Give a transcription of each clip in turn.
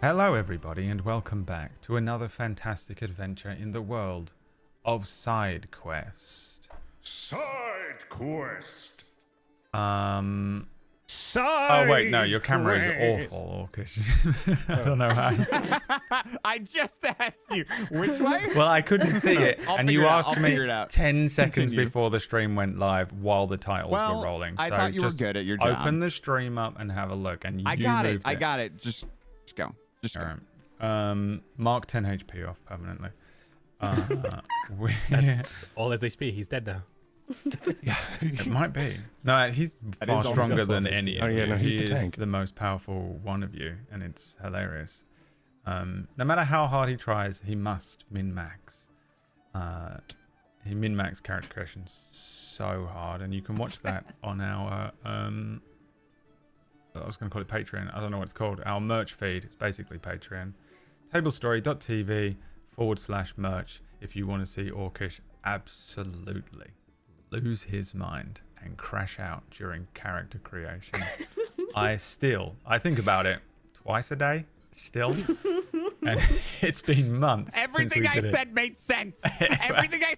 Hello everybody and welcome back to another fantastic adventure in the world of Sidequest. Sidequest. Oh wait, no, your camera is awful, Orcish. I don't know how. I just asked you which way. Well, I couldn't see it, and you asked me 10 seconds Continue. before the stream went live while the titles were rolling. I so thought you were just good at your job. open the stream up and have a look, and I you got it. moved I got it. Just go. Just go. All right. Mark 10 HP off permanently. That's all as HP. He's dead now. Yeah, it might be. No, he's far stronger than any of you. He's He the is tank. the most powerful one of you, and it's hilarious. No matter how hard he tries, he must min-max. He min-max character creation so hard, and you can watch that on our I was going to call it Patreon. I don't know what it's called. Our merch feed. It's basically Patreon. Tablestory.tv/merch if you want to see Orcish absolutely lose his mind and crash out during character creation. I think about it twice a day still. And it's been months. Everything since we I did said made sense. Everything I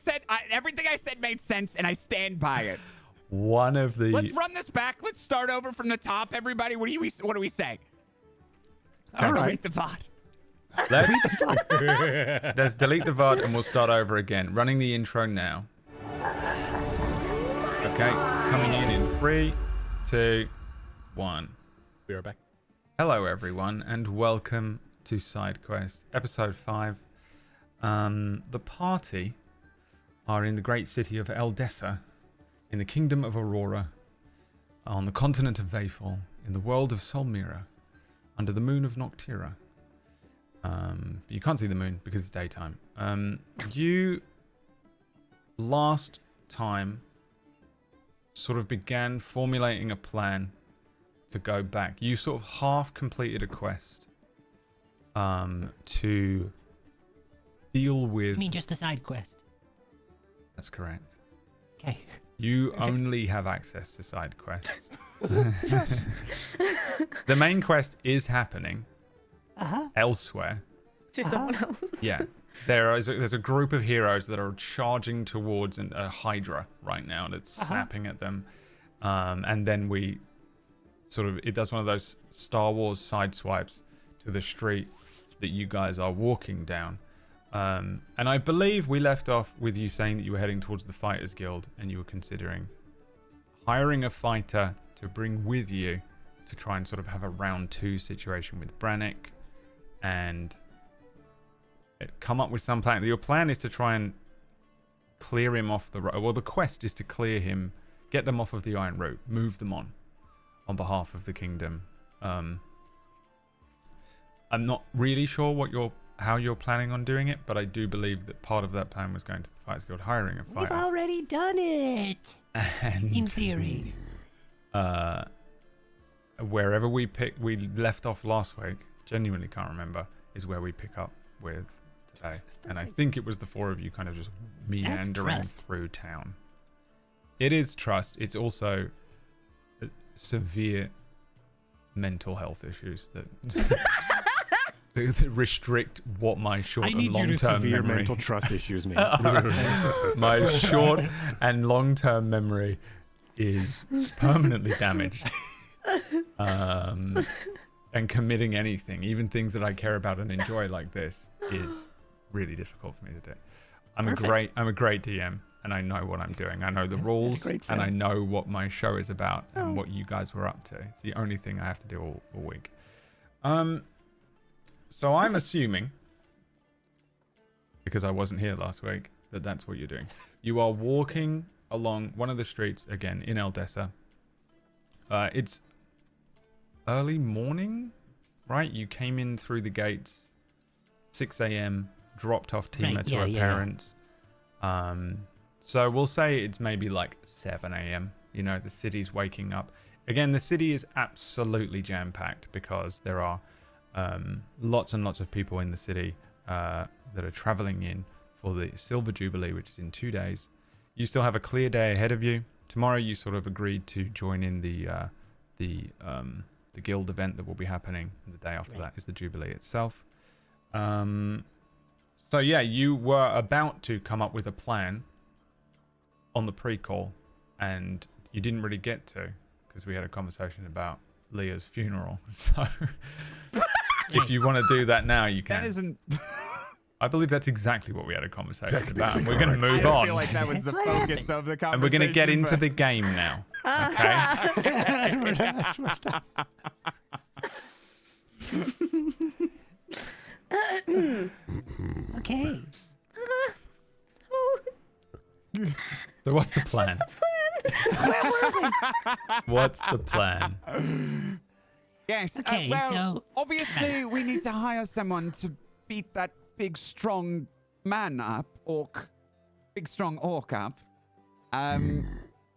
said made sense, and I stand by it. One of the Let's run this back. Let's start over from the top, everybody. What do we say? All right. Delete the VOD. Let's delete the VOD and we'll start over again. Running the intro now. Okay, coming in 3, 2, 1. We are back. Hello everyone and welcome to Sidequest episode 5. The party are in the great city of Eldessa, in the kingdom of Aurora, on the continent of Vayfall, in the world of Myre, under the moon of Noctira. You can't see the moon because it's daytime. You last time sort of began formulating a plan to go back. You sort of half completed a quest to deal with... You mean just a side quest? That's correct. Okay. You only have access to side quests. The main quest is happening elsewhere. To someone else. Yeah. There's a group of heroes that are charging towards a Hydra right now that's snapping at them. And then we it does one of those Star Wars side swipes to the street that you guys are walking down. And I believe we left off with you saying that you were heading towards the Fighters Guild and you were considering hiring a fighter to bring with you to try and sort of have a round 2 situation with Brannick and come up with some plan. Your plan is to try and clear him off the road. Well, the quest is to clear him, get them off of the Iron Route, move them on behalf of the kingdom. I'm not really sure how you're planning on doing it, but I do believe that part of that plan was going to the Fighters Guild, hiring a fighter. We've already done it. And In theory. wherever we left off last week, genuinely can't remember, is where we pick up with today. And I think it was the 4 of you kind of just meandering through town. It is trust. It's also severe mental health issues that restrict what my short and long-term Severe memory. mental trust issues, man. My short and long-term memory is permanently damaged. And committing anything, even things that I care about and enjoy like this, is really difficult for me to do. I'm a great DM, and I know what I'm doing. I know the rules, and I know what my show is about and what you guys were up to. It's the only thing I have to do all week. So I'm assuming, because I wasn't here last week, that that's what you're doing. You are walking along one of the streets, again, in Eldessa. It's early morning, right? You came in through the gates, 6 a.m., dropped off Tima to her parents. So we'll say it's maybe like 7 a.m. You know, the city's waking up. Again, the city is absolutely jam-packed because there are lots and lots of people in the city that are traveling in for the Silver Jubilee, which is in 2 days. You still have a clear day ahead of you. Tomorrow you sort of agreed to join in the the guild event that will be happening. And the day after that is the Jubilee itself. So yeah, you were about to come up with a plan on the pre-call, and you didn't really get to because we had a conversation about Leah's funeral. So if you want to do that now, you can. That isn't. I believe that's exactly what we had a conversation Technically about. And we're going to correct. move I on. feel like that was the focus of the conversation. And we're going to get into but- the game now. Okay? Okay. So what's the plan? What's the plan? Yes. Okay, well, so- obviously we need to hire someone to beat that big strong man up, big strong orc up.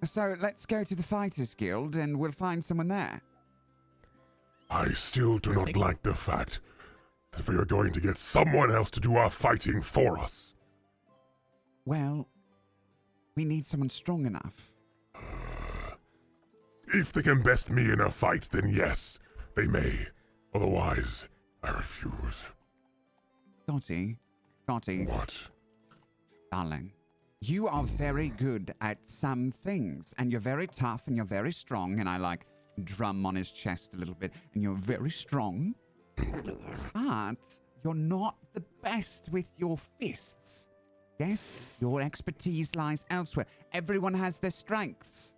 So let's go to the Fighters Guild and we'll find someone there. I still do not like the fact that we are going to get someone else to do our fighting for us. Well, we need someone strong enough. If they can best me in a fight, then yes, they may. Otherwise, I refuse. Scotty, What? darling, you are very good at some things, and you're very tough and you're very strong, and I like drum on his chest a little bit, and you're very strong, but you're not the best with your fists. Yes, your expertise lies elsewhere. Everyone has their strengths.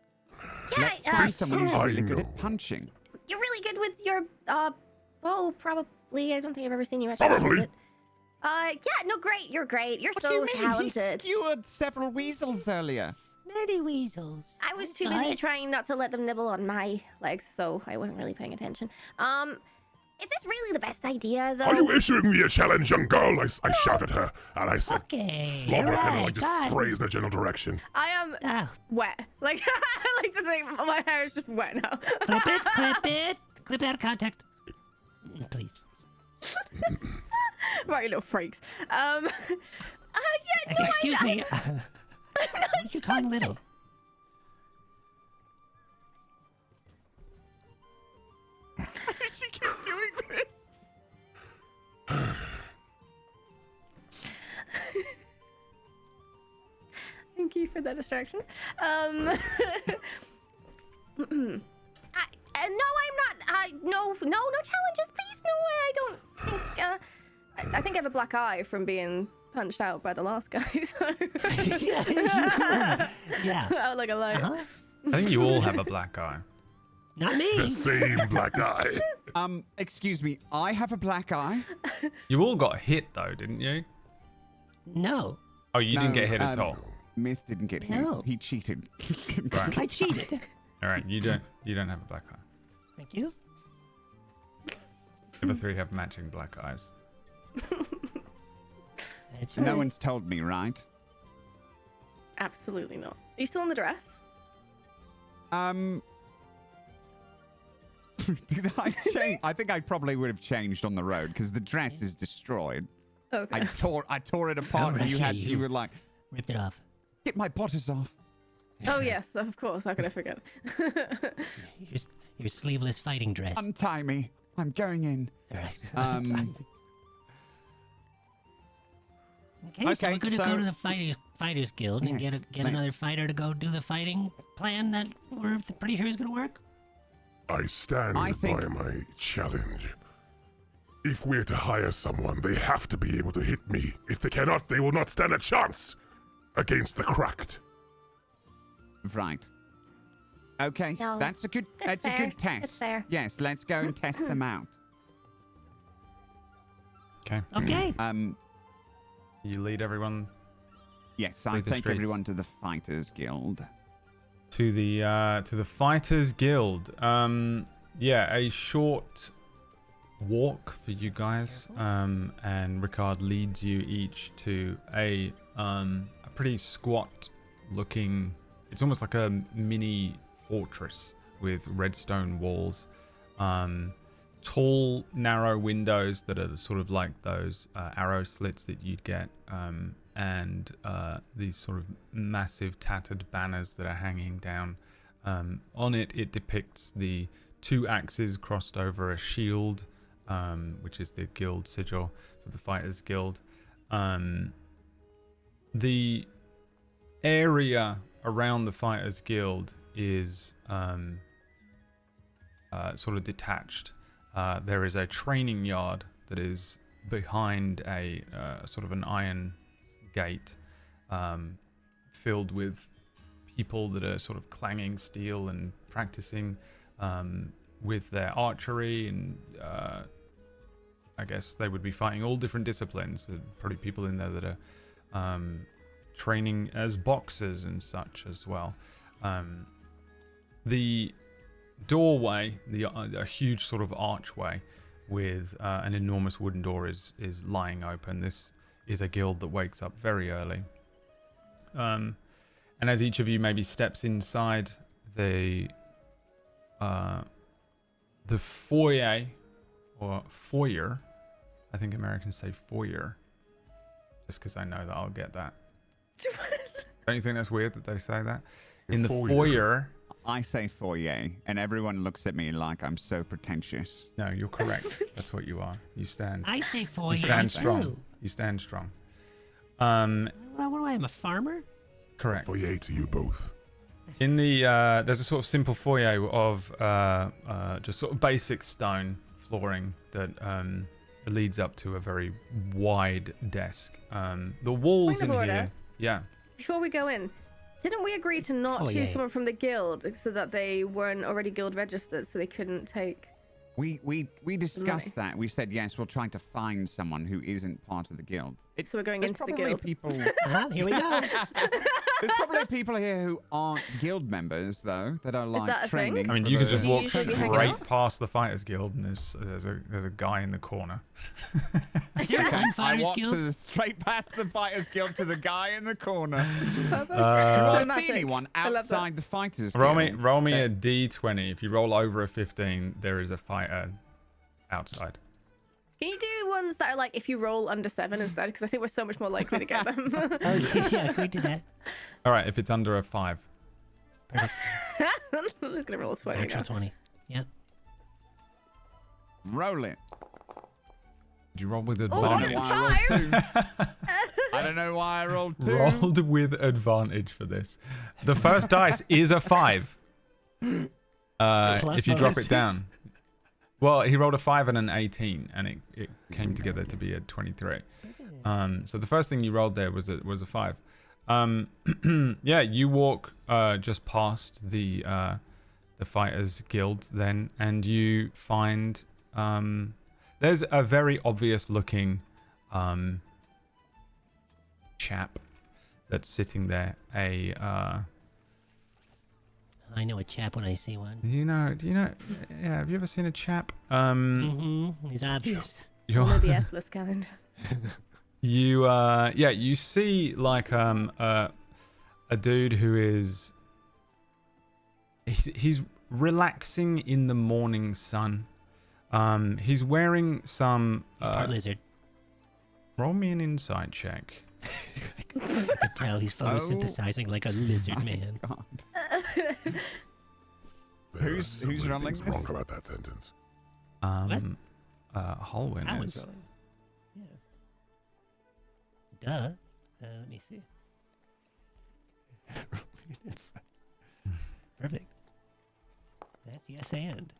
Yeah, Let's find someone who's I really good know. at punching. you're really good with your bow, probably. I don't think I've ever seen you actually use Probably. it. Yeah, no, great. You're great. You're What so do you mean? talented. He skewered several weasels earlier. Many weasels. I was too busy trying not to let them nibble on my legs, so I wasn't really paying attention. Is this really the best idea, though? Are you issuing me a challenge, young girl? I shouted at her, and I said, Okay. slobber kind of alright, like just God. sprays in the general direction. I am Oh, wet. Like, I like to think my hair is just wet now. clip it, clip it. Clip it out of context. Please. Right, you little freaks. Yeah, Okay, no, excuse me. I'm What not are you calling little? She keeps doing this. Thank you for that distraction. No, I'm not. No challenges, please. No, I don't think. I think I have a black eye from being punched out by the last guy. So Yeah. I look like a liar. Uh-huh. I think you all have a black eye. Not The me. same black eye. Excuse me, I have a black eye. You all got hit though, didn't you? No. Oh, you didn't No, get hit at all. Myth didn't get hit. No. He cheated. Right. I cheated. All right, you don't have a black eye. Thank you. The other three have matching black eyes. That's right. No one's told me, right? Absolutely not. Are you still in the dress? Did I change? I think I probably would have changed on the road because the dress is destroyed. Okay. I tore it apart, and Alright, you were like, Ripped it off. get my bodice off. Oh yes, of course. How could I forget? Your sleeveless fighting dress. Untie me. I'm going in. All right. Okay, so Okay, we're gonna so- go to the fighters guild and Yes, get another let's. fighter to go do the fighting plan that we're pretty sure is gonna work. I stand I think- by my challenge. If we're to hire someone, they have to be able to hit me. If they cannot, they will not stand a chance against the cracked. Right. Okay, No, that's a good. that's That's a fair, good test. that's fair. Yes, let's go and test them out. Okay. Okay. You lead everyone Yes, I Lead the take streets. everyone to the Fighters Guild. to the Fighters Guild. Yeah, a short walk for you guys. And Ricard leads you each to a pretty squat looking. It's almost like a mini fortress with redstone walls. Tall, narrow windows that are sort of like those arrow slits that you'd get, and these sort of massive tattered banners that are hanging down. On it depicts the 2 axes crossed over a shield, which is the guild sigil for the Fighters Guild. The area around the Fighters Guild is sort of detached. There is a training yard that is behind a sort of an iron gate, filled with people that are sort of clanging steel and practicing with their archery, and I guess they would be fighting all different disciplines. There are probably people in there that are training as boxers and such as well. The doorway, a huge sort of archway with an enormous wooden door is lying open. This is a guild that wakes up very early. And as each of you maybe steps inside the foyer, or foyer, I think Americans say foyer, just because I know that I'll get that. Don't you think that's weird that they say that? In the foyer. I say foyer, and everyone looks at me like I'm so pretentious. No, you're correct. That's what you are. You stand. I say foyer. You stand too. strong. You stand strong. What do I am, a farmer? Correct. Foyer to you both. In the there's a sort of simple foyer of just sort of basic stone flooring that leads up to a very wide desk. The walls in Point of here. order. Yeah. Before we go in, didn't we agree to not Foyer. choose someone from the guild so that they weren't already guild registered, so they couldn't take? We discussed that. We said yes. We're trying to find someone who isn't part of the guild. So we're going There's into the probably guild. people. Well, here we go. There's probably people here who aren't guild members though, that are like that a thing? training. I mean, for you could the- just Do you walk usually hang straight out? past the Fighters Guild, and there's a guy in the corner. Is there a I gunfighters walked guild? straight past the fighters guild to the guy in the corner. Uh, Do I see Cinematic. anyone I love that. outside the fighters roll guild? me a d20. If you roll over a 15, there is a fighter outside. Can you do ones that are like if you roll under 7 instead? Because I think we're so much more likely to get them. Oh, yeah, can we do that? All right, if it's under a 5. I'm just gonna roll a 20 Extra now. 20. Yeah. Roll it. Did you roll with Oh, what advantage? is I rolled 2. I don't know why I rolled 2. Rolled with advantage for this. The first dice is a 5. Plus If you drop bonus. it down. Well, he rolled a 5 and an 18, and it came together to be a 23. So the first thing you rolled there was a 5. Yeah, you walk just past the Fighters Guild then, and you find there's a very obvious looking chap that's sitting there. I know a chap when I see one. Do you know? Yeah, have you ever seen a chap? He's obvious. Only the S-less kind. You see like a dude who is he's relaxing in the morning sun. He's wearing some He's part lizard. roll me an insight check. I could tell he's photosynthesizing like a lizard man. God. There are Who's so many rolling things this? wrong about that sentence. Holwyn I was is. rolling. Yeah. Duh. Let me see. Perfect. That's yes and.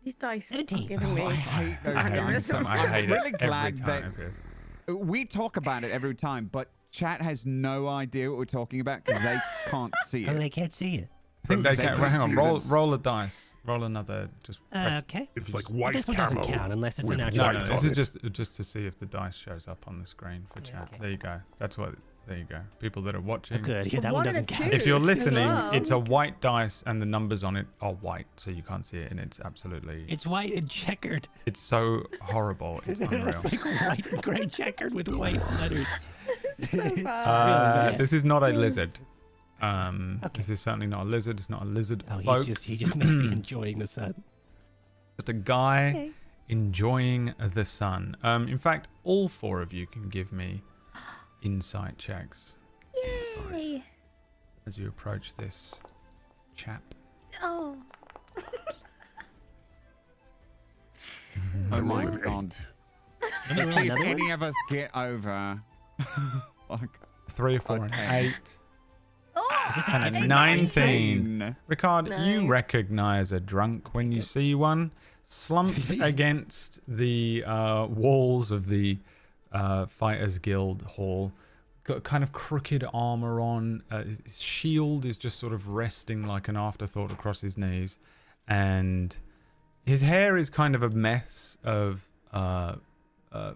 These dice are 17. giving me. I hate those I hate guys. them. I hate I'm really it every glad time. that we talk about it every time, but chat has no idea what we're talking about because they can't see Oh, it. they can't see it. I think they They can. can Well, hang on. see Roll this. roll a dice. Roll another. Just press. Okay. It's like But white this one doesn't camo count unless it's with an No, actual. no, white this on is it. just to see if the dice shows up on the screen for Yeah, chat. okay. There you go. That's what. There you go. People that are watching. Oh, good. Yeah, that One one and a doesn't count. two. If you're as listening, well. it's a white dice and the numbers on it are white, so you can't see it, and it's absolutely. It's white and checkered. It's so horrible. It's unreal. It's like white and gray checkered with white letters. So bad. bad. This is not a lizard. Okay. This is certainly not a lizard. It's not a lizard Oh, folk. he just must be enjoying the sun. Just a guy Okay. enjoying the sun. In fact, all 4 of you can give me insight checks Yay! as you approach this chap. Oh, Oh my rolled an God. 8. Let me roll See if another one. any of us get over. Fuck. 3, 4, and Okay. 8. Oh, Is this And a different 19. Ricard, you Nice. recognize a drunk when you see one. Slumped against the walls of the Fighters Guild Hall. Got kind of crooked armor on. His shield is just sort of resting like an afterthought across his knees. And his hair is kind of a mess of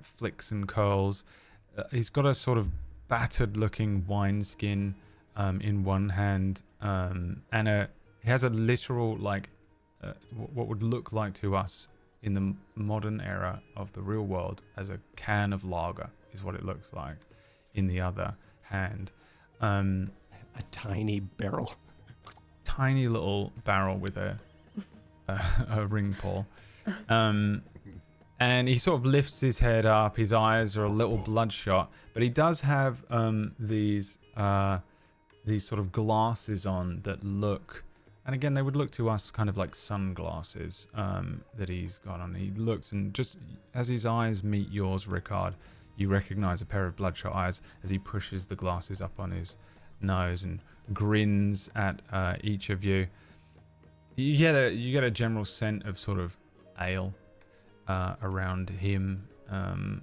flicks and curls. He's got a sort of battered looking wineskin in one hand, and he has a literal, like, what would look like to us in the modern era of the real world as a can of lager is what it looks like in the other hand. A tiny barrel. Tiny little barrel with a ring pull. And he sort of lifts his head up. His eyes are a little bloodshot, but he does have these sort of glasses on that look, and again, they would look to us kind of like sunglasses that he's got on. He looks, and just as his eyes meet yours, Ricard, you recognize a pair of bloodshot eyes as he pushes the glasses up on his nose and grins at each of you. You get a general scent of sort of ale around him, and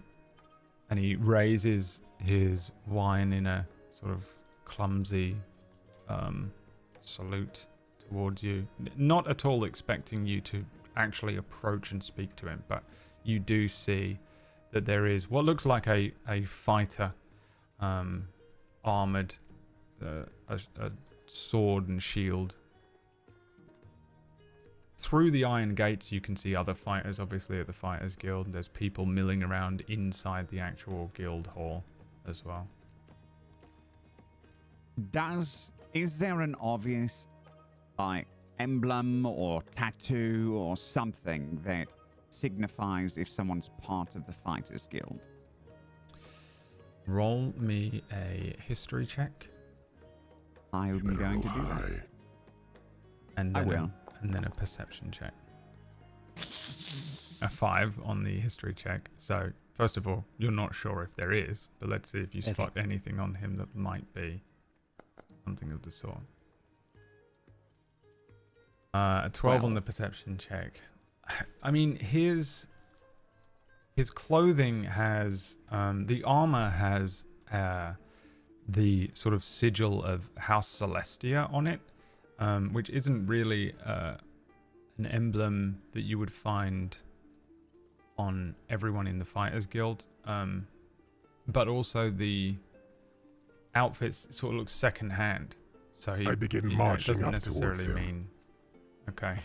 he raises his wine in a sort of clumsy salute towards you, not at all expecting you to actually approach and speak to him, but you do see that there is what looks like a fighter, armored, a sword and shield. Through the iron gates, you can see other fighters, obviously, at the Fighters Guild. There's people milling around inside the actual guild hall as well. Is there an obvious, like, emblem or tattoo or something that signifies if someone's part of the Fighters Guild? Roll me a history check. I'm going to do that. High. And I then will. and then a perception check. A 5 on the history check. So, first of all, you're not sure if there is, but let's see if you spot anything on him that might be something of the sort. A 12 on the perception check. I mean, his clothing has, the armor has the sort of sigil of House Celestia on it. Which isn't really an emblem that you would find on everyone in the Fighters Guild, but also the outfits sort of look second-hand. So I begin it marching doesn't up necessarily towards him. mean. Okay.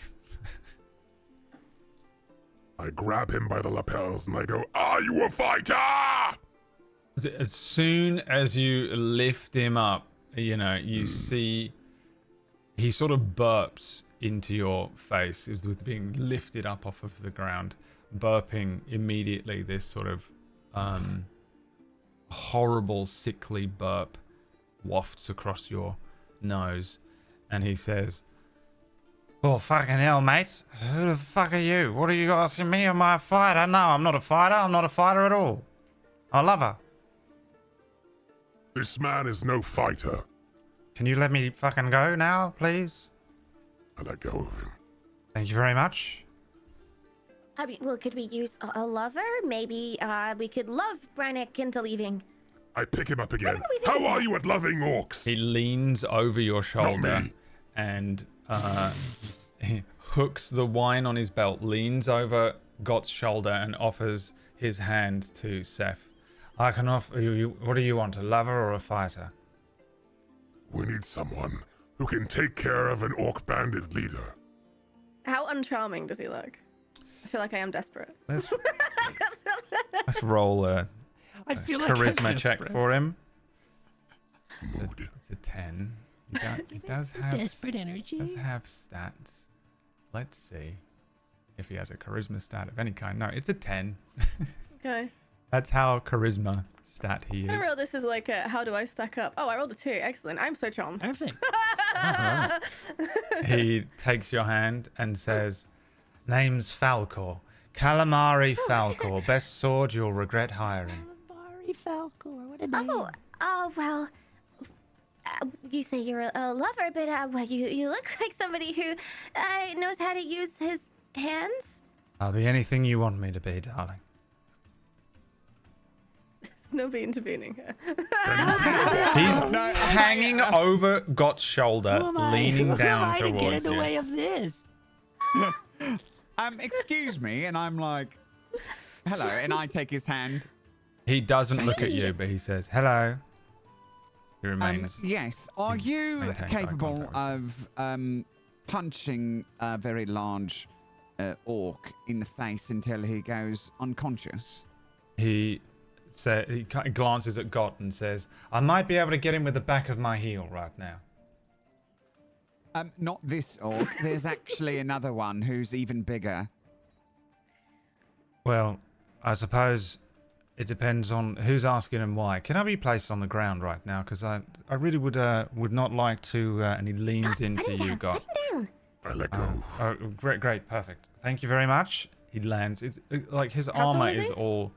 I grab him by the lapels and I go, "Are you a fighter?" As soon as you lift him up, you see he sort of burps into your face with being lifted up off of the ground, burping immediately. This sort of horrible, sickly burp wafts across your nose, and he says, "Oh, fucking hell, mate. Who the fuck are you? What are you asking me? Am I a fighter? No, I'm not a fighter. I'm not a fighter at all. I'm a lover. This man is no fighter. Can you let me fucking go now, please? I let go of him. Thank you very much." I mean, well, could we use a lover? Maybe we could love Brannick into leaving. I pick him up again. What do we think How of are that? you at loving orcs? He leans over your shoulder me. and he hooks the wine on his belt, leans over Gott's shoulder and offers his hand to Seth. "I can offer you, what do you want, a lover or a fighter?" We need someone who can take care of an orc bandit leader. How uncharming does he look? I feel like I am desperate. Let's roll a I feel like I'm charisma check desperate. for him. Mood. It's a 10. He does have Desperate energy. does have stats. Let's see if he has a charisma stat of any kind. No, it's a 10. Okay. That's how charisma stat he I is. roll this as like a how do I stack up? Oh, I rolled a 2. Excellent. I'm so charmed. Perfect. He takes your hand and says, "Name's Falcor. Calamari Falcor, best sword you'll regret hiring. Calamari Falcor, what a name. Well, you say you're a lover, but well, you look like somebody who knows how to use his hands. I'll be anything you want me to be, darling. There's nobody intervening here. He's hanging over Gott's shoulder, leaning down Who am I to get towards in the you. way of this? Excuse me, and I'm like, hello, and I take his hand. He doesn't look at you, but he says, hello. He remains. Yes. Are you maintains eye capable contact of punching a very large orc in the face until he goes unconscious? He kind of glances at Gott and says, I might be able to get him with the back of my heel right now. Not this orc. There's actually another one who's even bigger. Well, I suppose it depends on who's asking and why. Can I be placed on the ground right now? Because I really would not like to. And he leans into you, Gott. I let go. Oh, great, perfect. Thank you very much. He lands. It's like his armor is all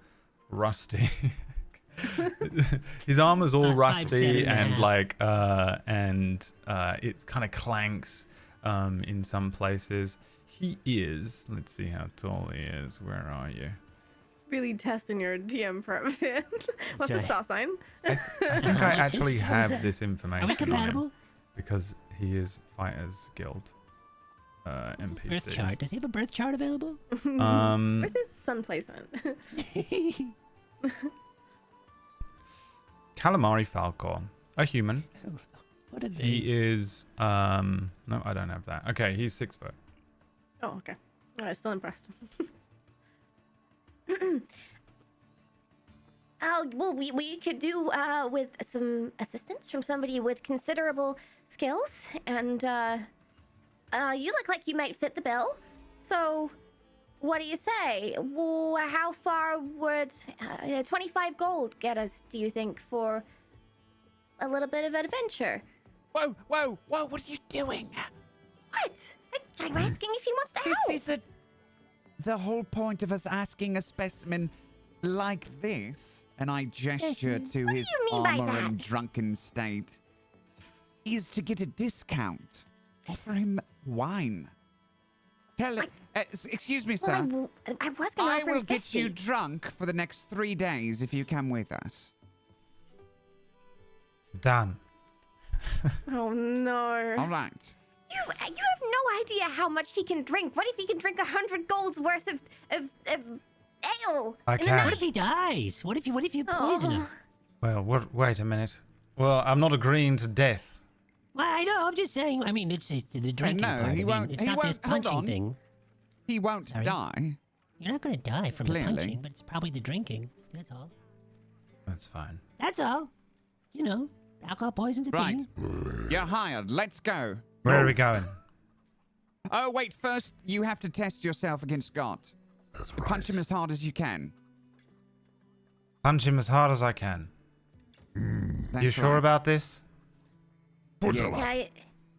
rusty. His armor's all rusty and it kind of clanks in some places. He is. Let's see how tall he is. Where are you? Really testing your DM prep. What's the star sign? I think I actually have this information Are we on him compatible? because he is Fighters Guild NPC. Birth chart. Does he have a birth chart available? Where's his sun placement? Calamari Falcor, a human. What a name. He is. No, I don't have that. Okay, he's 6 foot. Oh, okay. Alright, still impressed. Well, we could do with some assistance from somebody with considerable skills, and you look like you might fit the bill. So, what do you say? How far would 25 gold get us, do you think, for a little bit of adventure? Whoa, whoa, whoa, what are you doing? What? I'm asking if he wants to help. This is the whole point of us asking a specimen like this, and I gesture to What do his you mean by armor that? and drunken state, is to get a discount. Offer him wine. Excuse me, sir. Well, I was going to I offer will him get 50. you drunk for the next 3 days if you come with us. Done. Oh, no. All right. You have no idea how much he can drink. What if he can drink 100 gold's worth of ale? I in a can. What night? if he dies? What if you poison him? Well, wait a minute. Well, I'm not agreeing to death. Well, I know. I'm just saying. I mean, it's the drinking no, part. he I mean, won't- it's he not this won't- hold punching on. thing. He won't Sorry? die. You're not going to die from the Clearly. punching, but it's probably the drinking. That's all. That's fine. That's all. You know, alcohol poison's a Right. thing. You're hired. Let's go. Where are we going? Oh, wait. First, you have to test yourself against Scott. That's right. Punch him as hard as you can. Punch him as hard as I can. That's You sure right. about this? Put him up. Yeah,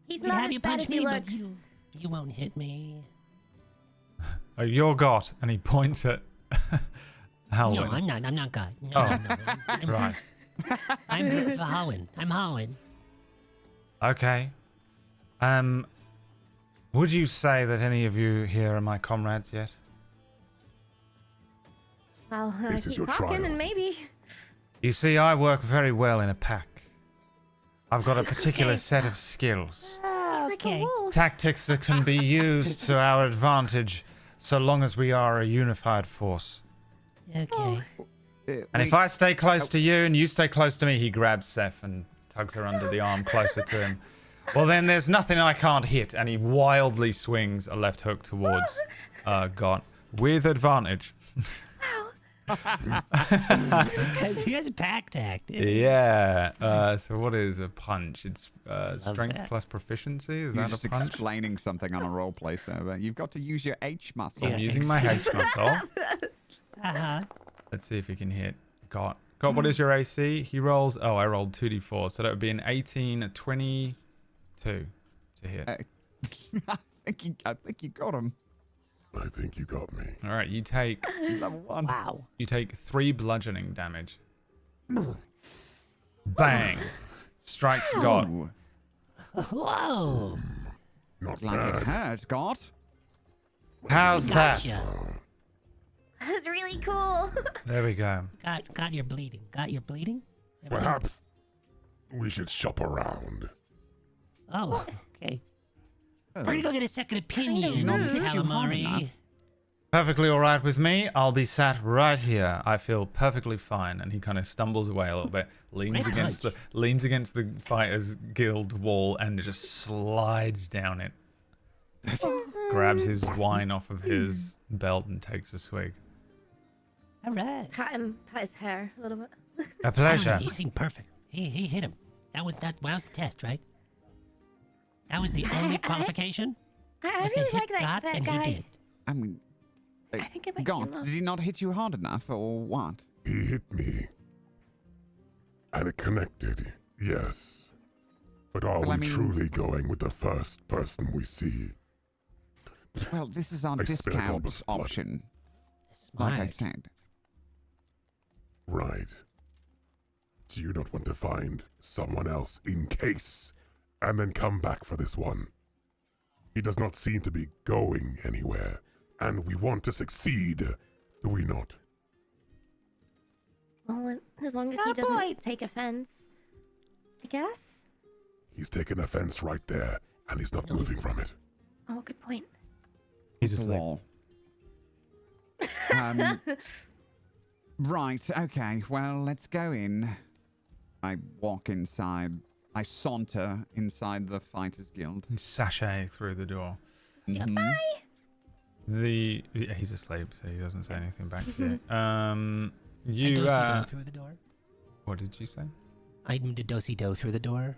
he's You not have as you bad punch as he me, but looks. you won't hit me. Oh, you're Gott, and he points at Halwyn. No, I'm not. I'm not God. No, Oh. no, I'm, Right. I'm Howen. I'm Howen. Okay. Would you say that any of you here are my comrades yet? Well, This is keep your talking trial. and maybe. You see, I work very well in a pack. I've got a particular set of skills. He's like a Okay. wolf. Tactics that can be used to our advantage so long as we are a unified force. Okay. And if I stay close to you and you stay close to me, he grabs Seth and tugs her under the arm closer to him. Well, then there's nothing I can't hit. And he wildly swings a left hook towards Gott with advantage. Because he has pack tactics. Yeah. So what is a punch? It's strength that. plus proficiency. Is You're that just a punch? explaining something on a roleplay server. You've got to use your H muscle. I'm using my H muscle. Uh-huh. Let's see if he can hit Gott. Gott, what is your AC? He rolls. Oh, I rolled 2d4, so that would be an 18, a 22 to hit. I think you got him. I think you got me. All right, you take Level 1. Wow. 3 bludgeoning damage. Bang! Strikes God. Ooh, Whoa. Not like it bad. hurt, God. How's that? Gotcha. That was really cool. There we go. Got your bleeding. Got your bleeding? Perhaps we should shop around. Oh, okay. Oh. We're gonna go get a second opinion, Kind of rude. calamari. Perfectly all right with me. I'll be sat right here. I feel perfectly fine. And he kind of stumbles away a little bit, leans Great against the Fighters Guild wall, and just slides down it. Grabs his wine off of his belt and takes a swig. All right. Pat his hair a little bit. A pleasure. He seemed perfect. He hit him. That was the test, right? That was the only qualification. I Was to really hit like that God, and guy. he did. I mean, I think it might be God, enough. did he not hit you hard enough, or what? He hit me. And it connected, yes. But are Well, I we mean- truly going with the first person we see? Well, this is our I spit a discount gulp of blood. option, like I Smart. said. Right. Do you not want to find someone else in case, and then come back for this one? He does not seem to be going anywhere, and we want to succeed, do we not? Well, as long as he doesn't take offense, I guess. He's taken offense right there, and he's not moving from it. Oh, good point. He's The asleep. wall. Right, okay, well, let's go in. I walk inside. I saunter inside the Fighters Guild. Sashay through the door. Mhm. Yeah, he's asleep, so he doesn't say anything back to you. I You do-si-do through the door. what did you say? I did do-si-do through the door.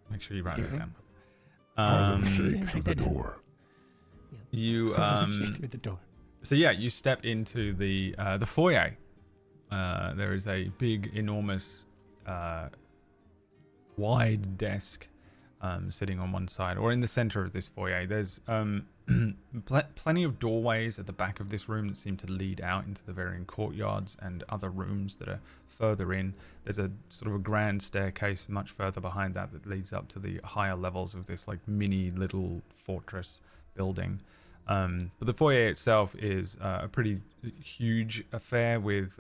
Make sure you write Excuse it me? down. Shake through the I did. door. You through the door. so yeah, you step into the foyer. There is a big, enormous, wide desk sitting on one side, or in the center of this foyer. There's plenty of doorways at the back of this room that seem to lead out into the varying courtyards and other rooms that are further in. There's a sort of a grand staircase much further behind that leads up to the higher levels of this like mini little fortress building. But the foyer itself is a pretty huge affair with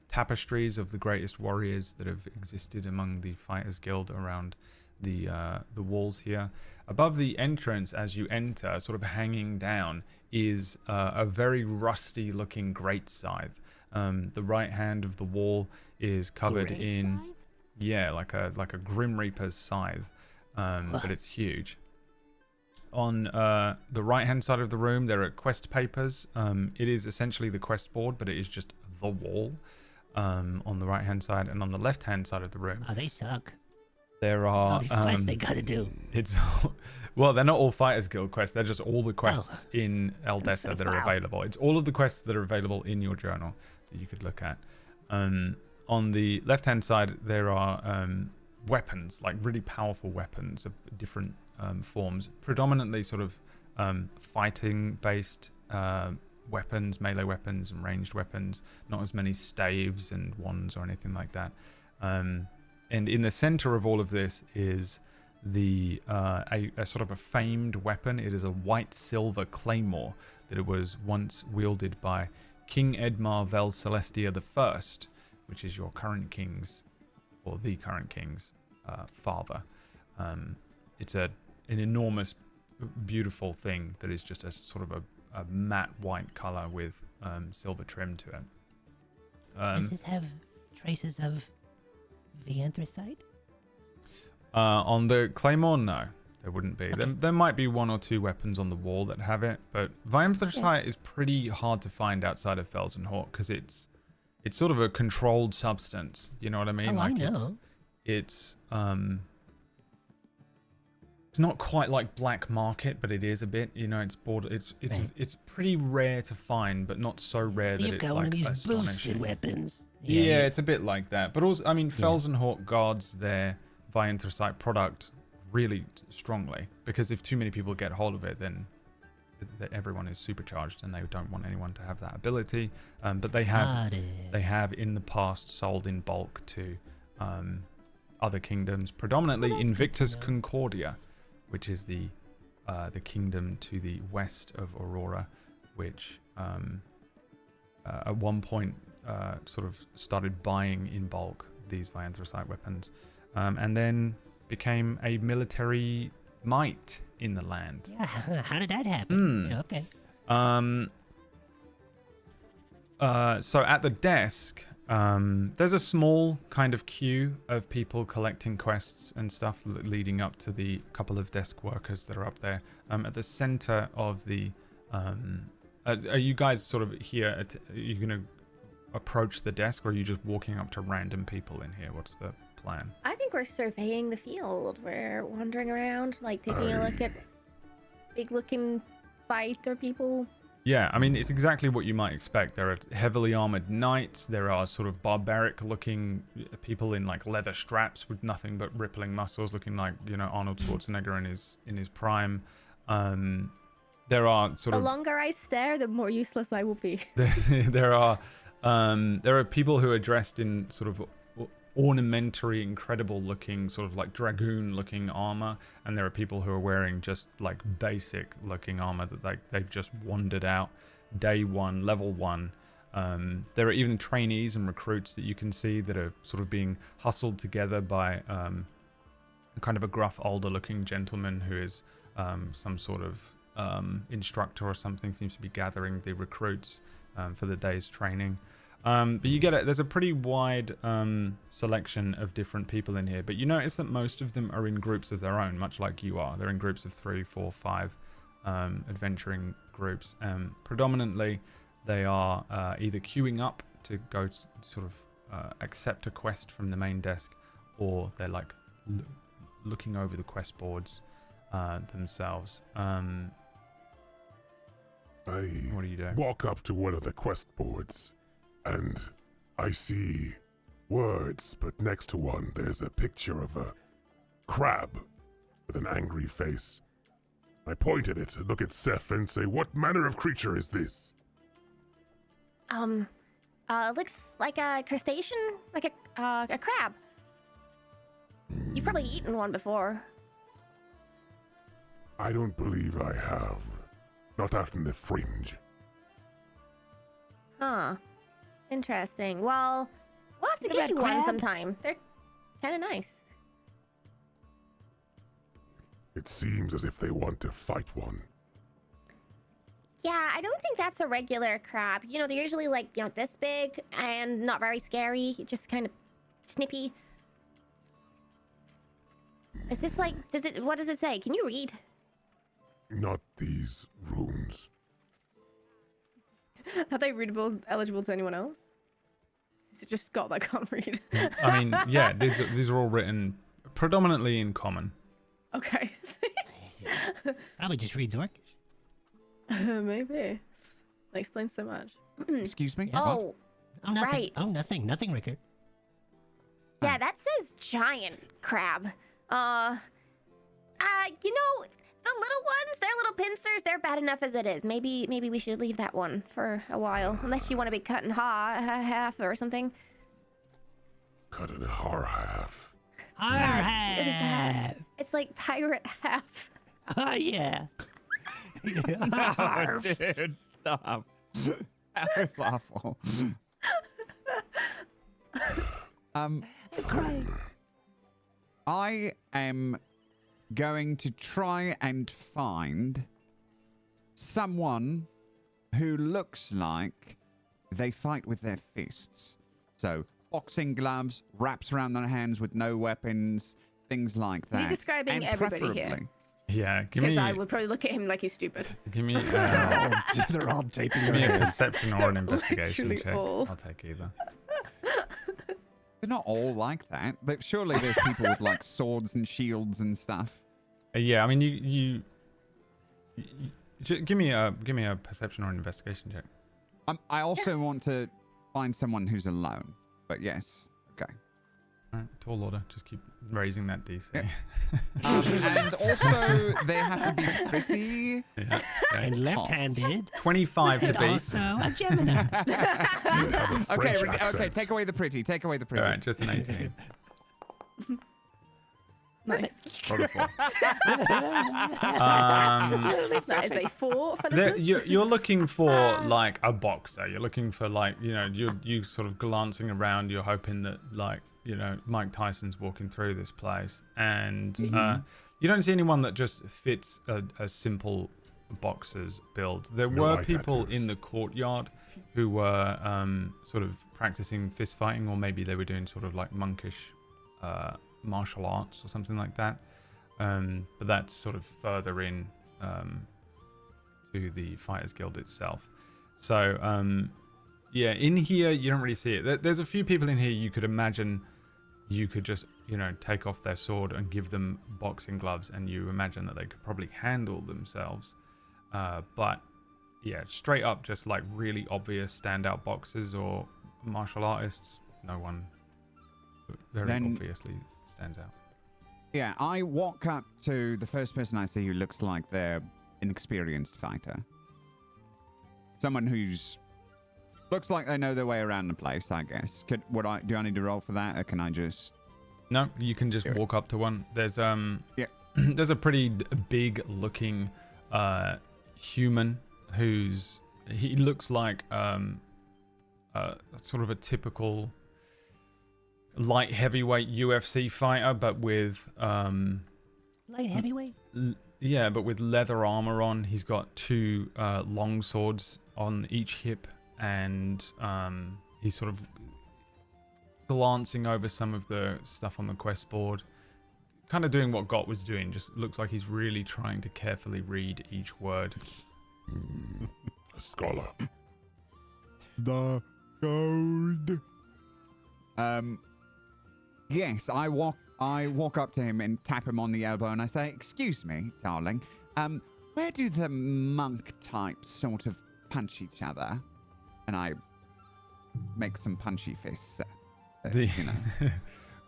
tapestries of the greatest warriors that have existed among the Fighters Guild around the walls here. Above the entrance, as you enter, sort of hanging down, is a very rusty-looking great scythe. The right hand of the wall is covered Great in, scythe? yeah, like a Grim Reaper's scythe, but it's huge. On the right-hand side of the room, there are quest papers. It is essentially the quest board, but it is just the wall on the right-hand side. And on the left-hand side of the room, Oh, they suck. there All are... these quests they gotta do. It's well, they're not all Fighters Guild quests. They're just all the quests in Eldessa that are Wow. available. It's all of the quests that are available in your journal that you could look at. On the left-hand side, there are weapons, like really powerful weapons of different forms, predominantly sort of fighting-based weapons, melee weapons, and ranged weapons. Not as many staves and wands or anything like that. And in the center of all of this is a sort of a famed weapon. It is a white silver claymore that it was once wielded by King Edmar Vel Celestia I, which is your current king's, or the current king's father. It's an enormous, beautiful thing that is just a sort of a matte white color with silver trim to it. Does this have traces of the anthracite? On the Claymore, no, there wouldn't be. There might be one or two weapons on the wall that have it, but Vianthracite is pretty hard to find outside of Felsenhort because it's sort of a controlled substance. You know what I mean? Oh, I know. It's not quite like black market, but it is a bit. You know, it's pretty rare to find, but not so rare that You've it's got one like of these astonishing. boosted weapons. Yeah, it's a bit like that. But also, I mean, Felsenhort guards their Vianthracite product really strongly, because if too many people get hold of it, then everyone is supercharged, and they don't want anyone to have that ability. But they have in the past sold in bulk to other kingdoms, predominantly Invictus Concordia, which is the kingdom to the west of Aurora, which at one point sort of started buying in bulk these Vianthrosite weapons, and then became a military might in the land. Yeah, how did that happen? Yeah, okay. So at the desk, there's a small kind of queue of people collecting quests and stuff leading up to the couple of desk workers that are up there. At the center of the... are you guys sort of here? Are you going to approach the desk, or are you just walking up to random people in here? What's the plan? I think we're surveying the field. We're wandering around, like taking a look at big-looking fighter people. Yeah, I mean, it's exactly what you might expect. There are heavily armored knights. There are sort of barbaric-looking people in like leather straps with nothing but rippling muscles, looking like, you know, Arnold Schwarzenegger in his prime. There are sort of... The longer I stare, the more useless I will be. There are people who are dressed in sort of ornamentary, incredible-looking, sort of like dragoon-looking armor, and there are people who are wearing just like basic-looking armor that they've just wandered out day one, level one. There are even trainees and recruits that you can see that are sort of being hustled together by kind of a gruff, older-looking gentleman who is some sort of instructor or something. Seems to be gathering the recruits for the day's training. But you get it. There's a pretty wide selection of different people in here, but you notice that most of them are in groups of their own, much like you are. They're in groups of 3, 4, 5 adventuring groups. Predominantly, they are either queuing up to go to sort of accept a quest from the main desk, or they're like looking over the quest boards themselves. What are you doing? Walk up to one of the quest boards, and I see words, but next to one there's a picture of a crab with an angry face. I point at it, look at Seth, and say, "What manner of creature is this?" Looks like a crustacean, like a crab. You've probably eaten one before. I don't believe I have. Not out in the fringe. Huh. Interesting. Well, we'll have to What get you about one crab? sometime. They're kind of nice. It seems as if they want to fight one. Yeah, I don't think that's a regular crab. You know, they're usually like, you know, this big and not very scary, just kind of snippy. Is this like, what does it say? Can you read? Not these runes. Are they readable, eligible to anyone else? Is it just God that can't read? I mean, yeah, these are all written predominantly in common. Okay. Probably just reads Orcish. Maybe. That explains so much. Excuse me? Yeah. What? Oh, Oh, nothing. Right. Oh, nothing, Rickard. yeah, that says giant crab. You know, the little ones, they're little pincers. They're bad enough as it is. Maybe we should leave that one for a while, unless you want to be cut in half or something. Cut in half. Yeah, it's really bad. It's like pirate half. Oh, yeah. No, dude, stop. That was awful. I'm crying. I am going to try and find someone who looks like they fight with their fists. So, boxing gloves, wraps around their hands with no weapons, things like that. Is he describing And everybody here? preferably- Yeah, give Because me I would probably look at him like he's stupid. They're all taping give their me a hands. perception or an investigation Literally check. all. I'll take either. They're not all like that, but surely there's people with like swords and shields and stuff. Yeah, I mean, you give me a perception or an investigation check. I also want to find someone who's alone, but yes, okay. Alright, tall order. Just keep raising that DC. Yeah. And also, they have to be pretty. Yeah. And left-handed. 25 to And beat. also a Gemini. Okay, French okay, accent. take away the pretty. Take away the pretty. Alright, just an 18. Nice. Not a 4. That is a 4 for There- listeners. you're looking for like a boxer. You're looking for like, you know, you sort of glancing around. You're hoping that like, you know, Mike Tyson's walking through this place, and you don't see anyone that just fits a simple boxer's build. There No were eye people tattoos. in the courtyard who were sort of practicing fist fighting, or maybe they were doing sort of like monkish martial arts or something like that. But that's sort of further in to the Fighters Guild itself. So yeah, in here you don't really see it. There's a few people in here you could imagine you could just, you know, take off their sword and give them boxing gloves, and you imagine that they could probably handle themselves. But yeah, straight up just like really obvious standout boxers or martial artists, no one very Then- obviously stands out. Yeah, I walk up to the first person I see who looks like they're an experienced fighter. Someone who's looks like they know their way around the place, I guess. Do I need to roll for that, or can I just? No, you can just Do it. walk up to one. There's Yeah. there's a pretty big looking human he looks like sort of a typical light heavyweight UFC fighter, but with Light heavyweight. but with leather armor on. He's got 2 long swords on each hip, and he's sort of glancing over some of the stuff on the quest board, kind of doing what Got was doing. Just looks like he's really trying to carefully read each word. A scholar. The gold. Yes, I walk up to him and tap him on the elbow, and I say, "Excuse me, darling. Where do the monk types sort of punch each other?" And I make some punchy fists. The- You know.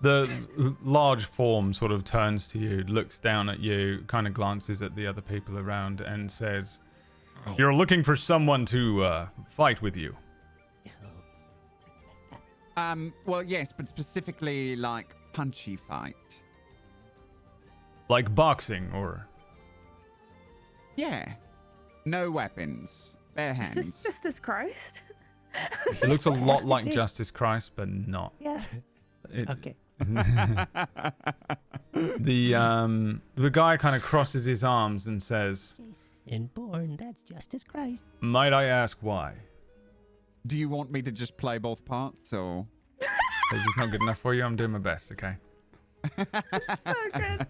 The large form sort of turns to you, looks down at you, kind of glances at the other people around, and says, "You're looking for someone to fight with you." Well, yes, but specifically like punchy fight. Like boxing, or... Yeah. No weapons. Bare Is hands. this Justice Christ? It looks a lot to like be. Justice Christ, but not. Yeah. It, Okay. the guy kind of crosses his arms and says, And born, that's Justice Christ. "Might I ask why? Do you want me to just play both parts, or? Is this not good enough for you? I'm doing my best, okay?" So good.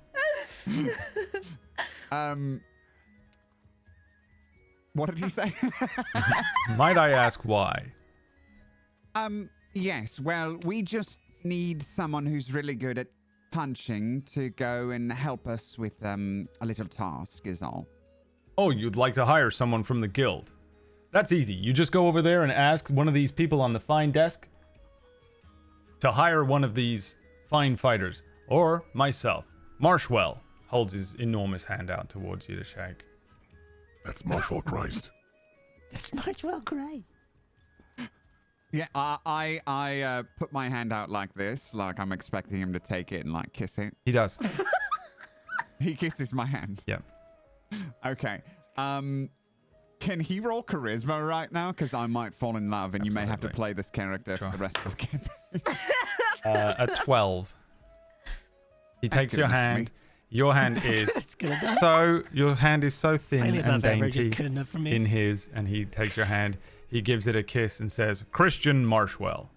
What did he say? "Might I ask why?" Yes. Well, we just need someone who's really good at punching to go and help us with a little task, is all. "Oh, you'd like to hire someone from the guild? That's easy. You just go over there and ask one of these people on the fine desk to hire one of these fine fighters, or myself." Marshwell holds his enormous hand out towards you to shake. That's Marshall Christ. That's Marchwell Christ. Yeah. I put my hand out like this, like I'm expecting him to take it and like kiss it. He does. He kisses my hand. Yeah. Okay. Can he roll charisma right now? Because I might fall in love, and you may have to Absolutely. play this character Sure. for the rest of the campaign. A 12. He That's takes good your enough for hand. me. Your hand is That's good enough. your hand is so thin Highly and above average is dainty good enough for me. in his, and he takes your hand. He gives it a kiss and says, "Christian Marshwell."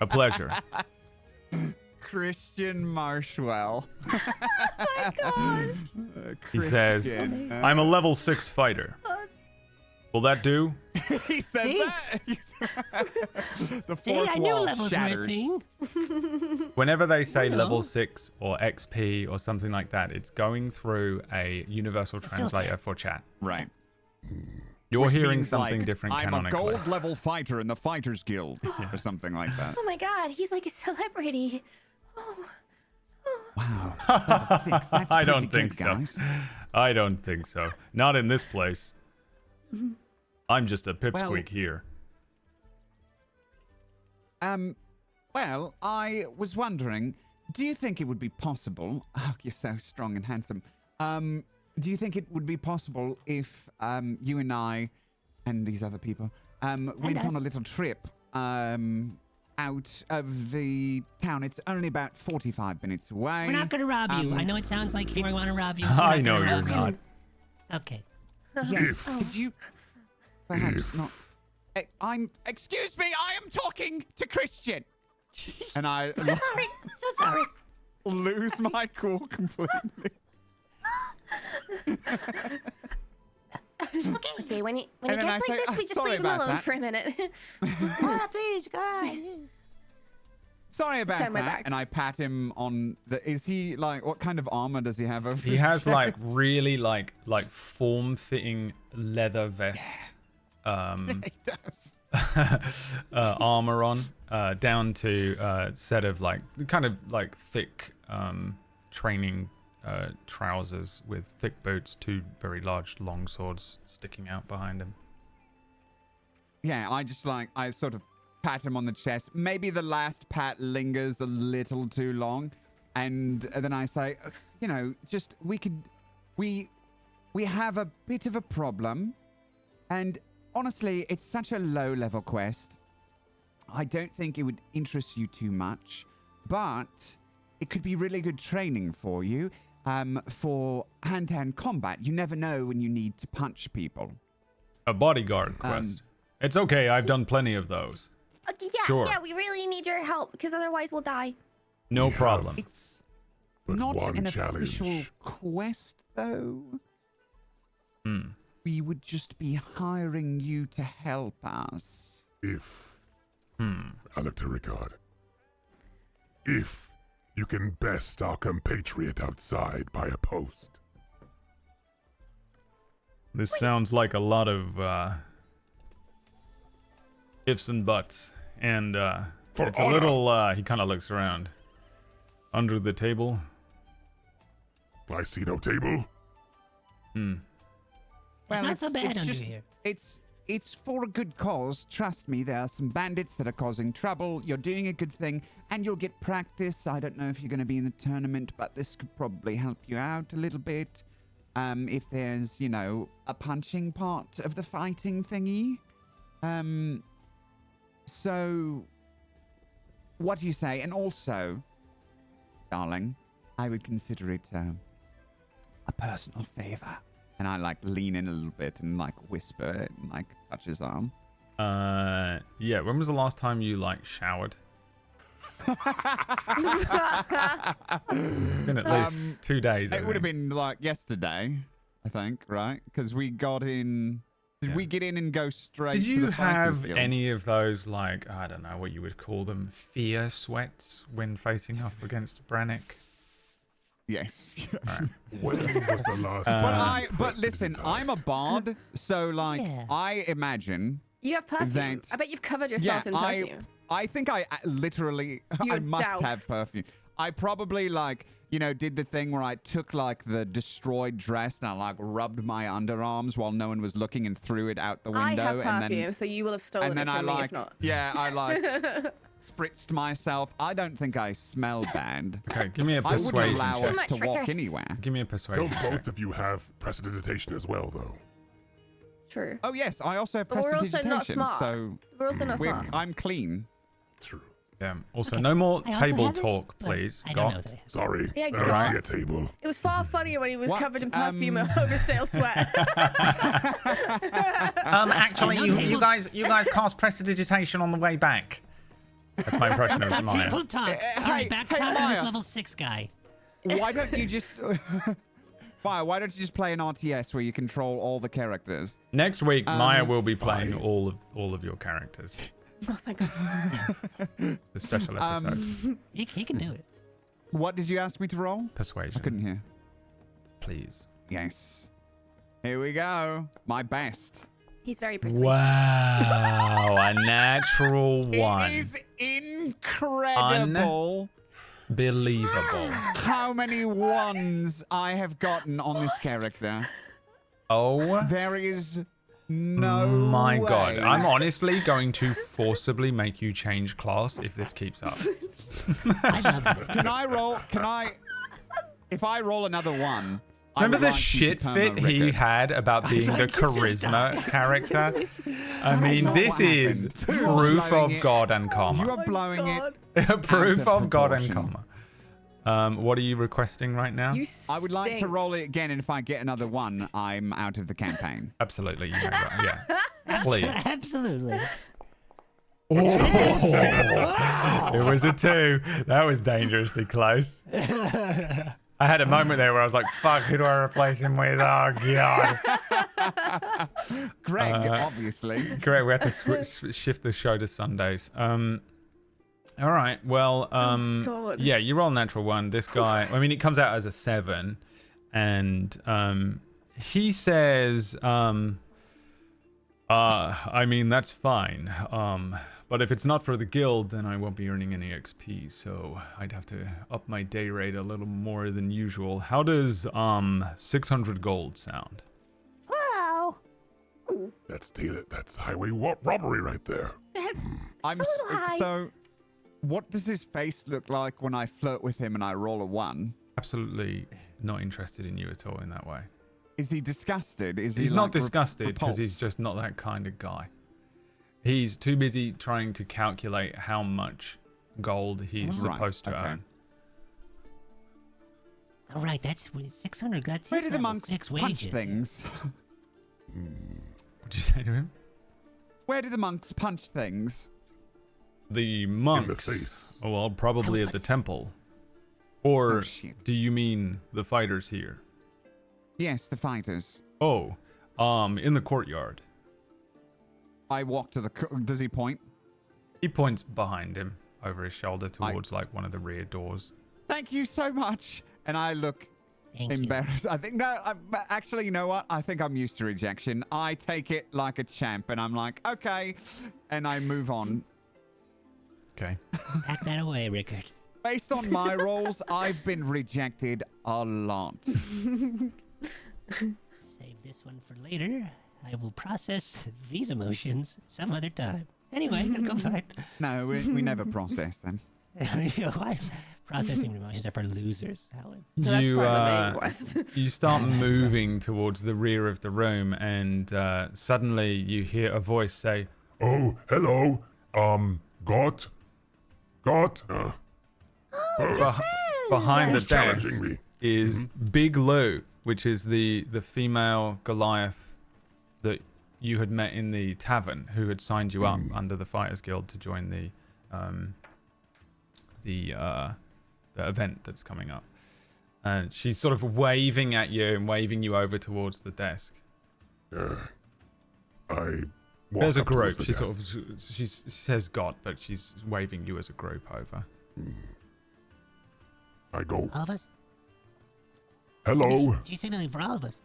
A pleasure. Christian Marshwell. He says, Christian. "I'm a level 6 fighter. Will that do?" He said See? that. The See, fourth I knew wall levels were a shatters. thing. Whenever they say Hello. level 6 or XP or something like that, it's going through a universal translator for chat. Right. You're which hearing means, something like, different I'm canonically. a gold level fighter in the Fighters Guild, or something like that. Oh my god, he's like a celebrity. Oh. Wow. Level 6, that's I don't pretty think good, so. guys. I don't think so. Not in this place. I'm just a pipsqueak Well- here. Well, I was wondering, do you think it would be possible? Oh, you're so strong and handsome. Do you think it would be possible if you and I and these other people went us. on a little trip out of the town? It's only about 45 minutes away. We're not gonna rob you. I know it sounds like we want to rob you. I know you're not. Okay. Yes. Could you perhaps not? Excuse me. I am talking to Christian. And I Sorry. So sorry. lose my cool completely. Okay, when he And then gets I like say, this, we "Oh, just sorry leave him about alone that." for a minute. Oh, please, God. Sorry about Turn my that. back. And I pat him on the. Is he like? What kind of armor does he have? Over He his has chest? like really like form-fitting leather vest He does. armor on, down to a set of like kind of like thick training trousers with thick boots, two very large long swords sticking out behind him. Yeah, I sort of pat him on the chest. Maybe the last pat lingers a little too long, and then I say, you know, just we have a bit of a problem, and honestly, it's such a low-level quest. I don't think it would interest you too much, but it could be really good training for you for hand-to-hand combat. You never know when you need to punch people. A bodyguard quest. It's okay, I've done plenty of those. Okay, Sure. yeah, we really need your help because otherwise we'll die. No Yeah. problem. It's But not one an challenge. official quest, though. Hmm. We would just be hiring you to help us. If Hmm. I look to Ricard. If you can best our compatriot outside by a post. This sounds like a lot of ifs and buts, and For it's a honor. little. He kind of looks around under the table. I see no table. Hmm. It's not so bad under just, here. It's for a good cause. Trust me, there are some bandits that are causing trouble. You're doing a good thing, and you'll get practice. I don't know if you're going to be in the tournament, but this could probably help you out a little bit. If there's, you know, a punching part of the fighting thingy. So, what do you say? And also, darling, I would consider it a personal favor. And I like lean in a little bit and like whisper it and like touch his arm. Yeah. When was the last time you like showered? It's been at least 2 days. I It would have think. been like yesterday, I think, right? Because we got in. Did Yeah. we get in and go straight? Did to you the Fighters have Guild? any of those, like, I don't know what you would call them, fear sweats when facing off against Brannick? Yes. Alright. When was the last But time you but pressed it listen, into I'm a bard, so like Yeah. I imagine. You have perfume. That- I bet you've covered yourself in perfume. I think I literally You I must have doused. perfume. I probably like, you know, did the thing where I took like the destroyed dress and I like rubbed my underarms while no one was looking and threw it out the window. I have and perfume, then so you will have stolen and then it I from me like if not. yeah, I like spritzed myself. I don't think I smell bad. Okay, give me a I wouldn't persuasion allow Too check. us much to for walk your- anywhere. Give me a persuasion Don't check. both of you have prestidigitation as well, though? True. Oh yes, I also have But we're also not prestidigitation, smart. so We're also not smart. I'm clean. True. Yeah. Also, Okay, no more I also table have it, talk, but please. I don't know Got. that I have it. Sorry. Yeah, I don't God. see a table. It was far funnier when he was What? covered in perfume and over stale sweat. Actually, No table- you guys cast prestidigitation on the way back. That's my impression of Myre. Table talks. All right, back to hey, talking to this Myre. level 6 guy. Why don't you just Myre, why don't you just play an RTS where you control all the characters? Next week, Myre will be playing fine. all of your characters. Oh, thank God. The special episode. He can do it. What did you ask me to roll? I Persuasion, couldn't hear. please. Yes. Here we go. My best. He's very persuasive. Wow, a natural one. It is incredible Unbelievable. how many ones I have gotten on this character. Oh There is no my god. way. I'm honestly going to forcibly make you change class if this keeps up. I love it. Can I roll? Can I? If I roll another one. I Remember would the like you shit to perma fit he Rickard. had about being the charisma character? I mean, not this what is happened. You are proof blowing of it. God and You karma. are blowing God. Proof out of of God and proportion. karma. What are you requesting right now? You I would like to stink. roll it again, and if I get another one, I'm out of the campaign. Absolutely, you may roll. Yeah. Please. Absolutely. It was a 2. That was dangerously close. I had a moment there where I was like, fuck, who do I replace him with? Oh, God. Greg, obviously. Correct, we have to shift the show to Sundays. All right, well, God. yeah, you roll a natural 1. This guy, I mean, it comes out as a 7. And he says, I mean, that's fine. But if it's not for the guild, then I won't be earning any XP, so I'd have to up my day rate a little more than usual. How does 600 gold sound? Wow. That's highway robbery right there. I'm a little high. so. What does his face look like when I flirt with him and I roll a 1? Absolutely not interested in you at all in that way. Is he disgusted? Is he He's like, not disgusted because repulsed? he's just not that kind of guy. He's too busy trying to calculate how much gold he's Right, supposed to okay. earn. All right, that's 600. That's Where his do the level monks 6 punch wages. things? What'd you say to him? Where do the monks punch things? The face. monks. Oh, well, probably I was at the like- temple. Or Oh, shit. do you mean the fighters here? Yes, the fighters. Oh, in the courtyard. I walk to the. Does he point? He points behind him, over his shoulder towards like one of the rear doors. Thank you so much. And I look Thank you. embarrassed. I think no. Actually, you know what? I think I'm used to rejection. I take it like a champ, and I'm like, okay, and I move on. Okay. Pack that away, Rickard. Based on my roles, I've been rejected a lot. Save this one for later. I will process these emotions some other time. Anyway, gotta go find. No, we never process them. Why? Processing emotions are for losers, Alan. So that's You part of the main quest. you start moving towards the rear of the room, and suddenly you hear a voice say, Oh, hello. Got. behind the Who's challenging desk me? is Big Lou, which is the female Goliath that you had met in the tavern, who had signed you up under the Fighters Guild to join the event that's coming up. And she's sort of waving at you and waving you over towards the desk. I walk There's a up towards group. the She desk. sort of she says "God," but she's waving you as a group over. I go, All of us? hello. She said something for all of us.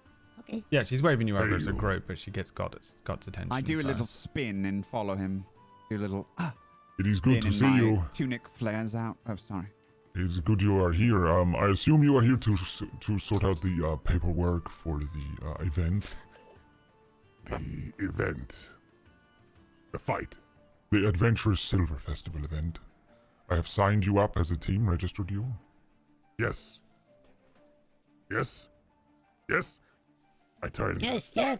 Okay. Yeah, she's waving you over There as a you go. group, but she gets God's attention. I do a little first. spin and follow him. Do a little It is spin good to and see my you. tunic flares out. Oh, sorry. It's good you are here. I assume you are here to sort out the paperwork for the event. The event. The fight. The Adventurous Silver Festival event. I have signed you up as a team, registered you. Yes. Yes. Yes. I turn. Yes, yeah,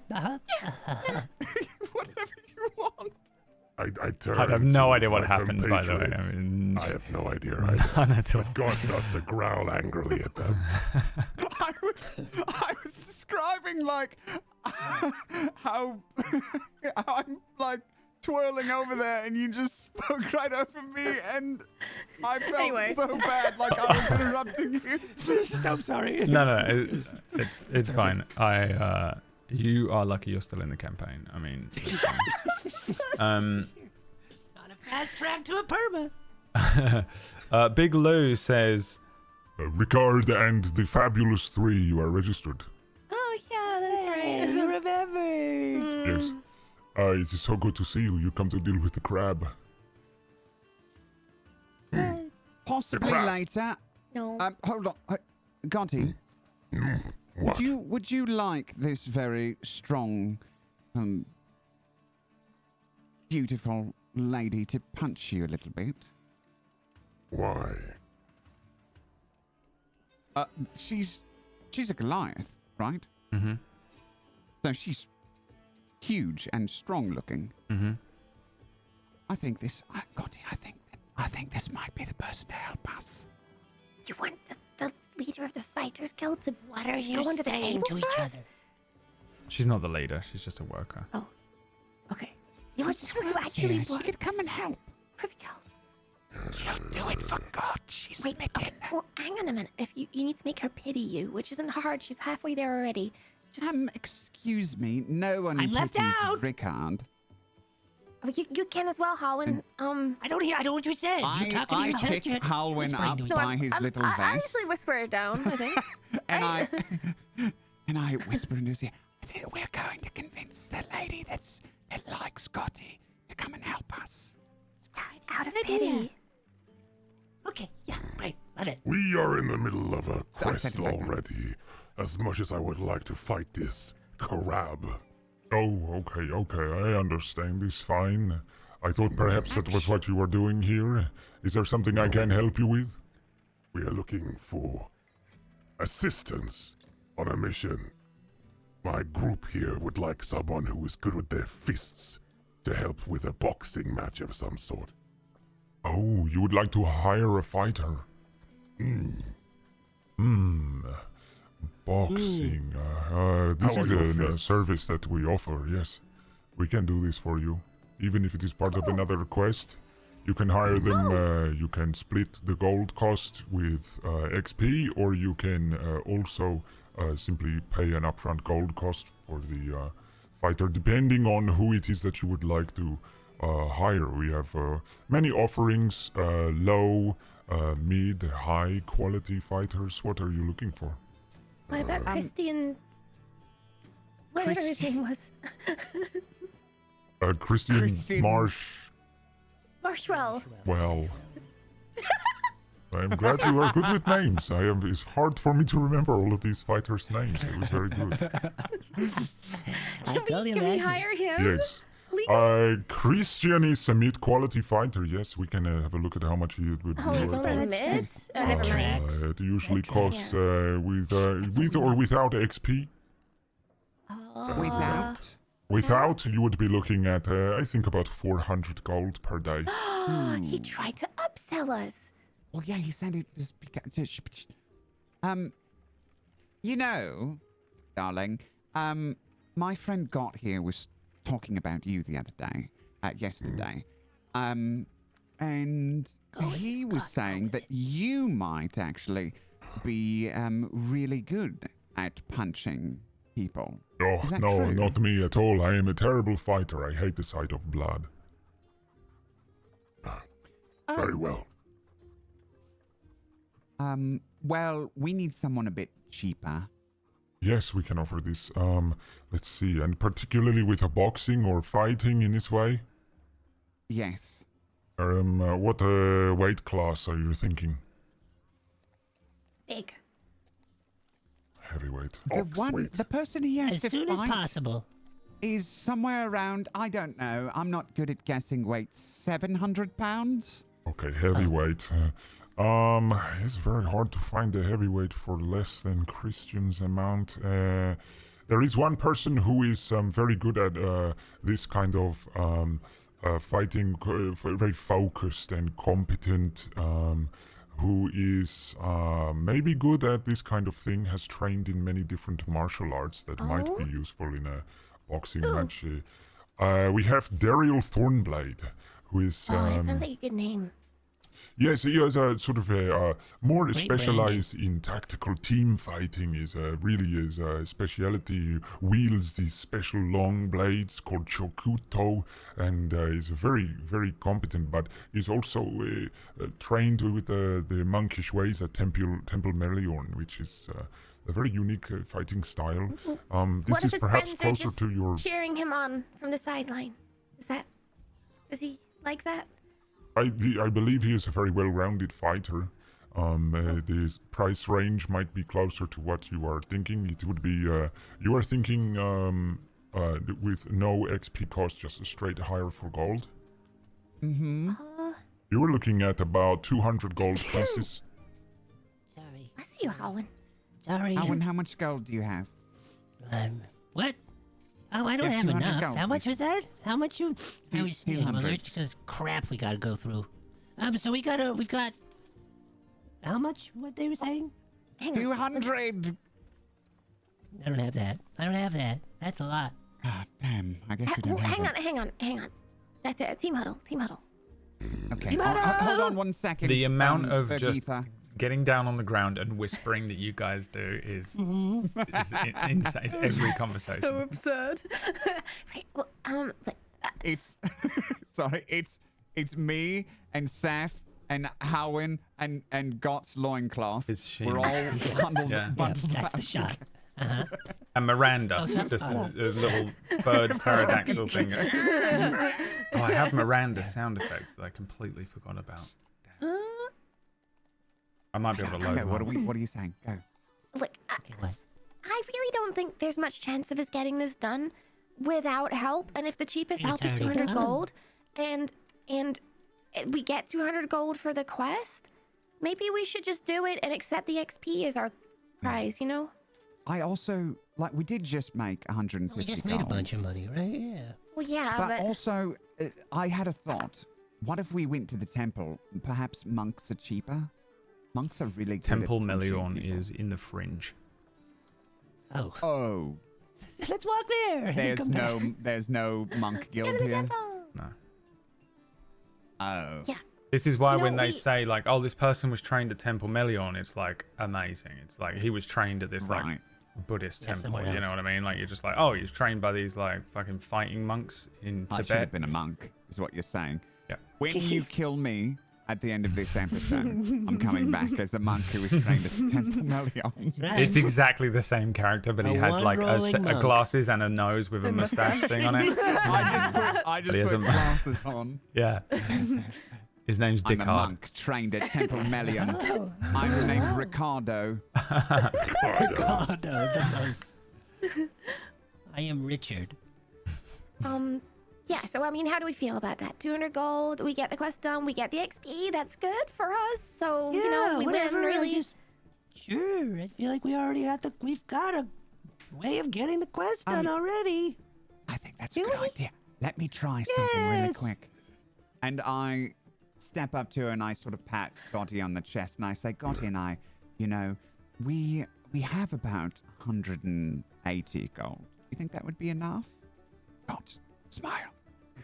Whatever you want. I turn. I have no to idea what my happened, by the way. I compatriots. mean, I have no idea either. none at all. But God starts to growl angrily at them. I was describing like how I'm like twirling over there, and you just spoke right over me, and I felt Anyway. so bad, like I was interrupting you. I'm sorry. No, it's fine. You are lucky you're still in the campaign. I mean, it's fine. On a fast track to a perma. Big Lou says, Ricard and the Fabulous Three, you are registered. Oh yeah, that's right. You remember? Yes. It is so good to see you. You come to deal with the crab. Possibly crap. later. No. Hold on. Gonti, What? would you like this very strong, beautiful lady to punch you a little bit? Why? She's a Goliath, right? Mm-hmm. So she's huge and strong looking. Mm-hmm. I think this this might be the person to help us. You want the leader of the Fighters Guild to What are to you go under the saying table to each for us? other? She's not the leader. She's just a worker. Okay. You want someone who actually She works could come and help. for the guild. She'll do it for God. She's Wait, okay, well, hang on a minute. If you need to make her pity you, which isn't hard. She's halfway there already. Just excuse me. No one I'm left pities out. Rickard. oh, you can as well, Holwyn. I don't know what you said. You talking to I your pick chat? Halwyn Whispering up to each No, other. by his little I vest, actually whisper it down, I think. and I whisper into his ear. I think we're going to convince the lady that likes Scotty to come and help us. out of Good idea. pity. Okay, yeah, great. Love it. We are in the middle of a So I said quest it like that. already. As much as I would like to fight this crab. Oh, okay, I understand. It's fine. I thought perhaps that was what you were doing here. Is there something I can help you with? We are looking for assistance on a mission. My group here would like someone who is good with their fists to help with a boxing match of some sort. Oh, you would like to hire a fighter? Boxing. This How are is your a fists? service that we offer, yes. We can do this for you. Even if it is part of another quest, you can hire them, you can split the gold cost with XP, or you can also simply pay an upfront gold cost for the fighter, depending on who it is that you would like to hire. We have many offerings, low, mid, high quality fighters. What are you looking for? What about Christian? Whatever his name was. Christian Christian- Marsh. Marshwell. Well, I'm glad you are good with names. It's hard for me to remember all of these fighters' names. It was very good. I can only Can we imagine. hire him? Yes. Christian is a mid-quality fighter. Yes, we can have a look at how much he would be Oh, he's worth. only mid? Never mind. Tracks. It usually Okay. costs with or without XP. Without. Without, you would be looking at I think about 400 gold per day. He tried to upsell us. Well, yeah, he said it was because. You know, darling, my friend Got here was talking about you the other day, yesterday, and he was saying that you might actually be really good at punching people. Oh, Is that no, true? not me at all. I am a terrible fighter. I hate the sight of blood. Very well. Well, we need someone a bit cheaper. Yes, we can offer this. Let's see. And particularly with a boxing or fighting in this way? Yes. What weight class are you thinking? Big. Heavyweight. The person he has As to soon as fight possible. is somewhere around, I don't know, I'm not good at guessing weight, 700 pounds? Okay, heavyweight. It's very hard to find a heavyweight for less than Christian's amount. There is one person who is very good at this kind of fighting, very focused and competent, who is maybe good at this kind of thing, has trained in many different martial arts that might be useful in a boxing match. We have Dariel Thornblade, who is... Oh, that sounds like a good name. Yes, he has a sort of a more Great specialized in tactical team fighting. Is really his speciality. He wields these special long blades called chokuto, and is very, very competent. But he's also trained with the monkish ways at Temple Meliorn, which is a very unique fighting style. This What if is his perhaps friends are closer just to your. cheering him on from the sideline? Is he like that? I believe he is a very well-rounded fighter. The price range might be closer to what you are thinking. It would be you are thinking with no XP cost, just a straight hire for gold. Mm-hmm. You were looking at about 200 gold pieces. Sorry. Bless you, Howen. Sorry. Owen, how much gold do you have? What? Oh, I don't Yeah, have 200 enough. gold, How much please. was that? How much you? I was sneezing. 200. There's just crap we gotta go through. So we've got. How much? What they were saying? Hang on. 200! I don't have that. That's a lot. God damn, I guess you don't have Hang on. That's it. Team huddle. Okay, Team hold on 1 second. The amount of Birgitta. just getting down on the ground and whispering that you guys do is insane. It's every conversation. So absurd. Right. Well, look, It's sorry, it's me and Seth and Howen and Gott's loincloth. Is she? We're all bundled, Yeah. bundled That's the up. shot. Uh-huh. And Miranda, Oh, so- just oh. a little bird pterodactyl thing. Oh, I have Miranda sound effects that I completely forgot about. Damn. I might be able to load Okay, them. what are you saying? Go. look. Okay, what? I really don't think there's much chance of us getting this done without help. And if the cheapest It's help is already 200 done. gold, and we get 200 gold for the quest, maybe we should just do it and accept the XP as our prize. You know? I also we did just make 150 We just made a gold. bunch of money, right? Yeah. Well, yeah, But but also, I had a thought. What if we went to the temple? Perhaps monks are cheaper. Monks are really good Temple at punching Meliorn people. is in the fringe. Oh. Oh, Let's walk there. there's no monk guild go to the here. temple. No. Oh. Yeah. This is why You know, when they we- say like, oh, this person was trained at Temple Meliorn, it's like amazing. It's like he was trained at this like Right. Buddhist Yeah, temple. somewhere You else. know what I mean? Like you're just like, oh, he was trained by these like fucking fighting monks in I should Tibet. have been a monk, is what you're saying. Yeah. When you kill me at the end of this episode, I'm coming back as a monk who was trained at Temple Meliorn. Right. It's exactly the same character, but he A has like one-rolling a monk. glasses and a nose with a mustache thing on it. I just But he has put a- glasses on. Yeah. His name's I'm a Dickard. monk trained at Temple Meliorn. Oh. I'm named Ricardo. God, no, the monk. I am Richard. Yeah, so I mean, how do we feel about that? 200 gold, we get the quest done, we get the XP, that's good for us. So, you know, we whatever. win, really. Sure. I feel like we've got a way of getting the quest done already. I think that's a Do good we? idea. Let me try something really Yes. quick. And I step up to her and I sort of pat Gotti on the chest and I say, Gotti and I, you know, we have about 180 gold. You think that would be enough? Gott, smile.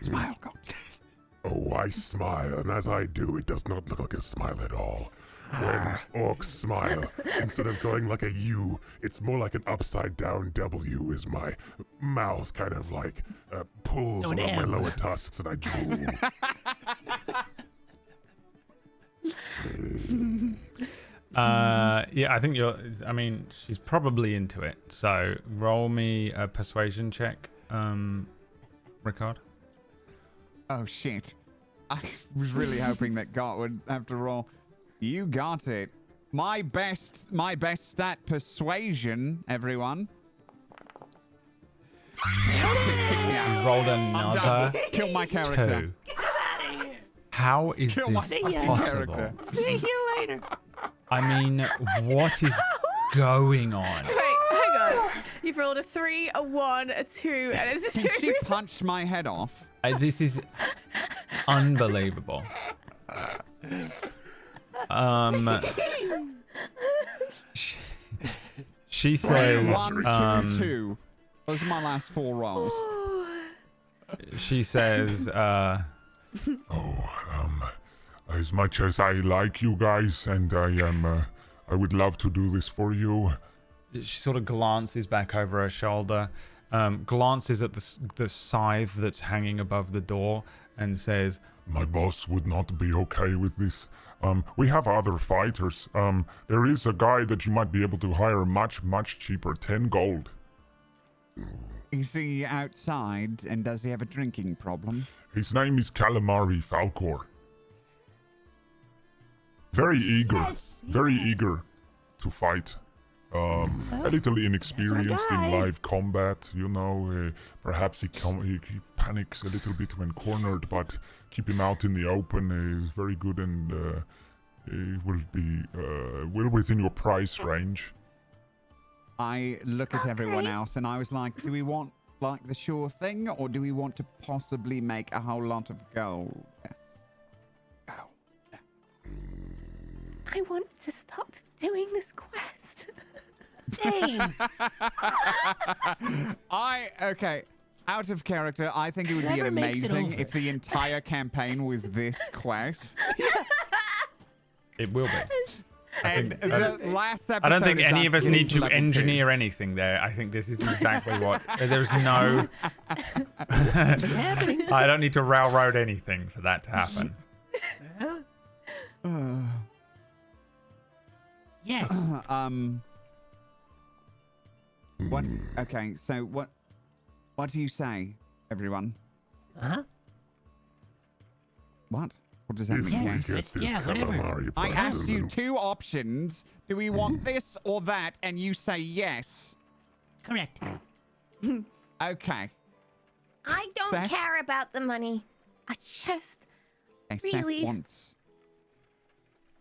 Smile, Gott. Oh, I smile, and as I do, it does not look like a smile at all. When orcs smile, instead of going like a U, it's more like an upside down W as my mouth kind of like pulls So an along my M. lower tusks and I drool. Yeah, I think I mean, she's probably into it. So roll me a persuasion check, Ricard. Oh, shit. I was really hoping that Gott would have to roll. You got it. My best stat, persuasion, everyone. Yeah. You rolled I'm another done. Kill my character. 2. How is Kill my this fucking possible? character. See you later. I mean, what is going on? Wait, hang on. You've rolled a 3, a 1, a 2, and a 2. Can she punch my head off? This is unbelievable. She says, 1, 2, 2. Those are my last 4 rolls. As much as I like you guys, and I would love to do this for you. She sort of glances back over her shoulder, glances at the scythe that's hanging above the door, and says, My boss would not be okay with this. We have other fighters. There is a guy that you might be able to hire much cheaper, 10 gold. Is he outside, and does he have a drinking problem? His name is Calamari Falcor. Very eager to fight. A little inexperienced in live combat, you know. Perhaps he panics a little bit when cornered, but keep him out in the open. He's very good, and he will be well within your price range. I look at everyone else, and I was like, do we want like the sure thing, or do we want to possibly make a whole lot of gold? I want to stop doing this quest. Dang. Okay, out of character, I think it would be Whoever makes it amazing over. if the entire campaign was this quest. "It will be." And the last episode I don't think is any of us us need to level 2. engineer anything there. I think this is exactly what. There's no. I don't need to railroad anything for that to happen. Yes. What? Okay, so what do you say, everyone? Uh-huh. What? What does that mean? Yes. Yes. Get It's- this yeah, whatever. calamari I person asked you and- 2 options. Do we want this or that? And you say yes. Correct. Okay. I don't Seth? care about the money. I just, Okay, Really? Seth wants.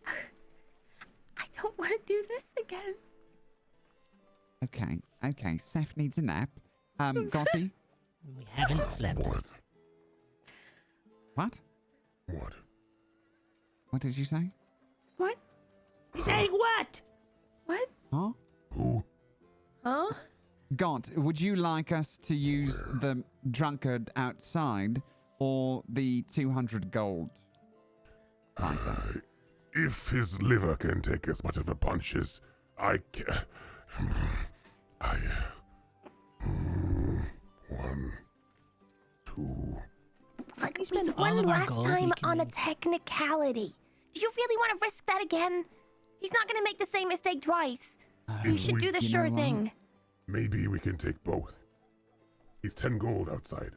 I don't want to do this again. Okay. Seth needs a nap. Gotti? We haven't slept. What? What? What? What did you say? What? He's saying what? What? Huh? Who? Huh? God, would you like us to use the drunkard outside or the 200 gold? If his liver can take as much of a punch as I can. One, two. Like, We spend one all of our last gold, time we can on a use- technicality. Do you really want to risk that again? He's not going to make the same mistake twice. You should do the you sure know what? thing. Maybe we can take both. He's 10 gold outside.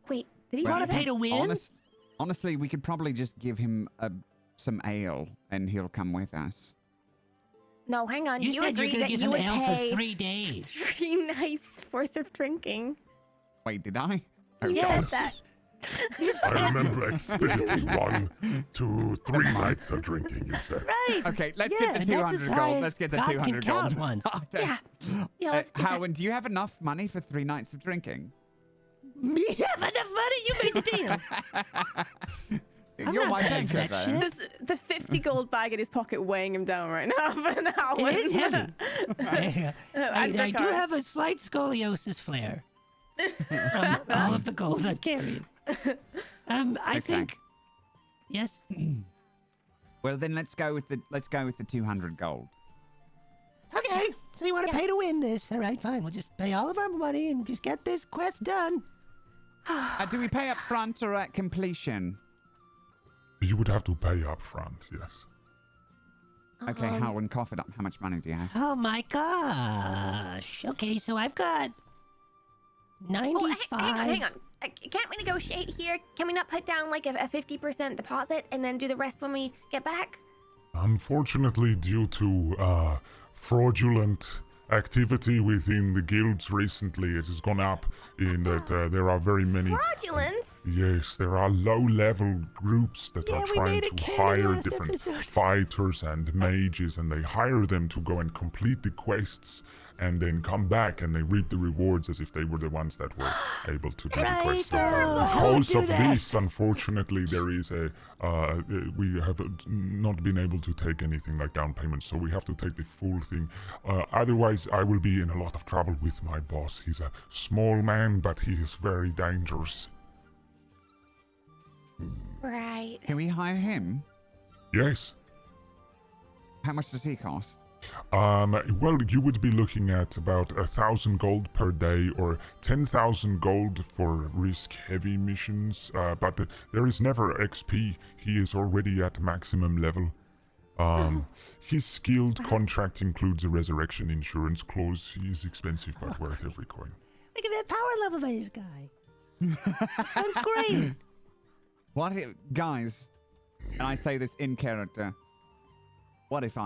Wait, did he You say want to that? pay to win? Honestly, we could probably just give him some ale and he'll come with us. No, hang on. You You said you're agreed gonna that give you him would ale pay for 3 days. 3 nights worth of drinking. Wait, did I? You Yes. said that. I remember explicitly 1 to 3 nights of drinking, you said. Right. Okay, let's Yeah, get the and that's 200 as high gold. as Let's get the God can 200 count gold. once. Yeah. Yeah, let's do that. Howard, do you have enough money for 3 nights of drinking? Me have enough money? You made the deal. I'm You're not my paying banker, for that then. shit. There's the 50 gold bag in his pocket weighing him down right now for now. It is heavy. And I do Rickard. have a slight scoliosis flare from all of the gold I'm carrying. I think. Yes. Well, then let's go with the 200 gold. Okay. So you want to pay to win this? All right, fine. We'll just pay all of our money and just get this quest done. Do we pay up front or at completion? You would have to pay up front, yes. Okay, Howard, cough it up. How much money do you have? Oh my gosh. Okay, so I've got 95. Oh, hang on. Can't we negotiate here? Can we not put down like a 50% deposit and then do the rest when we get back? Unfortunately, due to fraudulent activity within the guilds recently, it has gone up in that there are very many. Fraudulence? Yes, there are low-level groups that Yeah, are we trying made a to cannon hire last different episode. fighters and mages, and they hire them to go and complete the quests and then come back and they reap the rewards as if they were the ones that were able to do the Right, quest. So, how would because do of that? this, unfortunately, there is we have not been able to take anything like down payments, so we have to take the full thing. Otherwise, I will be in a lot of trouble with my boss. He's a small man, but he is very dangerous. Right. Can we hire him? Yes. How much does he cost? Well, you would be looking at about 1,000 gold per day or 10,000 gold for risk-heavy missions. But there is never XP. He is already at maximum level. His skilled contract includes a resurrection insurance clause. He is expensive but worth every coin. Look at that power level by this guy. Sounds great. Guys, and I say this in character. What if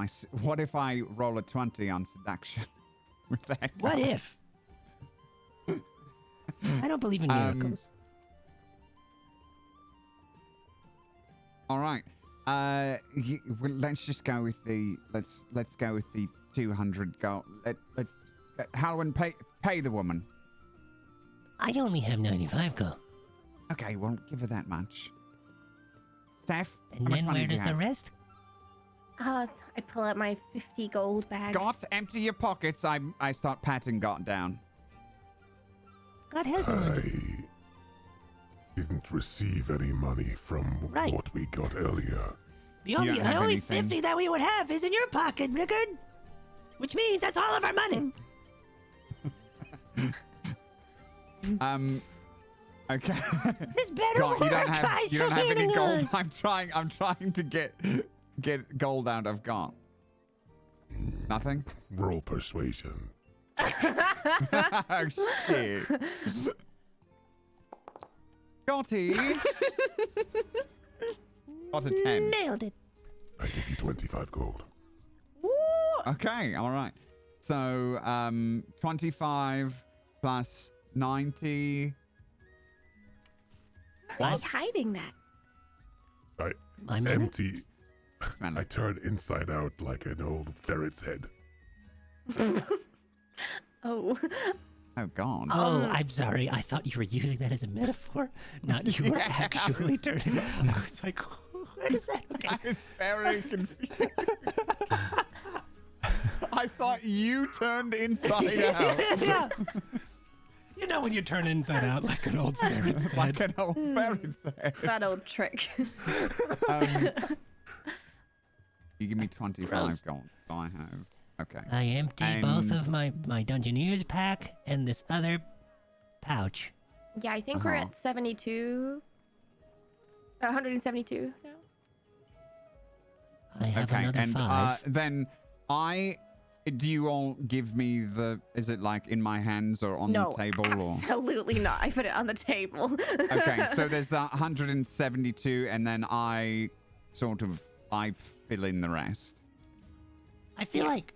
I roll a 20 on seduction with that guy? What if? I don't believe in miracles. All right. Well, let's just go with the let's go with the 200 gold. Let's Halwyn, pay the woman. I only have 95 gold. Okay, well, give her that much. Steph, And how much then money where do you does the have? rest? I pull out my 50 gold bag. Got, empty your pockets. I start patting Got down. God has I one. didn't receive any money from Right. what we got earlier. The only, don't have only anything. 50 that we would have is in your pocket, Rickard. Which means that's all of our money. Okay. This better God, work, you don't have any swear to gold. God. I'm trying to get gold out of Got. Nothing? Roll persuasion. Oh shit. Gotty. Got a 10. Nailed it. I give you 25 gold. Okay, all right. So 25 plus 90. Why is he hiding that? I My money? empty. Smell I it. turn inside out like an old ferret's head. Oh. Oh god. Oh, I'm sorry. I thought you were using that as a metaphor, not you were actually turning. I was like, where does that? Okay. I was very confused. I thought you turned inside out. Yeah. You know when you turn inside out like an old ferret's head. Like an old ferret's head. That old trick. You give me 25 Gross. gold. I have. Okay. I empty both And- of my Dungeoneer's pack and this other pouch. Yeah, I think we're Uh-huh. at 72. 172 now. I have Okay, another and 5. then do you all give me the? Is it like in my hands or on No, the table or? absolutely not. I put it on the table. Okay, so there's that 172, and then I fill in the rest. I feel yeah. like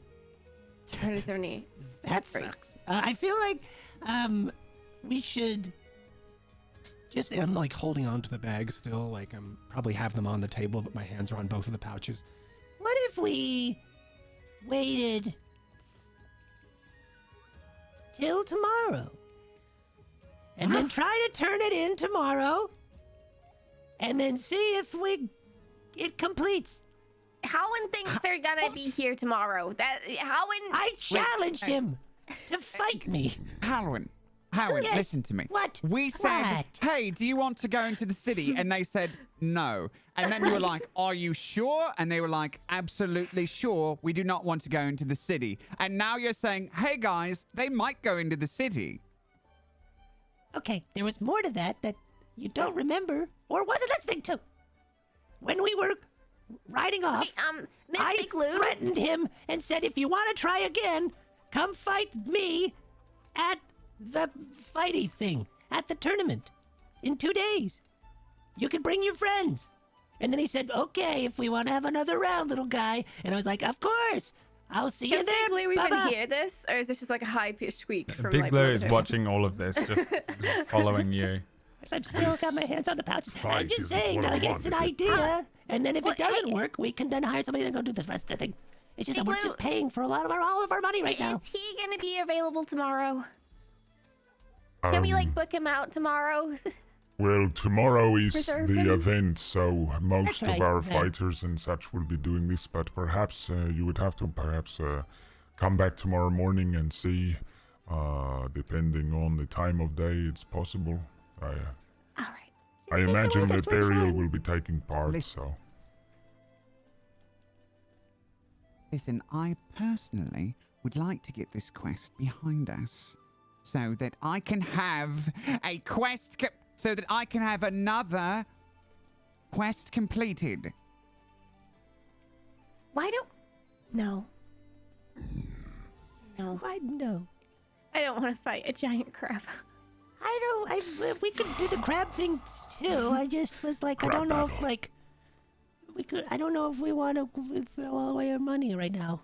170. that Great. sucks. I feel like we should just. I'm like holding on to the bag still. Like I'm probably have them on the table, but my hands are on both of the pouches. What if we waited till tomorrow and then try to turn it in tomorrow and then see if it completes? Howen thinks they're gonna be here tomorrow. Howen. I challenged him to fight me. Howard, Yes. listen to me. What? We said, What? hey, do you want to go into the city? And they said, no. And then you were like, are you sure? And they were like, absolutely sure. We do not want to go into the city. And now you're saying, hey, guys, they might go into the city. Okay, there was more to that you don't remember or wasn't listening to. When we were riding off, Hey, Miss I Big Lou. threatened him and said, if you want to try again, come fight me at the fighty thing, at the tournament, in 2 days. You can bring your friends. And then he said, okay, if we want to have another round, little guy. And I was like, of course. I'll see you Can there. Big Lou even Bye-bye. hear this, or is this just like a high-pitched squeak from Big like Lou below is him? watching all of this, just following you. So I'm still got my hands on the pouches. I'm Fight just is saying, like, one-on-one, it's an is it? idea. And then if Well, it doesn't hey- work, we can then hire somebody and go do the rest of the thing. It's just that we're Big just Lou- paying for all of our money right now. Is he gonna be available tomorrow? Can we like book him out tomorrow? Well, tomorrow is Reserve the him? event, so most That's of right, our yeah. fighters and such will be doing this, but perhaps you would have to come back tomorrow morning and see, depending on the time of day, it's possible. All right. I imagine that Dariel will be taking part, Listen. so... Listen, I personally would like to get this quest behind us so that I can have a quest, so that I can have another quest completed. Why don't... No. No. Why no? I don't want to fight a giant crab. We could do the crab thing too. I just was like, I don't know if like we could. I don't know if we want to throw all away our money right now.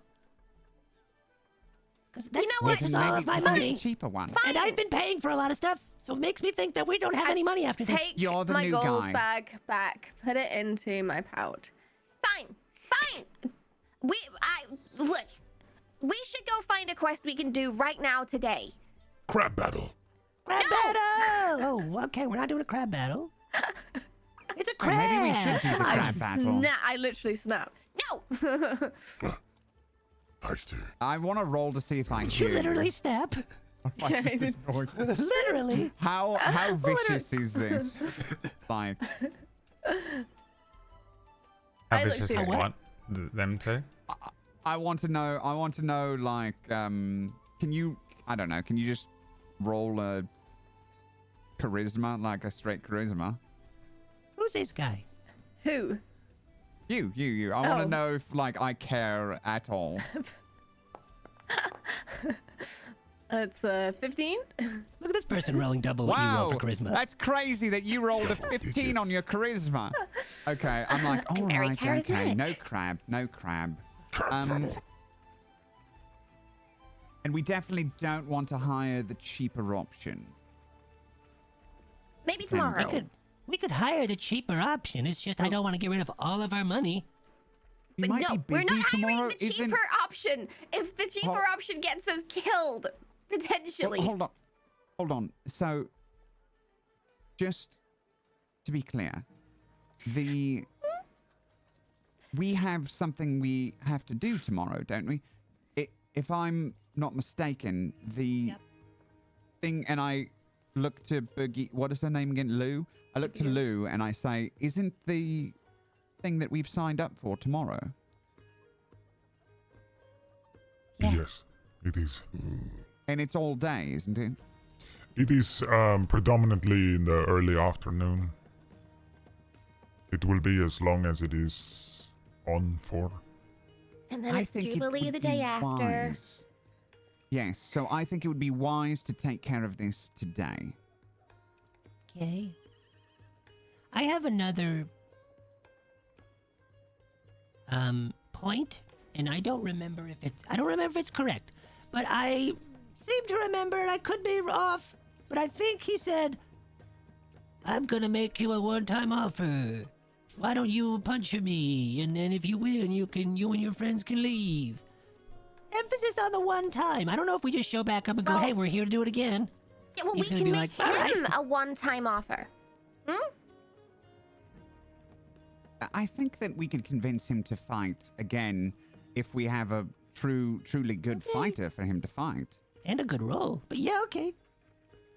Because that's You know what? this is all of my money, Cheaper one. Fine. and I've been paying for a lot of stuff, so it makes me think that we don't have any money after this. Take You're the my new gold guy. bag back. Put it into my pouch. Fine. Look. We should go find a quest we can do right now today. Crab battle. Crab No! battle! Oh, okay, we're not doing a crab battle. It's a crab. Maybe we should do the I crab battle. I literally snapped. No. Nice to. I want to roll to see if I You hear literally snap. Literally. How vicious is this? Like, How I like vicious seeing is what? what? Them two? I want to know, like, can you, I don't know, can you just roll a charisma, like a straight charisma? Who's this guy? Who? You. I want Oh. to know if, like, I care at all. It's 15. Look at this person rolling double what you roll Wow, for charisma. that's crazy that you rolled a 15 on your charisma. Okay, I'm like, all very right, okay, charismatic. no crab. Crab battle. And we definitely don't want to hire the cheaper option. Maybe tomorrow. We could hire the cheaper option. It's just I don't want to get rid of all of our money. You But might no, be we're busy not tomorrow. hiring the cheaper option. If the cheaper Well- option gets us killed, potentially. Well, hold on. So, just to be clear, we have something we have to do tomorrow, don't we? If I'm not mistaken, the thing, and I look to Boogie. What is her name again? Lou. I look to Lou and I say, "Isn't the thing that we've signed up for tomorrow?" Yes, it is. And it's all day, isn't it? It is predominantly in the early afternoon. It will be as long as it is on for. And then it's it Jubilee would the day be after. wise. Yes, so I think it would be wise to take care of this today. Okay. I have another point, and I don't remember if it's correct, but I seem to remember, and I could be off, but I think he said, "I'm gonna make you a one-time offer. Why don't you punch me, and then if you win, you and your friends can leave." Emphasis on the one time. I don't know if we just show back up and go, Well- "Hey, we're here to do it again." Yeah, well, He's we gonna can be make like, "All right." him a one-time offer. I think that we could convince him to fight again if we have a truly good fighter for him to fight. And a good roll. But yeah, okay.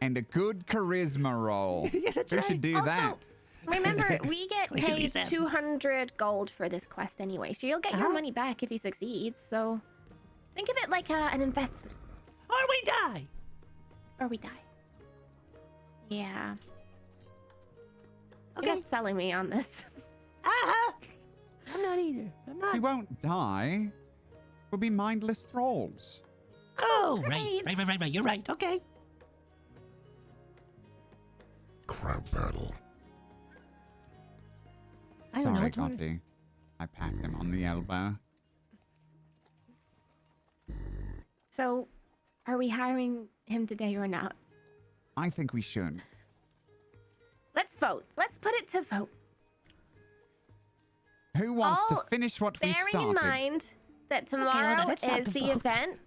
And a good charisma roll. Yeah, that's We right. should do Also, that. remember, we get Clearly paid Sam. 200 gold for this quest anyway, so you'll get your money back if he succeeds. So think of it like an investment, Or we die. or we die. Yeah. Okay. You're not selling me on this. I'm not either. I'm not. We won't die. We'll be mindless thralls. Oh, right. You're right. Okay. Crab battle. I don't know Sorry, what's worse. Gotti. I pat him on the elbow. So, are we hiring him today or not? I think we should. Let's vote. Let's put it to vote. Who wants All to finish what we Bearing started? in mind that hold on, tomorrow let's not is the vote. event,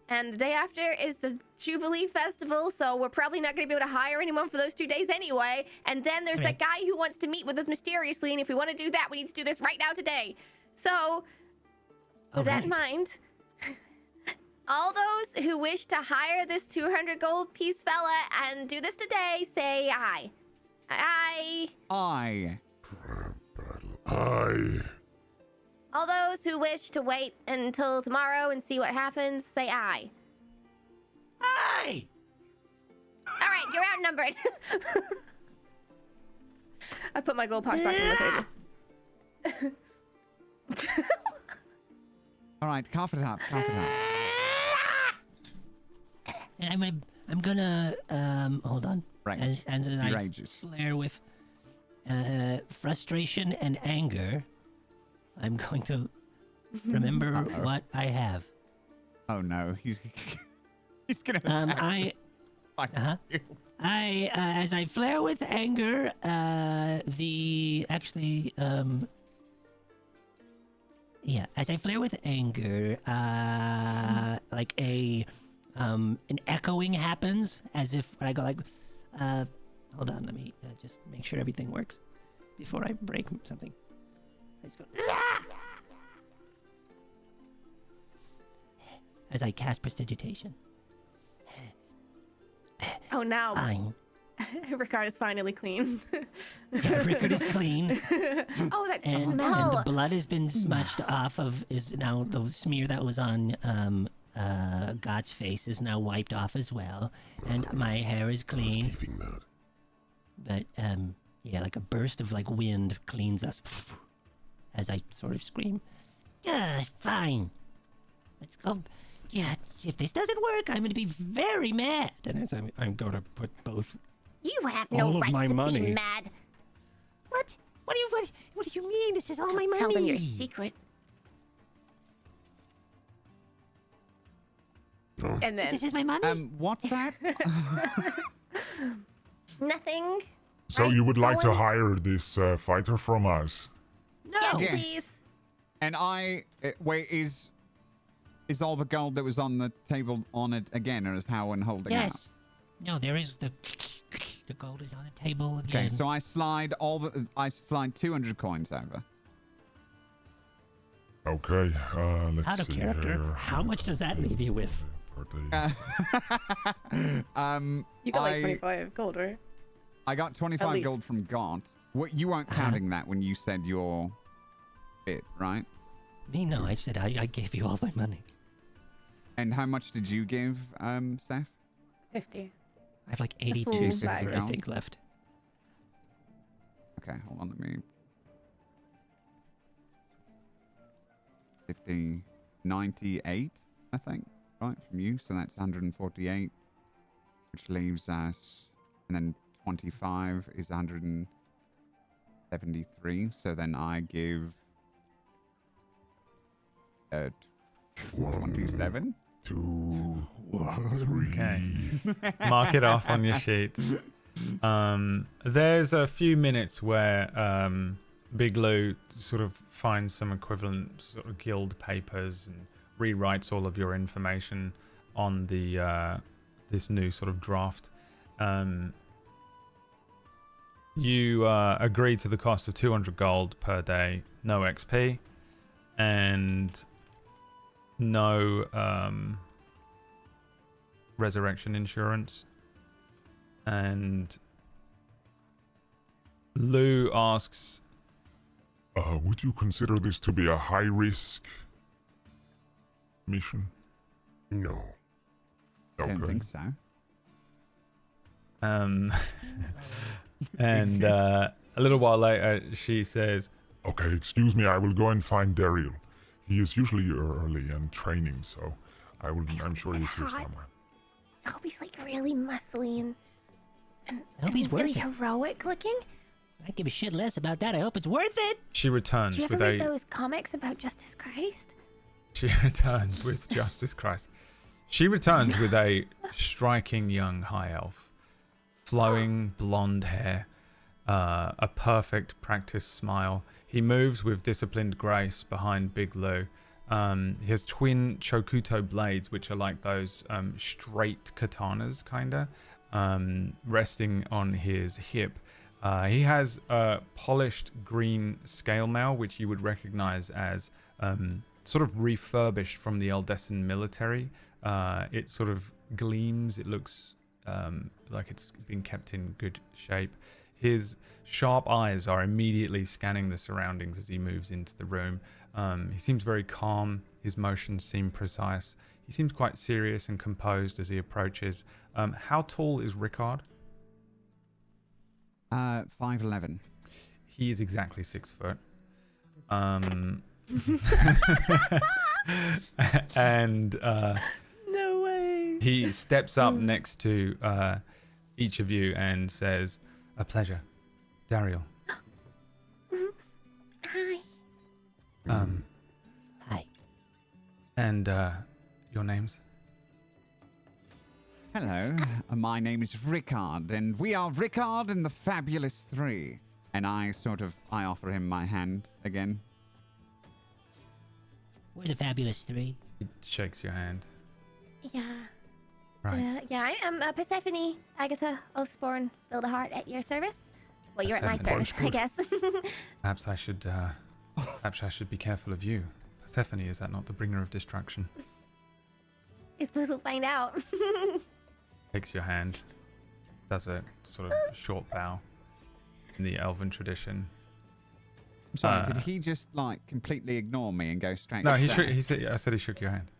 and the day after is the Jubilee Festival, so we're probably not going to be able to hire anyone for those 2 days anyway. And then there's that guy who wants to meet with us mysteriously, and if we want to do that, we need to do this right now today. So, with that in mind, all those who wish to hire this 200 gold piece fella and do this today, say aye. I. All those who wish to wait until tomorrow and see what happens, say aye. Aye! All right, you're outnumbered. I put my gold pack back on the table. All right, cough it up. Cough it up. And I'm gonna hold on. Right. As I Rages. flare with frustration and anger, I'm going to remember what I have. Oh no, he's gonna. As I flare with anger, as I flare with anger, like an echoing happens, as if I go like, hold on, let me just make sure everything works before I break something. I just go, as I cast prestidigitation. Oh, now. Fine. Rickard is finally clean. Yeah, Rickard is clean. Oh, that And smell. the blood has been smudged off of, is now the smear that was on God's face is now wiped off as well. And my hair is clean. Keeping that. But, yeah, like a burst of, like, wind cleans us. As I sort of scream, fine. Let's go. Yeah, if this doesn't work, I'm going to be very mad. And as I'm going to put both. You have no all of right my to money. be mad. What? What do you mean? This is all my money. Tell them your secret. Oh. And then This is my money? What's that? Nothing. So Right, you would like to going- hire this fighter from us? No. Yes, Yes. please. And wait, is all the gold that was on the table on it again, or is Howard holding out? Yes. No, there is the gold is on the table Okay, again. so I slide 200 coins over. Okay, let's Out of see character. here. How much does that leave you with? you got like 25 gold, right? I got 25 least. gold from God. What, you weren't counting that when you said your bit, right? Me, no. I said I gave you all my money. And how much did you give, Seth? 50. I have like full 82 bag. I think left. Okay, hold on, let me... 50, 98, I think, right, from you. So that's 148, which leaves us... And then 25 is 173. So then I give... 27? 2, 1, 3. Okay. Mark it off on your sheets. There's a few minutes where Big Lou sort of finds some equivalent sort of guild papers and rewrites all of your information on the this new sort of draft. You agree to the cost of 200 gold per day, no XP, and no resurrection insurance. And Lou asks, Would you consider this to be a high-risk mission? No. I don't Okay. think so. and a little while later she says, Okay, excuse me, I will go and find Dariel. He is usually early and training, so I'm sure he's here hot. somewhere. I hope he's like really muscly and I hope he's really worth it. heroic looking. I give a shit less about that. I hope it's worth it. she returns Do you ever with read a those comics about Justice Christ? She returns with Justice Christ. She returns with a striking young high elf, flowing blonde hair, a perfect practice smile. He moves with disciplined grace behind Big Lou. He has twin Chokuto blades, which are like those straight katanas, kinda, resting on his hip. He has a polished green scale mail, which you would recognize as sort of refurbished from the Eldessan military. It sort of gleams. It looks like it's been kept in good shape. His sharp eyes are immediately scanning the surroundings as he moves into the room. He seems very calm. His motions seem precise. He seems quite serious and composed as he approaches. How tall is Rickard? 5'11". He is exactly 6 foot. And No way. he steps up next to each of you and says, "A pleasure, Dariel." Hi. Hi. And your names? Hello, my name is Rickard, and we are Rickard and the Fabulous Three. And I offer him my hand again. We're the Fabulous Three. He shakes your hand. Yeah. Right. Yeah, I am Persephone, Agatha, Oathsborn, Build-A-Heart at your service. Well, you're at my Persephone. service, I guess. Perhaps I should be careful of you. Persephone, is that not the bringer of destruction? I suppose we'll find out. Takes your hand. Does a sort of short bow in the elven tradition. I'm sorry, did he just completely ignore me and go straight? No, to he that? shook. I said he shook your hand.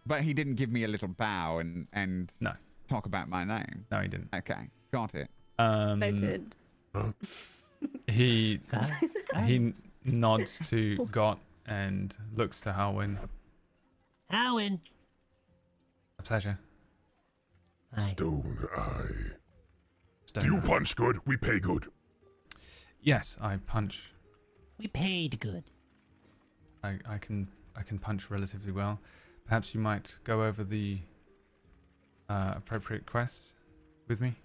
But he didn't give me a little bow and No. talk about my name. No, he didn't. Okay, got it. Noted. He nods to Got and looks to Halwyn. Owen. A pleasure. Hi. Stone Eye. Stone Do you Eye. punch good? We pay good. Yes, I punch. We paid good. I can punch relatively well. Perhaps you might go over the appropriate quests with me.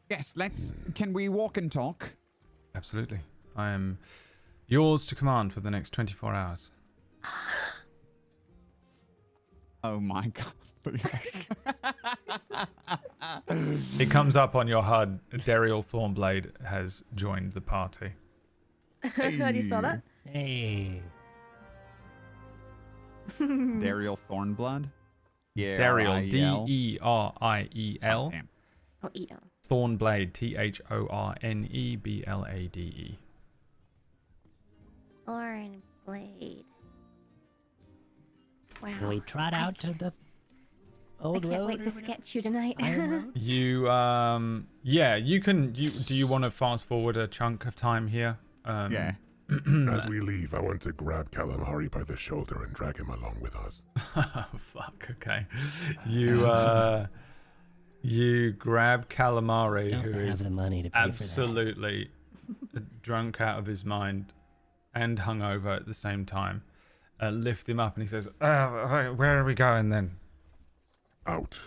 Yes, can we walk and talk? Absolutely. I am yours to command for the next 24 hours. Oh my god. It comes up on your HUD. Dariel Thornblade has joined the party. How do you spell that? Hey. Dariel Thornblood? Yeah. Dariel, R-I-E-L. Deriel. Damn. Oh, E-L. Thornblade, Thornblade. Orange Blade. Wow. Can we trot out to the I old can't road? wait or to whatever? sketch you tonight. Iron Road? You, yeah, you can. Do you want to fast forward a chunk of time here? Yeah. As we leave, I want to grab Calamari by the shoulder and drag him along with us. Oh, fuck. Okay. You grab Calamari, Don't who have is the money to pay absolutely drunk out of his mind and hungover at the same time. Lift him up, and he says, "Where are we going then?" Out.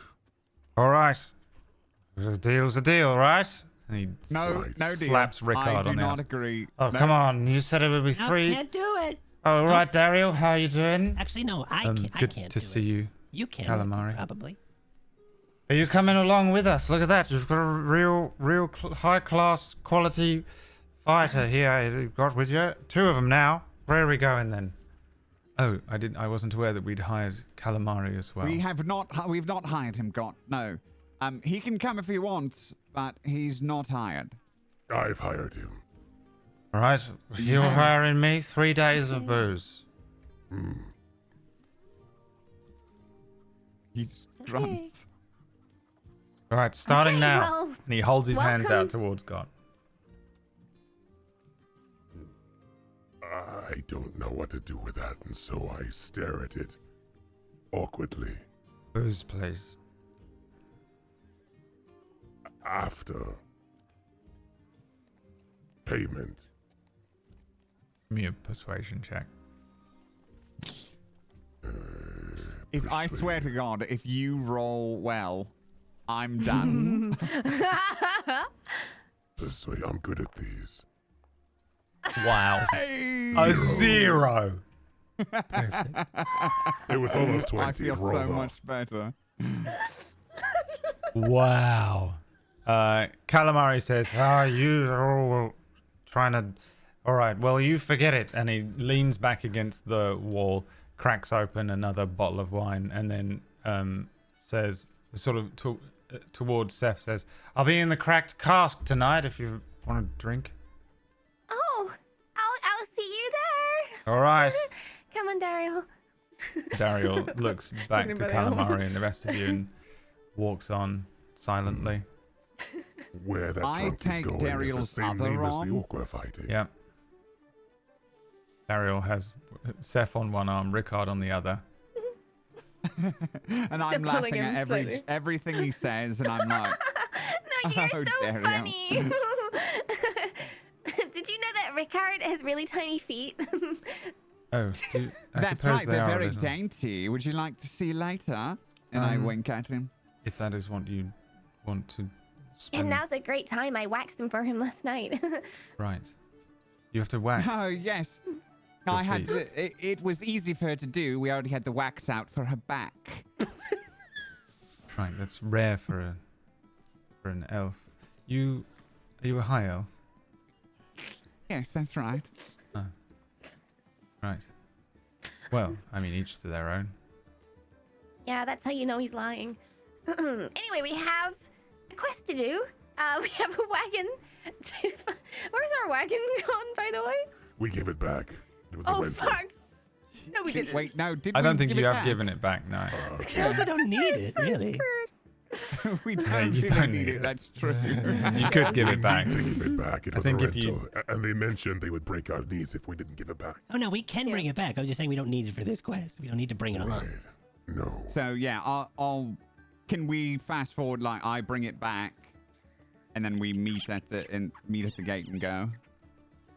All right. The deal's a deal, right? And he No deal. slaps Rickard I do on the not ass. agree. Oh, No. come on. You said it would be that. No, 3. can't do it. All right, Dariel. How are you doing? Actually, no, I can't. I Good can't to do see it. you. You can. Calamari. Probably. Are you coming along with us? Look at that. You've got a real high-class quality fighter here you've got with you. 2 of them now. Where are we going then? Oh, I wasn't aware that we'd hired Calamari as well. We've not hired him, God. No. He can come if he wants, but he's not hired. I've hired him. All right. You're Yeah. hiring me 3 days of booze. He's drunk. All right, starting Okay, now. well, And he holds his hands welcome. out towards God. I don't know what to do with that, and so I stare at it awkwardly. Booze, please. After payment. Give me a persuasion check. If I swear to God, if you roll well, I'm done. Persuade. I'm good at these. Wow. A 0. It was almost 20. I feel Roll so off. much better. Wow. Calamari says, you are all trying to... All right, well, you forget it. And he leans back against the wall, cracks open another bottle of wine, and then says, sort of towards Seth, says, "I'll be in the cracked cask tonight if you want a drink." Oh, I'll see you there. All right. Come on, Dariel. Dariel looks back to Everybody else. Calamari and the rest of you and walks on silently. Where that I drunk is take going Dariel's is the same other name as the arm. orc we're fighting. Yeah. Dariel has Seth on one arm, Rickard on the other. And I'm pulling laughing him at slightly. everything he says, and I'm like, No, you're Oh, so Dariel. funny. Did you know that Rickard has really tiny feet? Oh, I that's suppose right, they they're are a very little- dainty. Would you like to see later? And I wink at him. If that is what you want to And spend. now's a great time. I waxed them for him last night. Right. You have to wax. Oh, yes. I had to, it was easy for her to do. We already had the wax out for her back. Right, that's rare for an elf. Are you a high elf? Yes, that's right. Right. Well, I mean, each to their own. Yeah, that's how you know he's lying. Anyway, we have a quest to do. We have a wagon. Where's our wagon gone, by the way? We give it back. It was a Oh, rental. fuck. No, we didn't. Wait, no, did I we don't think give you it have back? given it back, no. We also don't need it, So really. screwed. We don't, Yeah, you really don't need need it. it. That's true. You could give it back. To give it back. It I was think a if you- rental. And they mentioned they would break our knees if we didn't give it back. Oh no, we can bring it back. I was just saying we don't need it for this quest. We don't need to bring it along. Right. No. So yeah, I'll. Can we fast forward? Like I bring it back, and then we meet at the gate and go.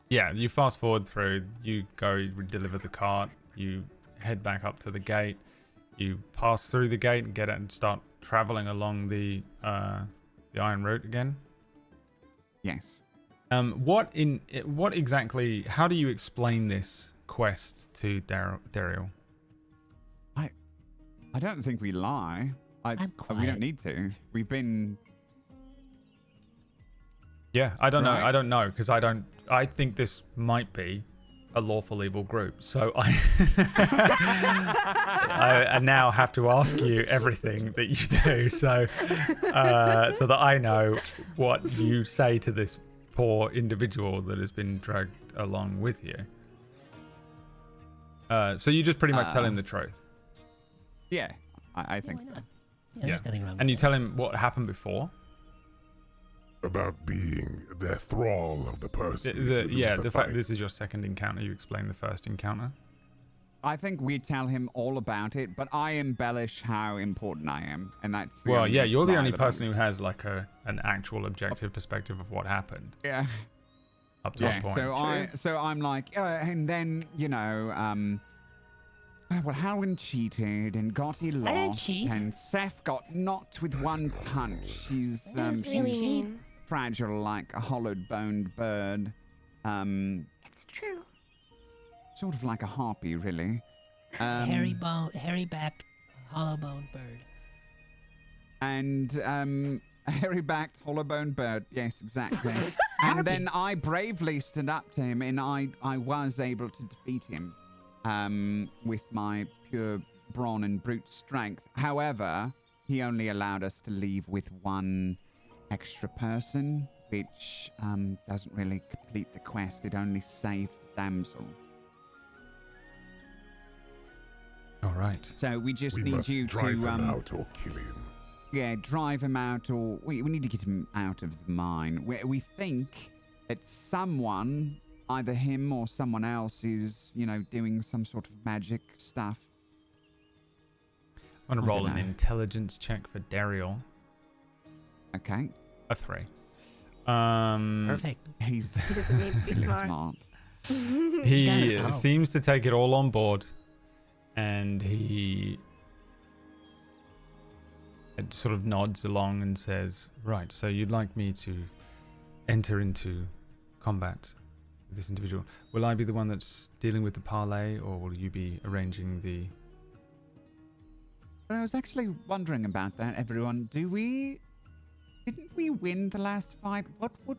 Yeah, you fast forward through, you go deliver the cart, you head back up to the gate, you pass through the gate and get it and start traveling along the Iron Route again. Yes. What exactly, how do you explain this quest to Dariel? I don't think we lie. I'm We quiet. don't need to. We've been. Yeah, I don't know. Right. I don't know because I think this might be a lawful evil group. So I now have to ask you everything that you do, so that I know what you say to this poor individual that has been dragged along with you. So you just pretty much tell him the truth. Yeah, I think Why so. not? Yeah, there's nothing wrong And with you tell him what happened before. About being the thrall of the person. who lose The fact fight. this is your second encounter. You explain the first encounter. I think we tell him all about it, but I embellish how important I am, and that's. The Well, only yeah, you're the lie only that I'm- person who has like an actual objective perspective of what happened Yeah. up to Yeah. that point. So I'm like, and then well, Halwyn cheated and Gotti I didn't lost, cheat. and Seth got knocked with one punch. She's That's really she's mean. fragile like a hollowed-boned bird. It's true. Sort of like a harpy, really. hairy-backed, hollow-boned bird. And a hairy-backed, hollow-boned bird. Yes, exactly. And then I bravely stood up to him, and I was able to defeat him with my pure brawn and brute strength. However, he only allowed us to leave with one extra person, which doesn't really complete the quest. It only saved the damsel. All right. So we just We need must you drive to him out or kill him. Yeah, drive him out, or we need to get him out of the mine. We think that someone, either him or someone else, is, doing some sort of magic stuff. I'm gonna I roll don't an know. intelligence check for Dariel. Okay, A 3. Perfect. he's He doesn't need to be really smart. smart. He Damn it. seems to take it all on board, and he sort of nods along and says, "Right, so you'd like me to enter into combat with this individual. Will I be the one that's dealing with the parlay, or will you be arranging the..." But I was actually wondering about that, everyone. Didn't we win the last fight? What would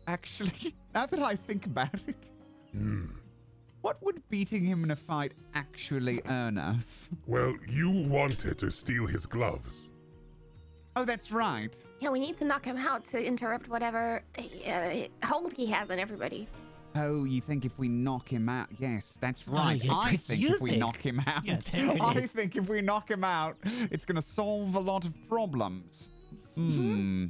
actually, now that I think about it, what would beating him in a fight actually earn us? Well, you wanted to steal his gloves. Oh, that's right. Yeah, we need to knock him out to interrupt whatever hold he has on everybody. Oh, you think if we knock him out? Yes, that's right. yes, I what think you if we think. knock him out, Yeah, there it I is. think if we knock him out, it's going to solve a lot of problems. Hmm.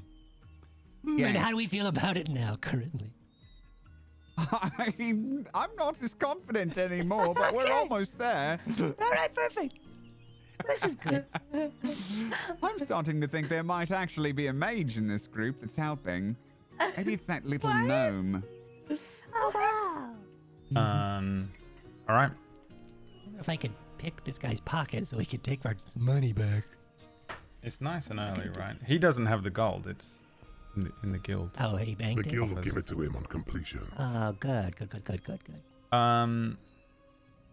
And how do we Yes. feel about it now, currently? I'm not as confident anymore, but we're almost there. All right, perfect. This is good. I'm starting to think there might actually be a mage in this group that's helping. Maybe it's that little gnome. Oh, wow. All right. I wonder if I could pick this guy's pocket so we could take our money back. It's nice and early, right? He doesn't have the gold. It's in the guild. Oh, he The banked it? guild will give it to him on completion. Oh, good.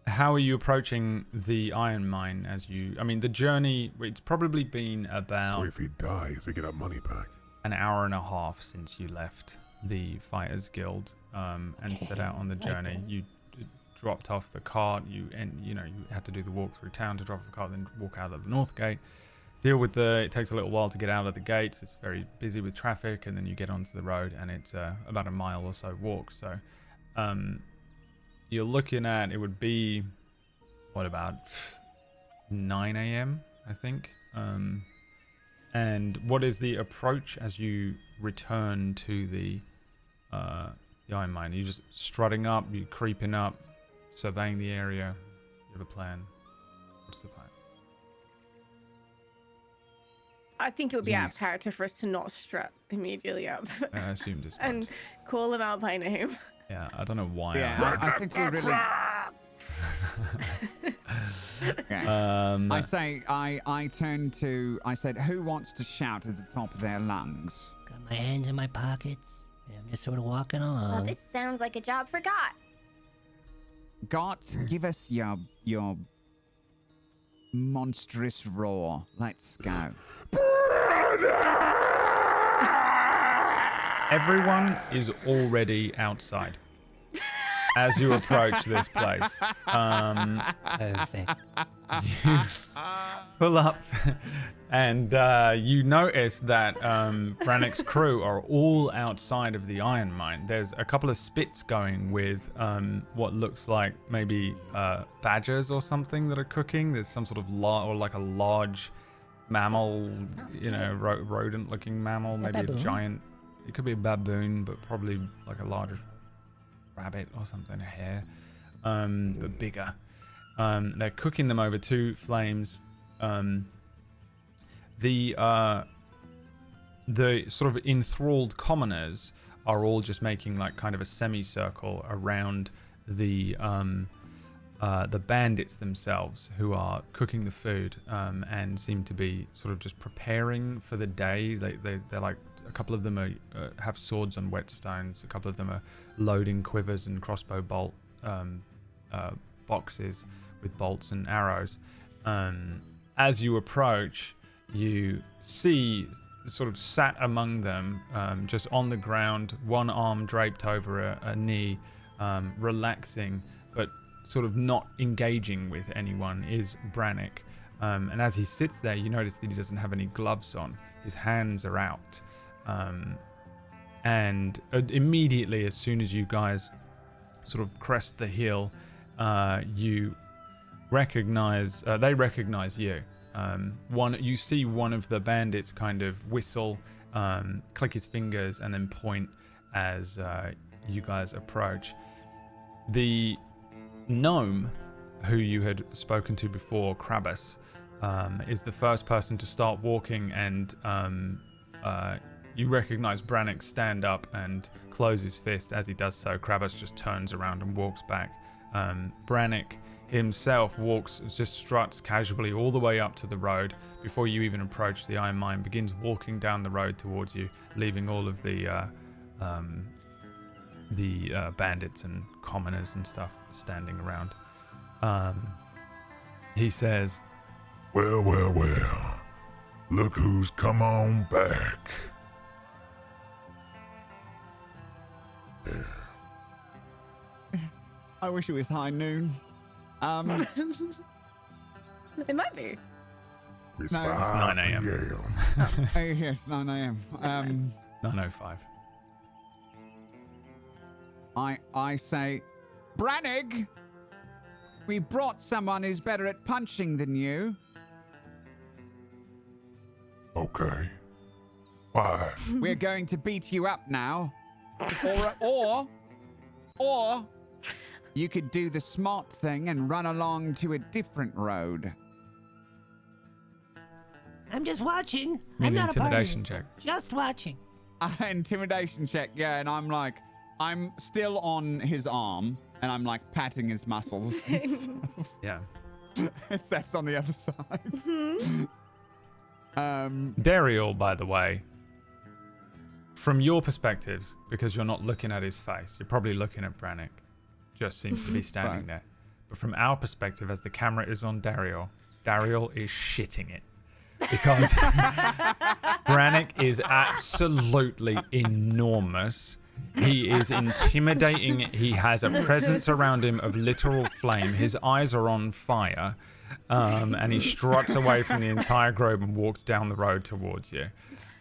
How are you approaching the iron mine as you... I mean, the journey, it's probably been So about if he dies, we get our money back. an hour and a half since you left the Fighters Guild and set out on the journey. You dropped off the cart, you had to do the walk through town to drop off the cart, then walk out of the North Gate. Deal with it takes a little while to get out of the gates. It's very busy with traffic, and then you get onto the road, and it's about a mile or so walk. So you're looking at, it would be, what, about 9 a.m., I think. And what is the approach as you return to the iron mine? Are you just strutting up, you creeping up, surveying the area? You have a plan? What's the plan? I think it would be out of Yes. character for us to not strut immediately up I assumed as much. and call him out by name. Yeah, I don't know why. Yeah, I think we really. Okay. I say, I turned to, I said, who wants to shout at the top of their lungs? Got my hands in my pockets, and I'm just sort of walking Well, along. this sounds like a job for God. Got, give us your monstrous roar. Let's go. Everyone is already outside as you approach this place. Perfect. You pull up and you notice that Brannick's crew are all outside of the iron mine. There's a couple of spits going with what looks like maybe badgers or something that are cooking. There's some sort of like a large mammal, rodent-looking mammal, maybe a baboon? giant. It could be a baboon, but probably like a larger rabbit or something, a hare, but bigger. They're cooking them over two flames. The sort of enthralled commoners are all just making like kind of a semicircle around the bandits themselves, who are cooking the food and seem to be sort of just preparing for the day. They're like, a couple of them have swords on whetstones. A couple of them are loading quivers and crossbow bolt boxes with bolts and arrows. As you approach, you see sort of sat among them, just on the ground, one arm draped over a knee, relaxing, but sort of not engaging with anyone, is Brannick. And as he sits there, you notice that he doesn't have any gloves on. His hands are out. And immediately, as soon as you guys sort of crest the hill, you recognize, they recognize you. You see one of the bandits kind of whistle, click his fingers, and then point as you guys approach. The gnome who you had spoken to before, Krabbus, is the first person to start walking, and you recognize Brannick stand up and close his fist. As he does so, Krabbus just turns around and walks back. Brannick himself just struts casually all the way up to the road before you even approach the iron mine, begins walking down the road towards you, leaving all of the bandits and commoners and stuff standing around. He says, Well, look who's come on back. I wish it was high noon. It might be. It's No, it's 9 5 a.m. p.m. Oh, yes, 9 a.m. 9:05. I say, Brannig, we brought someone who's better at punching than you. Okay. Why? We're going to beat you up now. Or you could do the smart thing and run along to a different road. I'm just watching. Need I'm an not a part of intimidation it. check. Just watching. Intimidation check, yeah, and I'm still on his arm, and I'm like patting his muscles. Yeah. Steph's on the other side. Dariel, by the way, from your perspectives, because you're not looking at his face, you're probably looking at Brannick. Just seems to be standing Right. there. But from our perspective, as the camera is on Dariel is shitting it. Because Brannick is absolutely enormous. He is intimidating. He has a presence around him of literal flame. His eyes are on fire. And he struts away from the entire group and walks down the road towards you.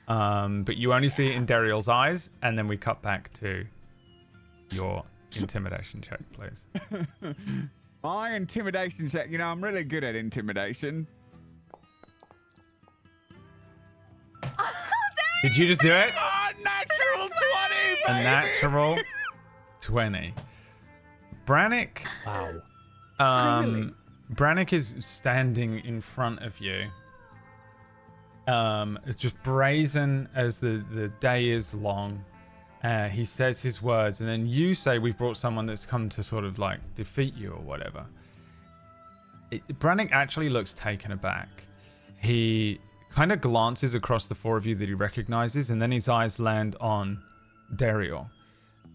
But you only see it in Dariel's eyes, and then we cut back to your intimidation check, please. My intimidation check, I'm really good at intimidation. Did you just do it? Natural 20, A natural 20. Brannick. Wow. Finally. Brannick is standing in front of you. It's just brazen as the day is long. He says his words, and then you say we've brought someone that's come to sort of like defeat you or whatever. Brannick actually looks taken aback. He kind of glances across the four of you that he recognizes, and then his eyes land on Dariel.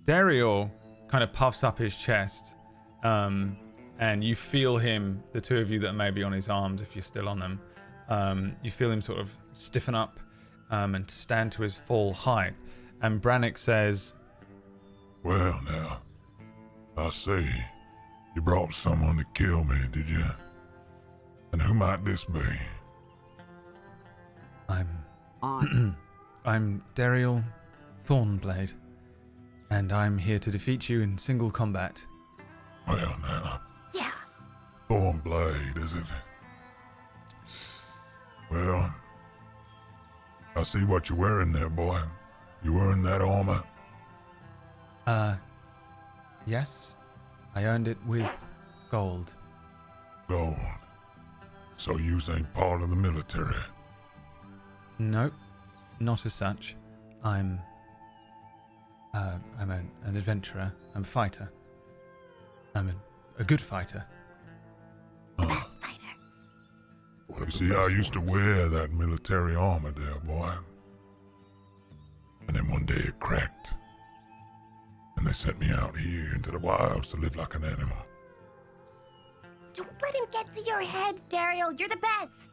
Dariel kind of puffs up his chest, and you feel him, the two of you that may be on his arms if you're still on them, you feel him sort of stiffen up and stand to his full height. And Brannick says, Well, now, I see. You brought someone to kill me, did you? And who might this be? I'm Dariel Thornblade, and I'm here to defeat you in single combat. Well, now, Yeah. Thornblade, is it? Well, I see what you're wearing there, boy. You wearing that armor? Yes, I earned it with gold. Gold. So you ain't part of the military. Nope, not as such. I'm an adventurer. I'm a fighter. I'm a good fighter. Best fighter. You see, I used to wear that military armor there, boy. And then one day it cracked. And they sent me out here into the wilds to live like an animal. Don't let him get to your head, Dariel. You're the best.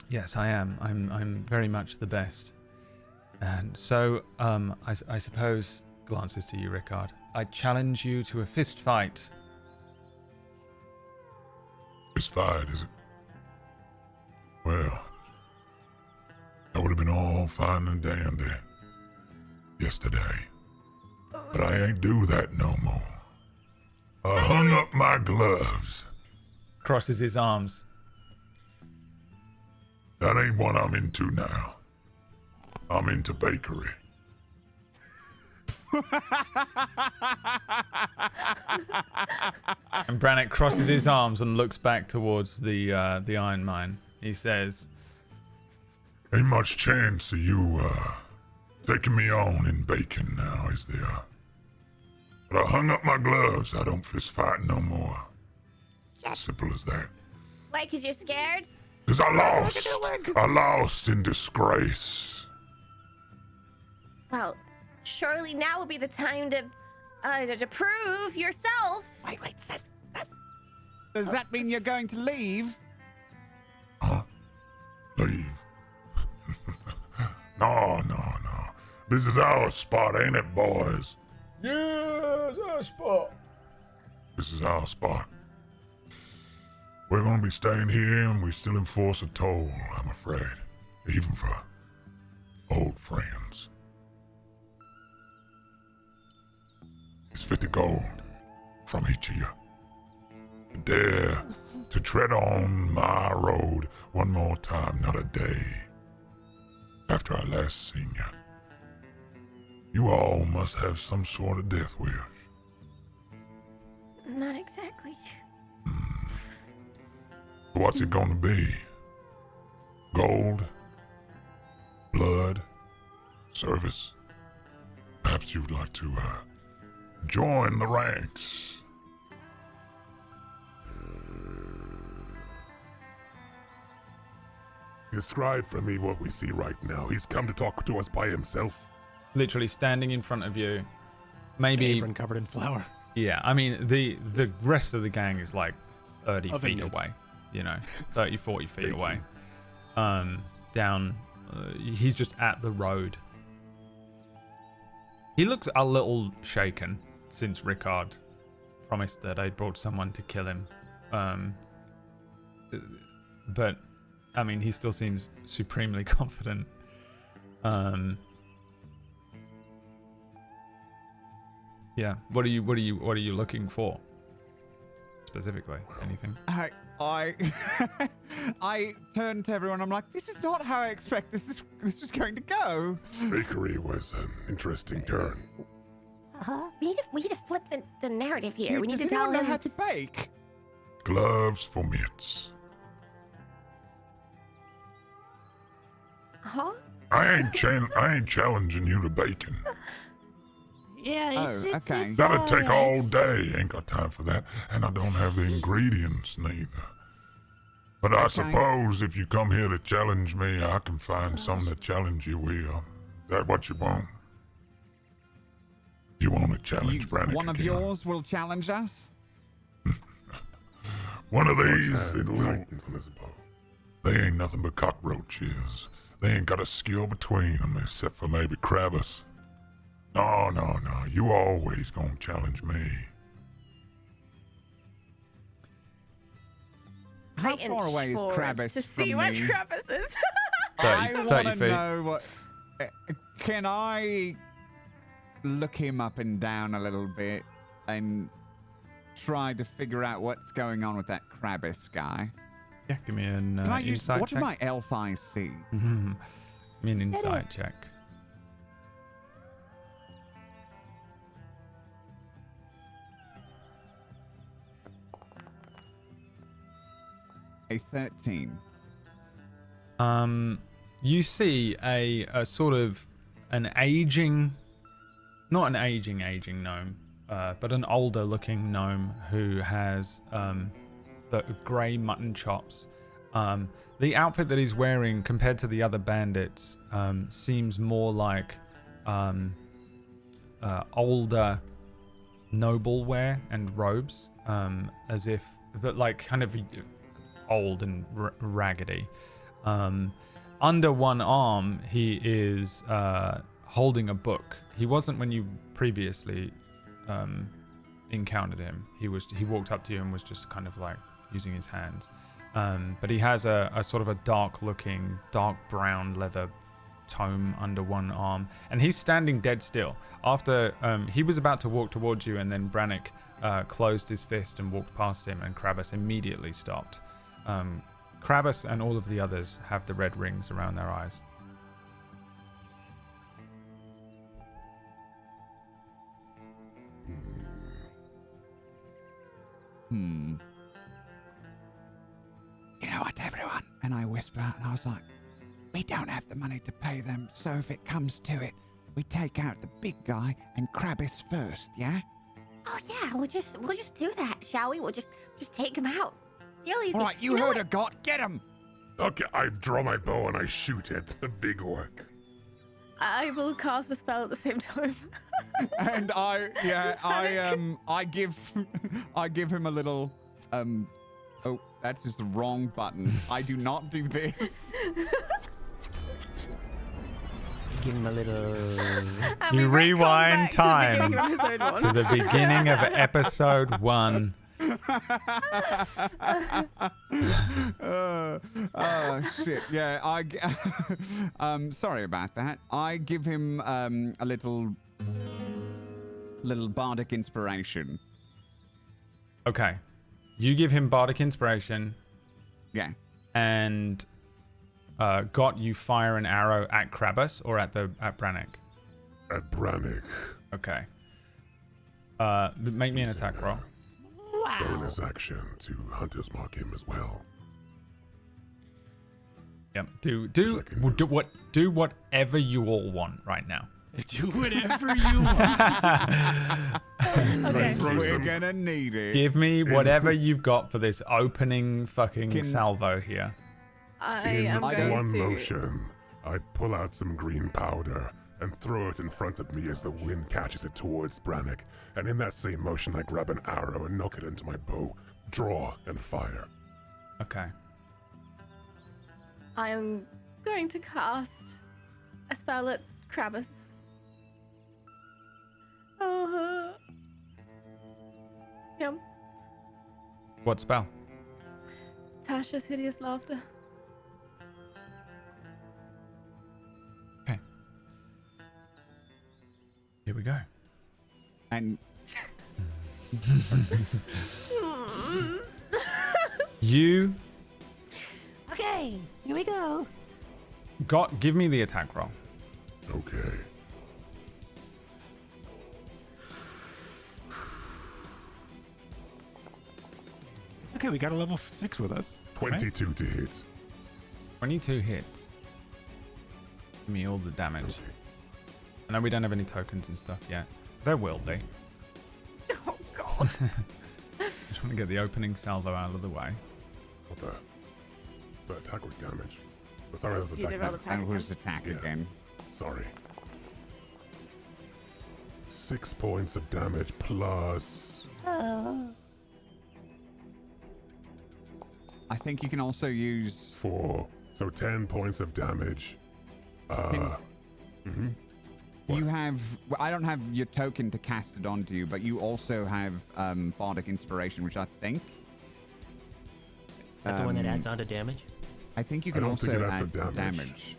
Yes, I am. I'm very much the best. And so, I suppose, glances to you, Rickard. I challenge you to a fist fight. Fist fight, is it? Well, that would have been all fine and dandy yesterday. But I ain't do that no more. I hung up my gloves. Crosses his arms. That ain't what I'm into now. I'm into bakery. And Brannick crosses his arms and looks back towards the iron mine. He says, Ain't much chance of you, taking me on in baking now, is there? But I hung up my gloves. I don't fist fight no more. Simple as that. Why, 'cause you're scared? 'Cause I lost. I lost in disgrace. Well, surely now would be the time to prove yourself. Wait, Seth. Does that mean you're going to leave? Huh? Leave? No. This is our spot, ain't it, boys? "Yeah, it's our spot." This is our spot. We're gonna be staying here and we still enforce a toll, I'm afraid. Even for old friends. It's 50 gold from each of you. To dare to tread on my road one more time, not a day after I last seen you. You all must have some sort of death wish. Not exactly. What's it gonna be? Gold? Blood? Service? Perhaps you'd like to, join the ranks. Describe for me what we see right now. He's come to talk to us by himself. Literally standing in front of you. Maybe. Apron covered in flour. Yeah, I mean, the rest of the gang is like 30 Oven feet mitts. away. 30, 40 feet away. He's just at the road. He looks a little shaken since Rickard promised that I brought someone to kill him. But, I mean, he still seems supremely confident. Yeah, what are you looking for? Specifically, anything? I turned to everyone. I'm like, this is not how I expect this is going to go. Bakery was an interesting turn. We need to flip the narrative here. We need Does to tell anyone know him. how to bake? Gloves for mitts. Huh? I ain't challenging you to baking. Yeah, okay. That'd take all it's- day. Ain't got time for that. And I don't have the ingredients neither. But I suppose if you come here to challenge me, I can find something to challenge you with. Is that what you want? You want to challenge Brannick One of again? yours will challenge us? One of these Little little... Titans on his bow. They ain't nothing but cockroaches. They ain't got a skill between them except for maybe Krabbus. No. You always gonna challenge me. How I far away is inch forward Krabbus to from see what me? Krabbus is. 30 I want 30 to feet. know what. Can I look him up and down a little bit and try to figure out what's going on with that Krabbus guy? Yeah, give me an Can I use insight what check. did my elf eyes see? Give me an insight check. A 13. You see a sort of an aging, not an aging gnome, but an older looking gnome who has the grey mutton chops. The outfit that he's wearing compared to the other bandits seems more like older noble wear and robes, as if, but like kind of old and raggedy. Under one arm, he is holding a book. He wasn't when you previously encountered him. He walked up to you and was just kind of like using his hands. But he has a sort of a dark-looking, dark brown leather tome under one arm, and he's standing dead still. After he was about to walk towards you, and then Brannick closed his fist and walked past him, and Krabbus immediately stopped. Krabbus and all of the others have the red rings around their eyes. You know what, everyone? And I whisper out, and I was like, we don't have the money to pay them, so if it comes to it, we take out the big guy and Krabbus first, yeah? Oh yeah, we'll just do that, shall we? We'll just take him out. Real easy. All right, you know heard what? a god, get him! Okay, I draw my bow and I shoot at the big orc. I will cast a spell at the same time. And I give him a little, oh, that's just the wrong button. I do not do this. Give him a little. And You we retcon rewind back to the beginning time of episode one. to the beginning of episode 1. Oh shit! Yeah, sorry about that. I give him a little bardic inspiration. Okay. You give him bardic inspiration, Yeah. and Got, you fire an arrow at Krabus or at Brannick? At Brannick. Okay. Make me an attack roll. Bonus action to Hunter's Mark him as well. Yep. Do whatever you all want right now. Do whatever you want. Okay. We're gonna need it. Give me whatever you've got for this opening fucking salvo here. I In am going one to. motion, I pull out some green powder and throw it in front of me as the wind catches it towards Brannick. And in that same motion, I grab an arrow and knock it into my bow, draw, and fire. Okay. I am going to cast a spell at Krabus. Oh. Yep. What spell? Tasha's hideous laughter. Okay. Here we go. And You Okay, here we go. give me the attack roll. Okay. It's okay, we got a level 6 with us. 22 to hit. 22 hits. Give me all the damage. Okay. I know we don't have any tokens and stuff yet. There will be. Oh god. Just want to get the opening salvo out of the way. What the attack with damage. Oh, sorry, that's You did roll attack. attack. and who's attack Yeah. again? Sorry. 6 points of damage plus. I think you can also use. 4. So 10 points of damage. You have. Well, I don't have your token to cast it onto you, but you also have bardic inspiration, which I think. Is that the one that adds on to damage? I think you I can don't also think it adds add to damage.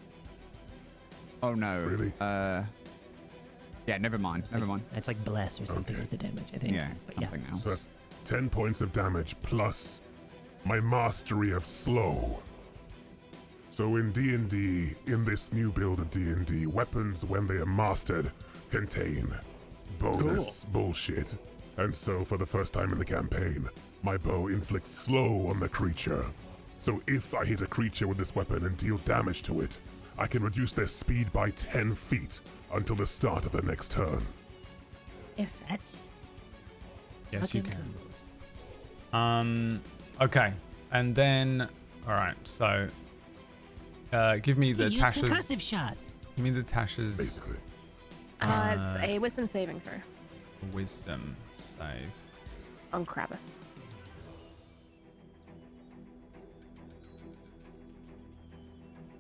Oh no. Really? Yeah. Never mind. Never mind. That's like bless or something Okay. is the damage, I think. Yeah. But Something else. So that's 10 points of damage plus my mastery of slow. So in D&D, in this new build of D&D, weapons, when they are mastered, contain bonus bullshit. And so for the first time in the campaign, my bow inflicts slow on the creature. So if I hit a creature with this weapon and deal damage to it, I can reduce their speed by 10 feet until the start of the next turn. If That's Yes, you fucking can. Okay. And then, all right. So, give me the use Tasha's. concussive shot. Give me the Tasha's Basically. it's a wisdom saving throw wisdom save. on Krabus.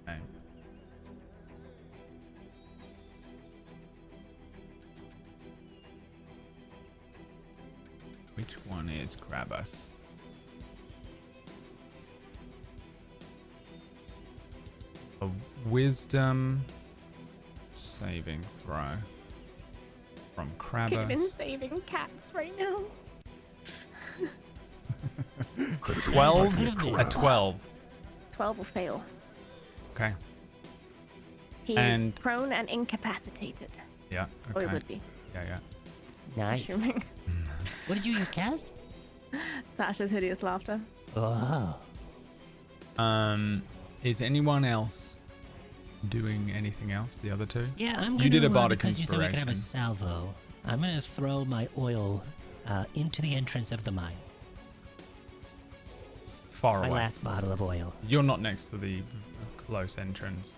Okay. Which one is Krabus? A wisdom saving throw from Could have been Krabus. saving cats right now. 12? Could have been. A 12. 12 will fail. Okay. He And- is prone and incapacitated. Yeah. Or he Okay. would be, Yeah, yeah. Nice. assuming. What did you cast? Tasha's hideous laughter. Oh. Is anyone else doing anything else? The other two? Yeah, I'm You gonna. did a bardic because you said we could have a inspiration. salvo. I'm gonna throw my oil into the entrance of the mine. It's far My away. last bottle of oil. You're not next to the close entrance.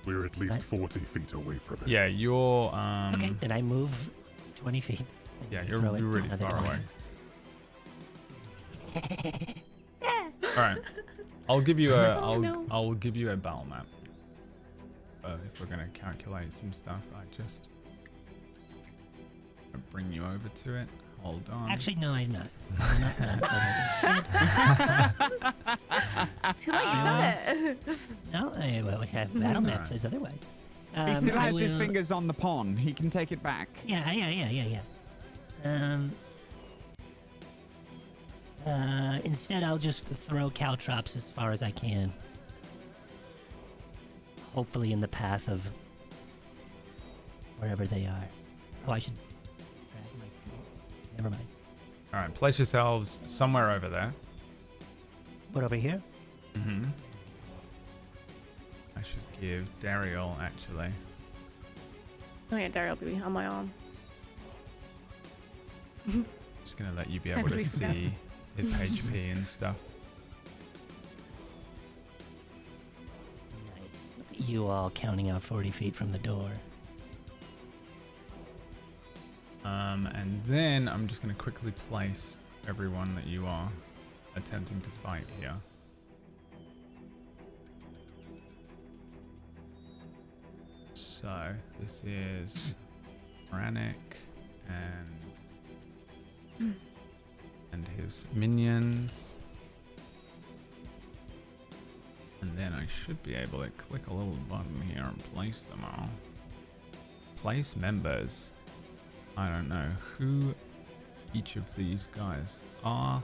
We're at least Right. 40 feet away from it. Yeah, you're Okay, then I move 20 feet. and yeah, throw you're it really another far away. direction. All right. I'll give you a no. I'll give you a battle map. If we're gonna calculate some stuff, I just bring you over to it. Hold on. Actually, no, I'm not. Too late, you've done it. No, well, we have battle maps as otherwise. He still I has his will- fingers on the pawn. He can take it back. Yeah. Instead, I'll just throw caltrops as far as I can. Hopefully in the path of wherever they are. Oh, I should drag my... Never mind. All right, place yourselves somewhere over there. What, over here? Mm-hmm. I should give Dariel, actually. Oh yeah, Dariel will be on my arm. Just going to let you be How able could to we forget? see his HP and stuff. Nice. Look at you all counting out 40 feet from the door. And then I'm just going to quickly place everyone that you are attempting to fight here. So this is Brannick and his minions. And then I should be able to click a little button here and place them all. Place members. I don't know who each of these guys are.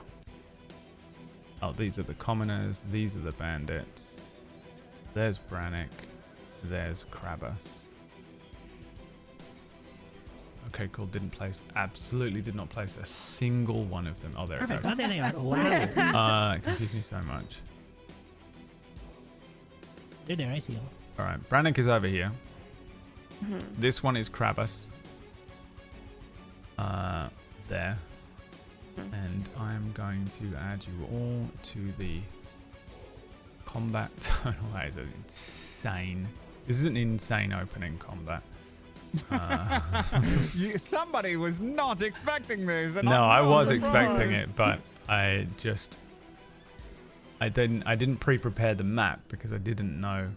Oh, these are the commoners. These are the bandits. There's Brannick. There's Krabbus. Okay, cool. Absolutely did not place a single one of them. Oh, there it Perfect. goes. Oh, there they are. Wow. It confused me so much. They're there. I see them. All right, Brannick is over here. This one is Krabbus. There. And I'm going to add you all to the combat tunnel. That is insane. This is an insane opening combat. Somebody was not expecting this. And No, I I'm was not expecting surprised. it, but I didn't pre-prepare the map because I didn't know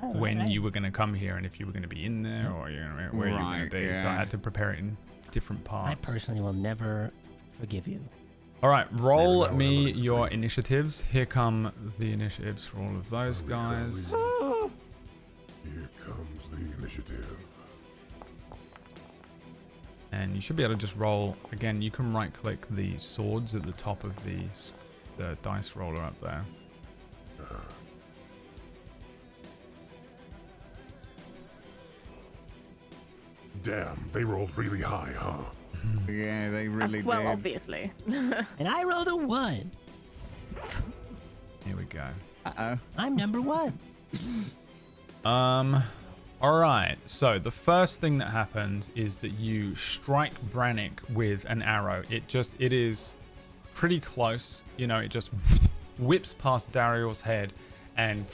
when you were going to come here and if you were going to be in there or where you were going to be. So I had to prepare it in different parts. I personally will never forgive you. All right, roll Never know, me never your explain. initiatives. Here come the initiatives for all of those Here we go, guys. Here comes the initiative. And you should be able to just roll. Again, you can right-click the swords at the top of the dice roller up there. Damn, they rolled really high, huh? Yeah, they really Well, did. obviously. And I rolled a 1. Here we go. Uh-oh. I'm number 1. All right. So the first thing that happens is that you strike Brannick with an arrow. It is pretty close. You know, it just whips past Dariel's head and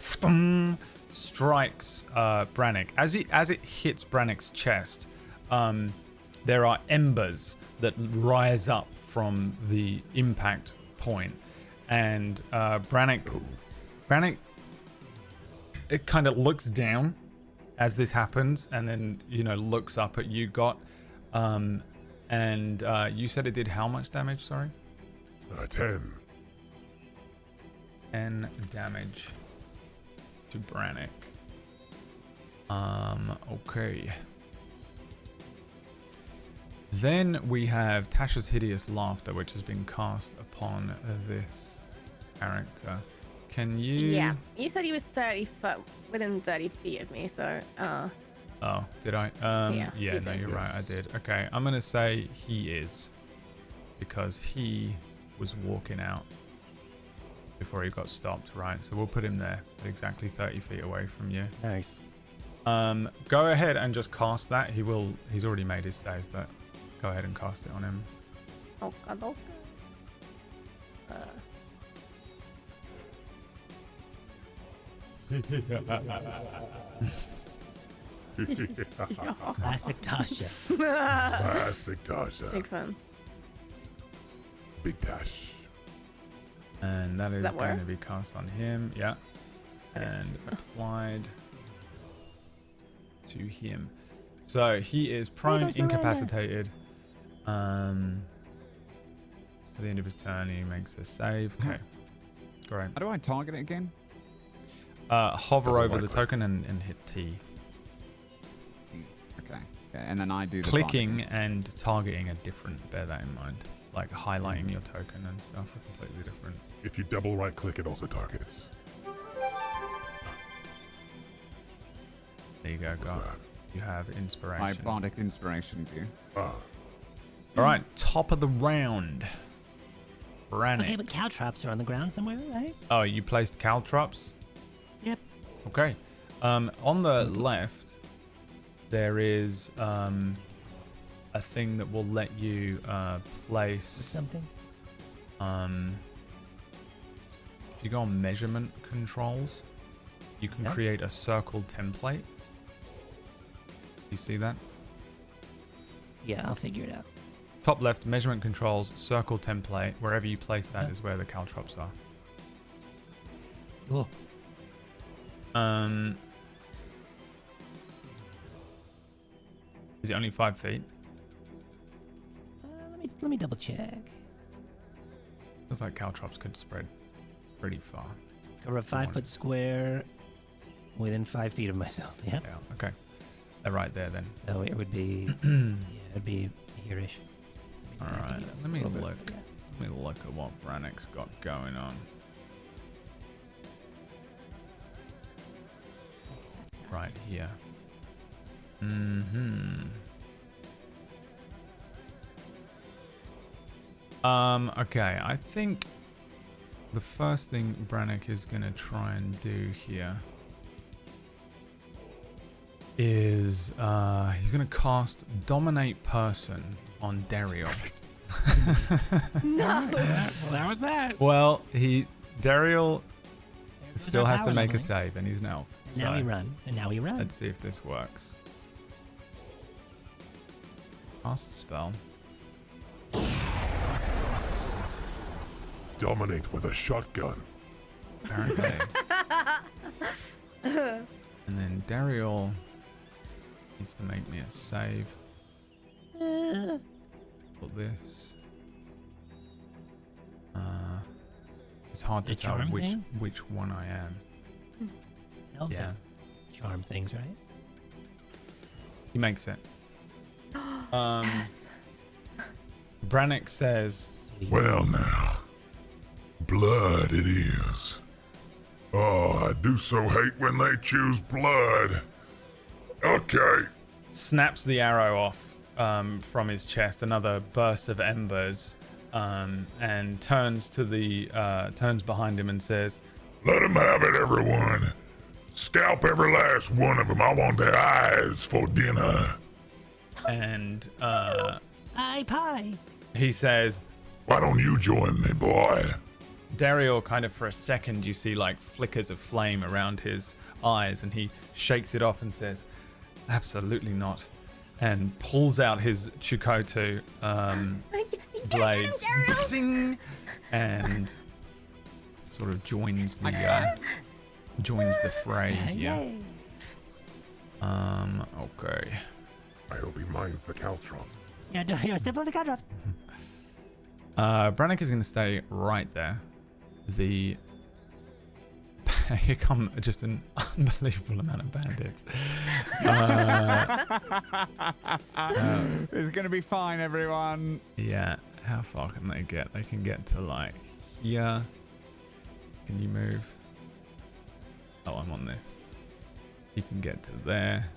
strikes Brannick. As it hits Brannick's chest, there are embers that rise up from the impact point, and Brannick, it kind of looks down as this happens, and then looks up at you, and you said it did how much damage? Sorry. 10. 10 damage to Brannick. Okay. Then we have Tasha's Hideous Laughter, which has been cast upon this character. Can you... Yeah. You said he was 30 foot, within 30 feet of me, so... Oh, did I? Yeah, Yeah, you no, did. you're right, I did. Okay, I'm going to say he is. Because he was walking out before he got stopped, right? So we'll put him there, at exactly 30 feet away from you. Nice. Go ahead and just cast that. He's already made his save, but go ahead and cast it on him. Oh, God, oh, Classic Tasha. Classic Tasha. Big fun. Big Tash. And that is that going work? to be cast on him. Yeah. And applied to him. So he is prone, does Miranda? incapacitated. At the end of his turn, he makes a save. Okay. Great. How do I target it again? Hover Double over the right-click. token and hit T. Okay. And then I do the Clicking targeting. and targeting are different. Bear that in mind. Like highlighting your token and stuff are completely different. If you double right click, it also targets. There you go, What's God. that? You have My inspiration. bardic inspiration view. Ah, All right, top of the round. Brannick. Okay, but caltrops are on the ground somewhere, right? Oh, you placed caltrops? Yep. Okay. On the left, there is a thing that will let you place Something. If you go on measurement controls, you can Yeah. create a circle template. You see that? Yeah, I'll figure it out. Top left, measurement controls, circle template. Wherever you place that is where the caltrops are. Oh. Is it only 5 feet? Let me double check. Looks like caltrops could spread pretty far. Cover a 5-foot square within 5 feet of myself. Yeah. Yeah, okay. They're right there then. So it would be, yeah, it'd be here-ish. All right, let me look. Let me look at what Brannick's got going on. Right here. Okay, I think the first thing Brannick is gonna try and do here is he's gonna cast Dominate Person on Dariel. No. Well, that was that. Well, Dariel still no has to power make a limit. save, and he's an elf. And now we run. And now we run. Let's see if this works. Cast spell. dominate with a shotgun. Apparently. And then Dariel needs to make me a save. For this. It's hard to Is it a tell charm which thing? one I am. Elves Yeah. have charm things, right? He makes it. Brannick says, Sweet. Well now, blood it is. Oh, I do so hate when they choose blood. Okay. snaps the arrow off from his chest, another burst of embers, and turns behind him and says, Let 'em have it, everyone. Scalp every last one of 'em. I want their eyes for dinner. and Pie. he says, Why don't you join me, boy? Dariel kind of for a second you see like flickers of flame around his eyes, and he shakes it off and says, absolutely not, and pulls out his Chukoto blades, zing, and sort of joins the fray here. Yay. Okay. I hope he minds the caltrops. Yeah, step on the cut drops. Brannick is going to stay right there. Here come just an unbelievable amount of bandits. It's gonna be fine, everyone. Yeah, how far can they get? They can get to like here. Can you move? Oh, I'm on this. You can get to there.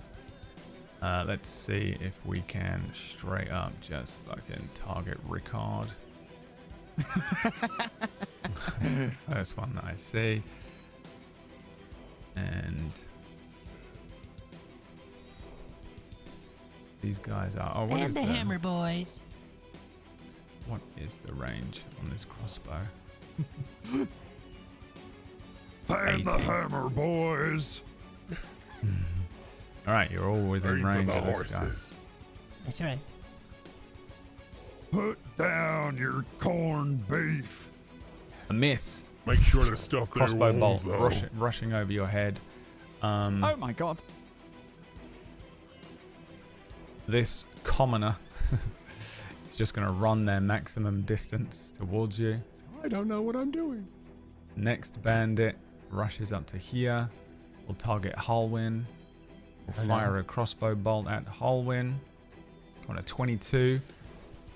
Let's see if we can straight up just fucking target Ricard. The first one that I see. And these guys are. Oh, what And is the hammer boys. What is the range on this crossbow? Find the 18. hammer, boys. All right, you're all within Ready for range the of this guy. horses. That's right. Put down your corned beef. A miss. Make sure to stuff their Crossbow bolt wounds, though. rushing over your head. Oh my god. This commoner is just going to run their maximum distance towards you. I don't know what I'm doing. Next bandit rushes up to here. We'll target Halwyn. We'll fire a crossbow bolt at Halwyn. On a 22.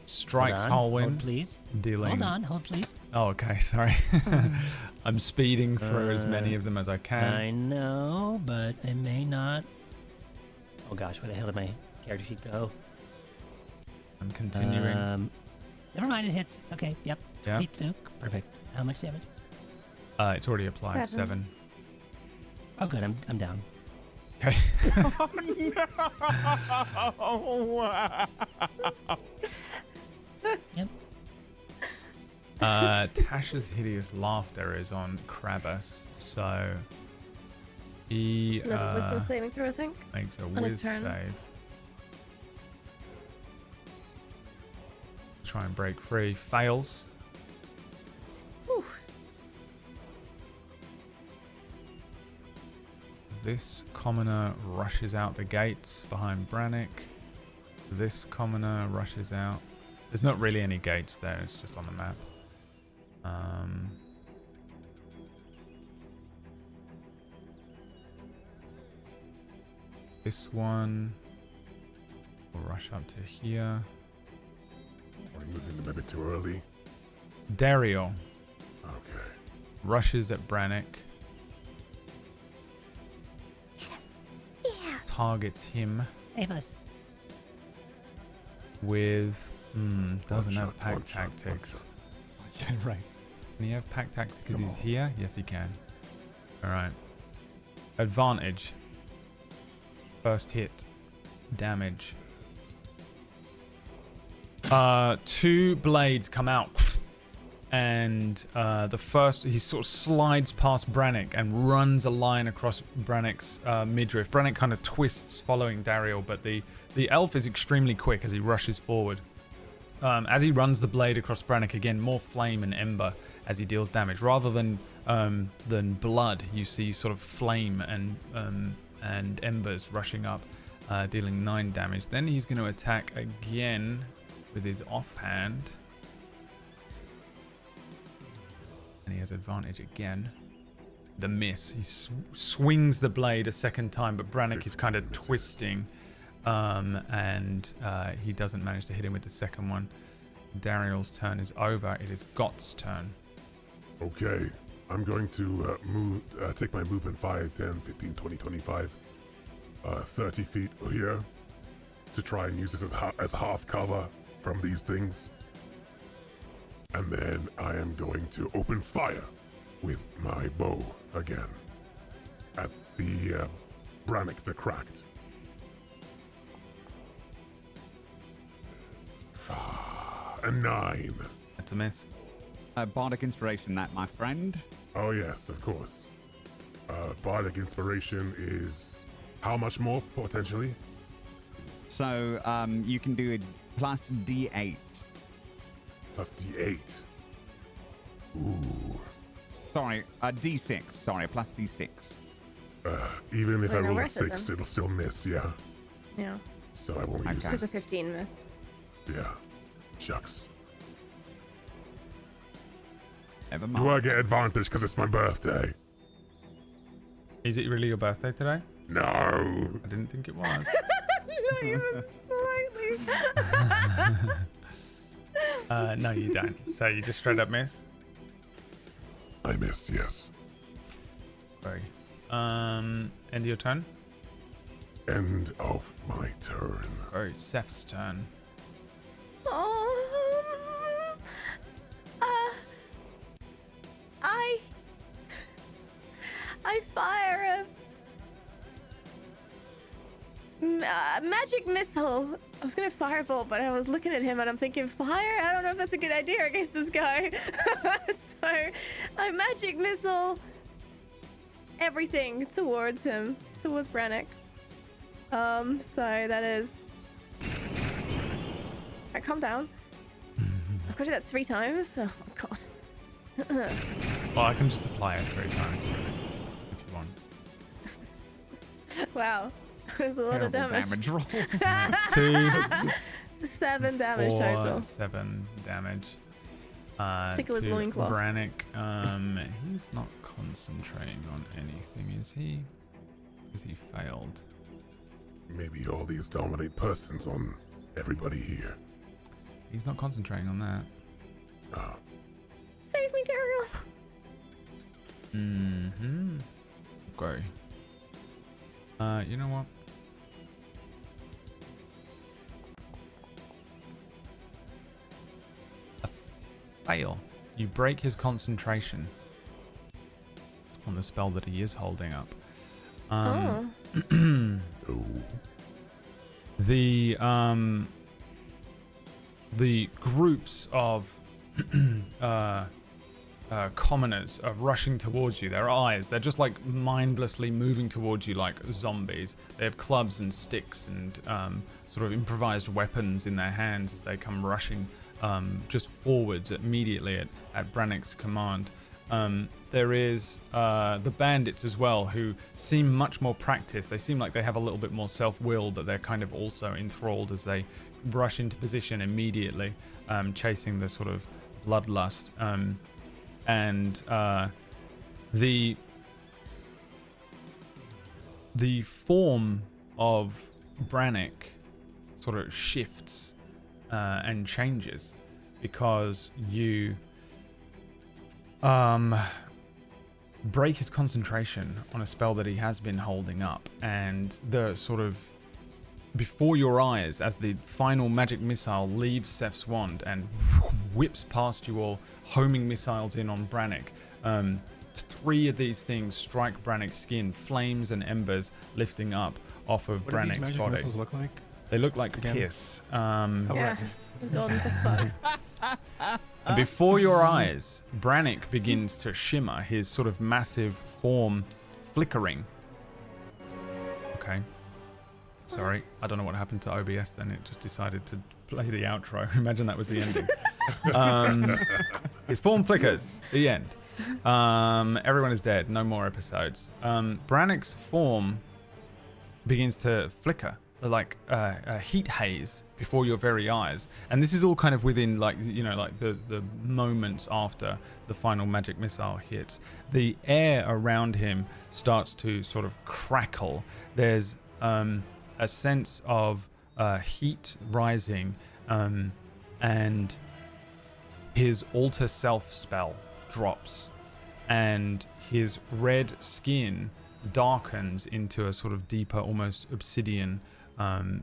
Strikes Hold Halwyn. please. Dealing. Hold please. Oh, okay, sorry. I'm speeding through as many of them as I can. I know, but I may not. Oh gosh, where the hell did my character sheet go? I'm continuing. Never mind, it hits. Okay, yep. Yeah. 22. Perfect. How much damage? It's already applied. 7. Oh, good. I'm down. Okay. Yep. Tasha's hideous laughter is on Krabbus, so he It's another wisdom saving throw, I think. makes a on his whiz turn. save. Try and break free. Fails. Whew. This commoner rushes out the gates behind Brannick. This commoner rushes out. There's not really any gates there, it's just on the map. This one will rush up to here. Are we moving them a bit too early? Dariel Okay. rushes at Brannick. Yeah. Targets him Save us. with... doesn't One have shot, pack one shot, one tactics. Yeah, right. Can he have pack tactics because Come he's on. here? Yes, he can. Alright. Advantage. First hit. Damage. 2 blades come out. And the first, he sort of slides past Brannick and runs a line across Brannick's midriff. Brannick kind of twists following Dariel, but the elf is extremely quick as he rushes forward. As he runs the blade across Brannick, again, more flame and ember as he deals damage. Rather than blood, you see sort of flame and embers rushing up, dealing 9 damage. Then he's going to attack again with his offhand. And he has advantage again. The miss. He swings the blade a second time, but Brannick is kind of twisting. And he doesn't manage to hit him with the second one. Dariel's turn is over. It is Gott's turn. Okay. I'm going to take my movement 5, 10, 15, 20, 25, 30 feet here to try and use this as half cover from these things. And then I am going to open fire with my bow again at the Brannick the Cracked. A 9. That's a miss. Bardic Inspiration, that, my friend. Oh yes, of course. Bardic Inspiration is how much more, potentially? So you can do it plus D8. Plus D8. Ooh. Sorry, D6. Sorry, plus D6. Even if I really not roll a worth it, 6, then. it'll still miss, yeah. Yeah. So I won't use Okay. it. Because a 15 missed. Yeah. Shucks. Never Do mind. I get advantage because it's my birthday? Is it really your birthday today? No. I didn't think it was. Not even slightly. No, you don't. So you just straight up miss? I miss, yes. Sorry. End of your turn? End of my turn. Go, Seth's turn. I fire a magic missile. I was gonna firebolt, but I was looking at him and I'm thinking, fire? I don't know if that's a good idea against this guy. So I magic missile everything towards him, towards Brannick. So that is. Alright, calm down. I've got to do that 3 times. Oh god. Well, I can just apply it 3 times if you want. Wow. There's a lot of Terrible damage. damage roll. 2, 7 damage total. 7 damage. Tickle his To loincloth. Brannick. He's not concentrating on anything, is he? Because he failed. Maybe all these dominate persons on everybody here. He's not concentrating on that. Ah, Save me, Dariel. Mm-hmm. Okay. You know what? A fail. You break his concentration on the spell that he is holding up. oh. The groups of commoners are rushing towards you. Their eyes, they're just like mindlessly moving towards you like zombies. They have clubs and sticks and sort of improvised weapons in their hands as they come rushing just forwards immediately at Brannick's command. There is the bandits as well, who seem much more practiced. They seem like they have a little bit more self-will, but they're kind of also enthralled as they rush into position immediately, chasing the sort of bloodlust. And the form of Brannick sort of shifts and changes because you break his concentration on a spell that he has been holding up, and the sort of before your eyes, as the final magic missile leaves Seth's wand and whips past you all, homing missiles in on Brannick. 3 of these things strike Brannick's skin, flames and embers lifting up off of What do these Brannick's magic body. missiles look like? They look like Again? piss. Yeah. Golden fist bugs. And before your eyes, Brannick begins to shimmer, his sort of massive form flickering. Okay. Sorry, I don't know what happened to OBS then. It just decided to play the outro. Imagine that was the ending. His form flickers. The end. Everyone is dead. No more episodes. Brannick's form begins to flicker like a heat haze before your very eyes, and this is all kind of within like the moments after the final magic missile hits. The air around him starts to sort of crackle. There's a sense of heat rising, and his alter self spell drops, and his red skin darkens into a sort of deeper, almost obsidian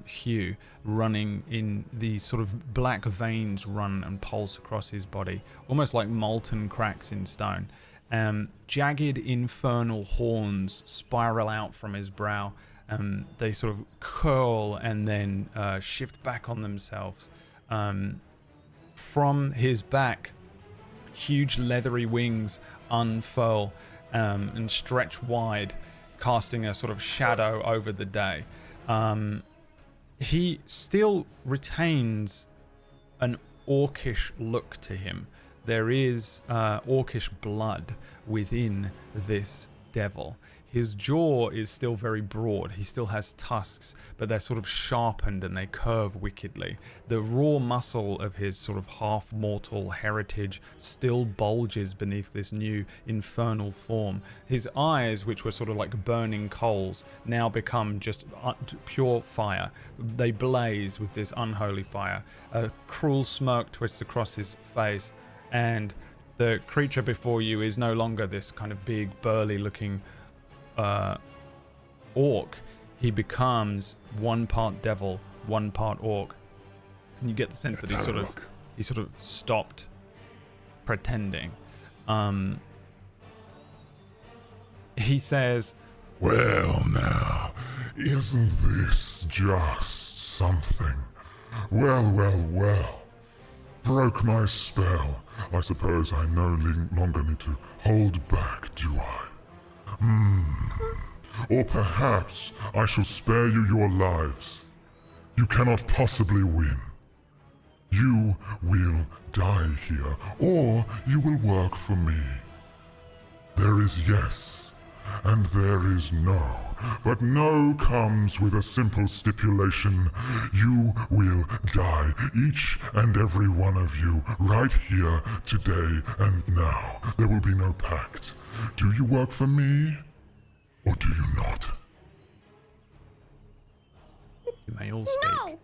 hue. Running in these sort of black veins run and pulse across his body, almost like molten cracks in stone. Jagged infernal horns spiral out from his brow. They sort of curl and then shift back on themselves. From his back, huge leathery wings unfurl and stretch wide, casting a sort of shadow over the day. He still retains an orcish look to him. There is orcish blood within this devil. His jaw is still very broad. He still has tusks, but they're sort of sharpened and they curve wickedly. The raw muscle of his sort of half-mortal heritage still bulges beneath this new infernal form. His eyes, which were sort of like burning coals, now become just pure fire. They blaze with this unholy fire. A cruel smirk twists across his face, and the creature before you is no longer this kind of big, burly-looking orc. He becomes 1 part devil, 1 part orc, and you get the sense that he sort of stopped pretending. He says, "Well now, isn't this just something? Well. Broke my spell. I suppose I no longer need to hold back, do I? Or perhaps I shall spare you your lives. You cannot possibly win. You will die here, or you will work for me. There is, yes, and there is no. But no comes with a simple stipulation. You will die, each and every one of you, right here, today and now. There will be no pact. Do you work for me, or do you not? You may all speak. No!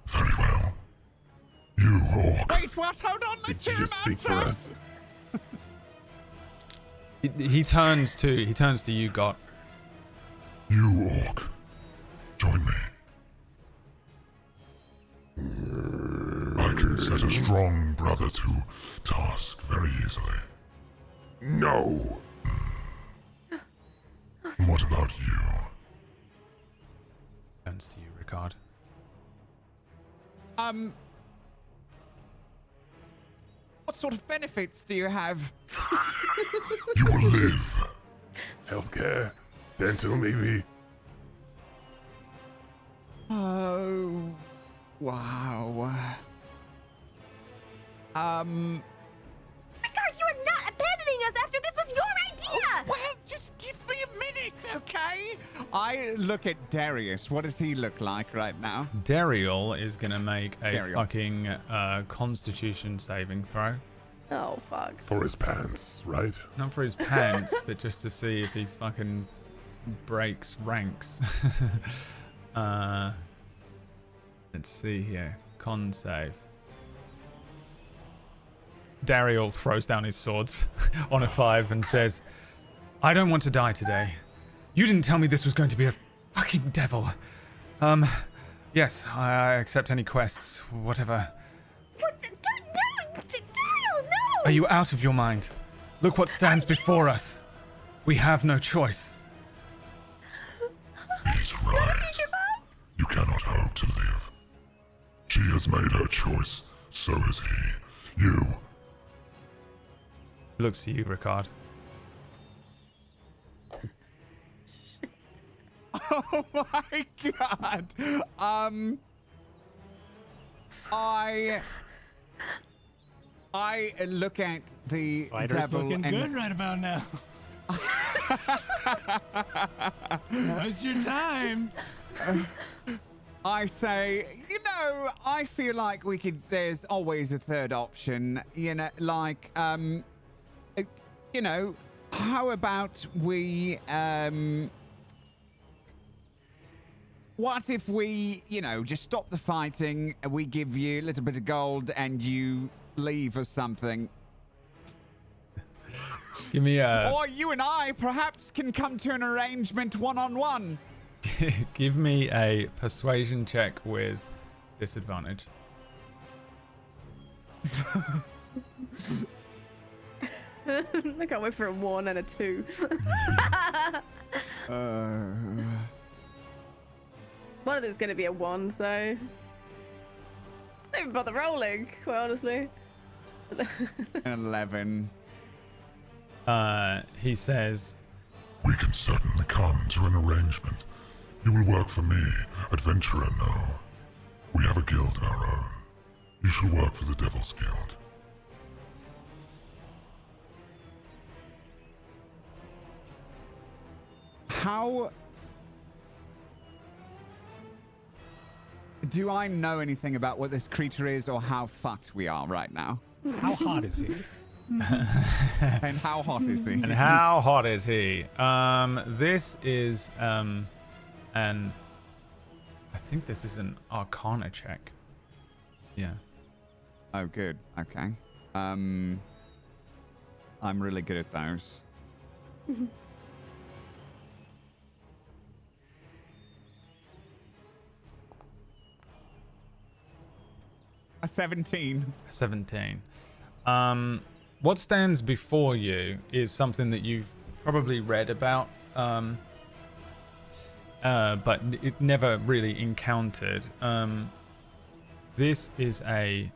Very well. You, Orc. Wait, what? Hold on, let's Did you hear just him speak for answer. us? He turns to you, Got. You, Orc. Join me. I can set a strong brother to task very easily. No. What about you? Turns to you, Ricard. What sort of benefits do you have? You will live. Healthcare? Dental, maybe? Oh, wow. Ricard, you are not abandoning us after this was your idea! Well, just give me a minute, okay? I look at Darius. What does he look like right now? Dariel is gonna make a Dariel. fucking Constitution saving throw. Oh, fuck. For his pants, right? Not for his pants, but just to see if he fucking breaks ranks. Let's see here. Con save. Dariel throws down his swords on a 5 and says, I don't want to die today. You didn't tell me this was going to be a fucking devil. Yes, I accept any quests, whatever. What the? No! Dariel, no! Are you out of your mind? Look what stands before us. We have no choice. He's right. You cannot hope to live. She has made her choice. So has he. You. He looks to you, Ricard. Oh my god. I look at the Fighter's devil looking and good right about now. Now's your time. I say, I feel like we could. There's always a third option. How about we? What if we, just stop the fighting? And we give you a little bit of gold, and you leave or something. Give me a. Or you and I perhaps can come to an arrangement one-on-one. Give me a persuasion check with disadvantage. I can't wait for a 1 and a 2. One of them's going to be a 1, so... I don't even bother rolling, quite honestly. 11. He says, We can certainly come to an arrangement. You will work for me, adventurer, no. We have a guild of our own. You shall work for the Devil's Guild. How do I know anything about what this creature is or how fucked we are right now? How hot is he? And how hot is he? and how hot is he? This is, I think this is an Arcana check. Yeah. Oh, good. Okay. I'm really good at those. A 17. 17. What stands before you is something that you've probably read about, but it never really encountered. This is a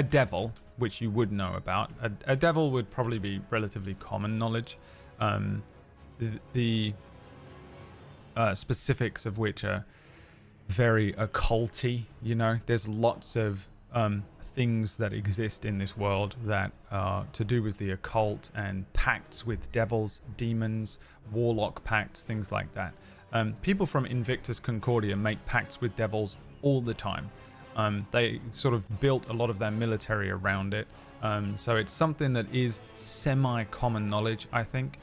devil, which you would know about. A devil would probably be relatively common knowledge. The specifics of which are very occulty, there's lots of things that exist in this world that are to do with the occult and pacts with devils, demons, warlock pacts, things like that. People from Invictus Concordia make pacts with devils all the time. They sort of built a lot of their military around it. So it's something that is semi-common knowledge, I think.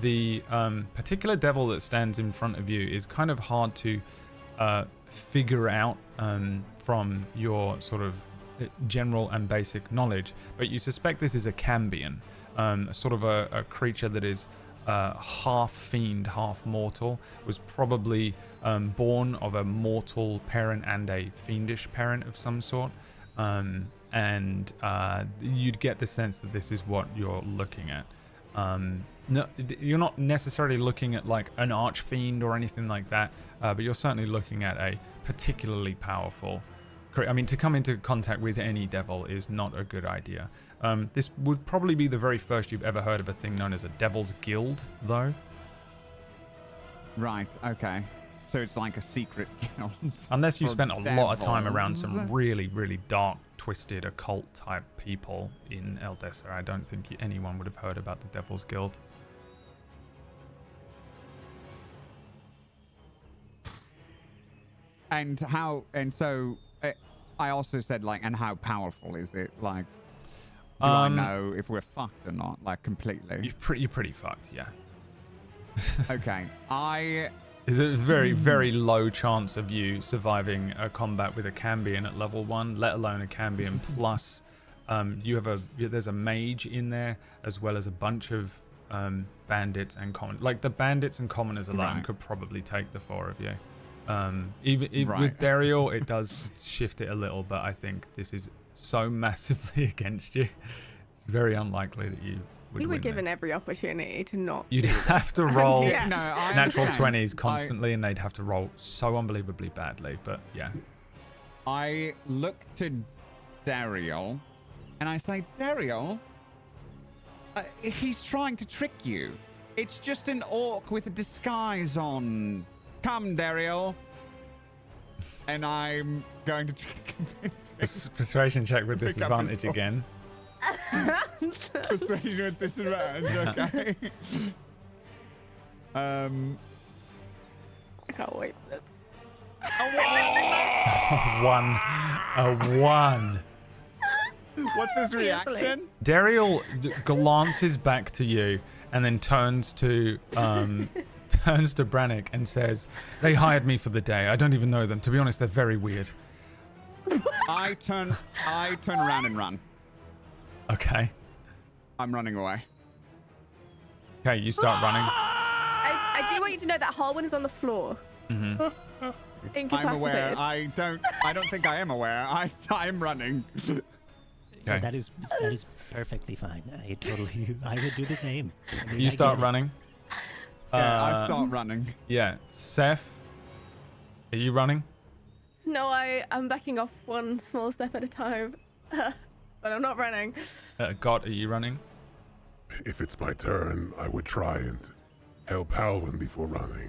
The particular devil that stands in front of you is kind of hard to figure out from your sort of general and basic knowledge, but you suspect this is a Cambion, sort of a creature that is half fiend, half mortal, was probably born of a mortal parent and a fiendish parent of some sort, and you'd get the sense that this is what you're looking at. No, you're not necessarily looking at like an archfiend or anything like that, but you're certainly looking at a particularly powerful. I mean, to come into contact with any devil is not a good idea. This would probably be the very first you've ever heard of a thing known as a Devil's Guild, though. Right, okay. So it's like a secret guild. Unless you for spent a lot of time around devils. some really, really dark, twisted, occult type people in Eldessa, I don't think anyone would have heard about the Devil's Guild. And so I also said, like, and how powerful is it? Like, do I know if we're fucked or not? Like, completely. You're pretty fucked, yeah. Okay, There's a very, very low chance of you surviving a combat with a Cambion at level 1, let alone a Cambion plus. There's a mage in there, as well as a bunch of bandits and common. Like, the bandits and commoners alone could probably take the 4 of you. With Dariel, it does shift it a little, but I think this is so massively against you. It's very unlikely that you would We were win given this. every opportunity to not. You'd have to roll Yeah. no, I natural understand. 20s constantly, and they'd have to roll so unbelievably badly. But yeah, I look to Dariel, and I say, Dariel, he's trying to trick you. It's just an orc with a disguise on. Come, Dariel. And I'm going to try to convince him. Persuasion check with Pick up his disadvantage ball. again. Persuasion with disadvantage, okay. I can't wait for this. A one. What's his reaction? Dariel glances back to you and then turns to Brannick and says, "They hired me for the day. I don't even know them. To be honest, they're very weird." I turn around and run. Okay. I'm running away. Okay, you start running. I do want you to know that Harwin is on the floor. Mm-hmm. Incapacitated. I'm aware. I don't think I am aware. I'm running. Okay. That is perfectly fine. I would do the same. I mean, You I start get it. running. Yeah, I start running. Yeah. Seth, are you running? No, I'm backing off one small step at a time. But I'm not running. God, are you running? If it's my turn, I would try and help Halwyn before running.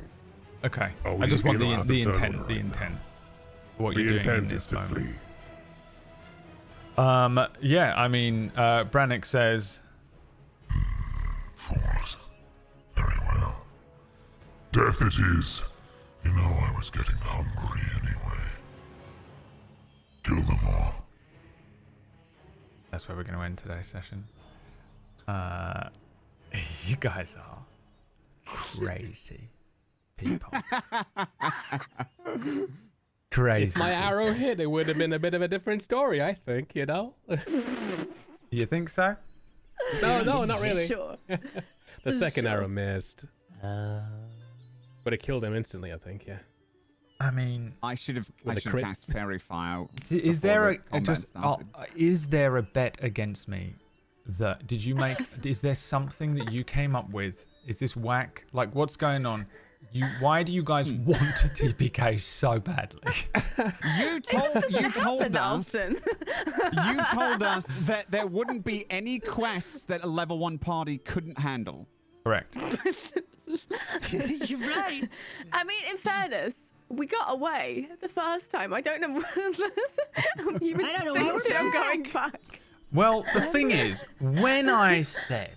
Okay. Oh, I just you want don't have the to turn intent. around The now. intent. What The you're doing in intent this is to moment. flee. Yeah, I mean, Brannick says, Fools. Very well. Death it is. You know I was getting hungry anyway. Kill them all. that's where we're going to end today's session. You guys are crazy people. Crazy. If my arrow hit, it would have been a bit of a different story, I think, you know? You think so? No, not really. Sure. The second arrow missed. Uh, Would have killed him instantly, I think, yeah. I mean, I should have With a crit. cast Fairy Fire. is before there the a combat just started. is there a bet against me that did you make? Is there something that you came up with? Is this whack? Like, what's going on? Why do you guys want to TPK so badly? You told us. Often. You told us that there wouldn't be any quests that a level 1 party couldn't handle. Correct. you're right. I mean, in fairness, We got away the first time. I don't know. You I don't know why we're insisted on going back. Well, the thing is, when I said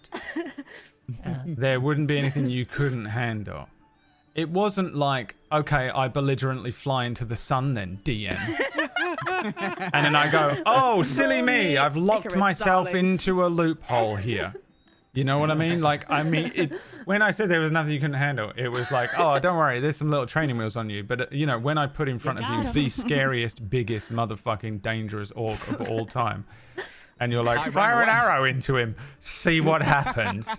there wouldn't be anything you couldn't handle, it wasn't like, okay, I belligerently fly into the sun then, DM. And then I go, oh, silly me, I've locked Icarus, myself darling. into a loophole here. You know what I mean? Like, I mean, when I said there was nothing you couldn't handle, it was like, oh, don't worry, there's some little training wheels on you. But, you know, when I put in front of you the scariest, biggest, motherfucking dangerous orc of all time, and you're like, fire an arrow into him, see what happens.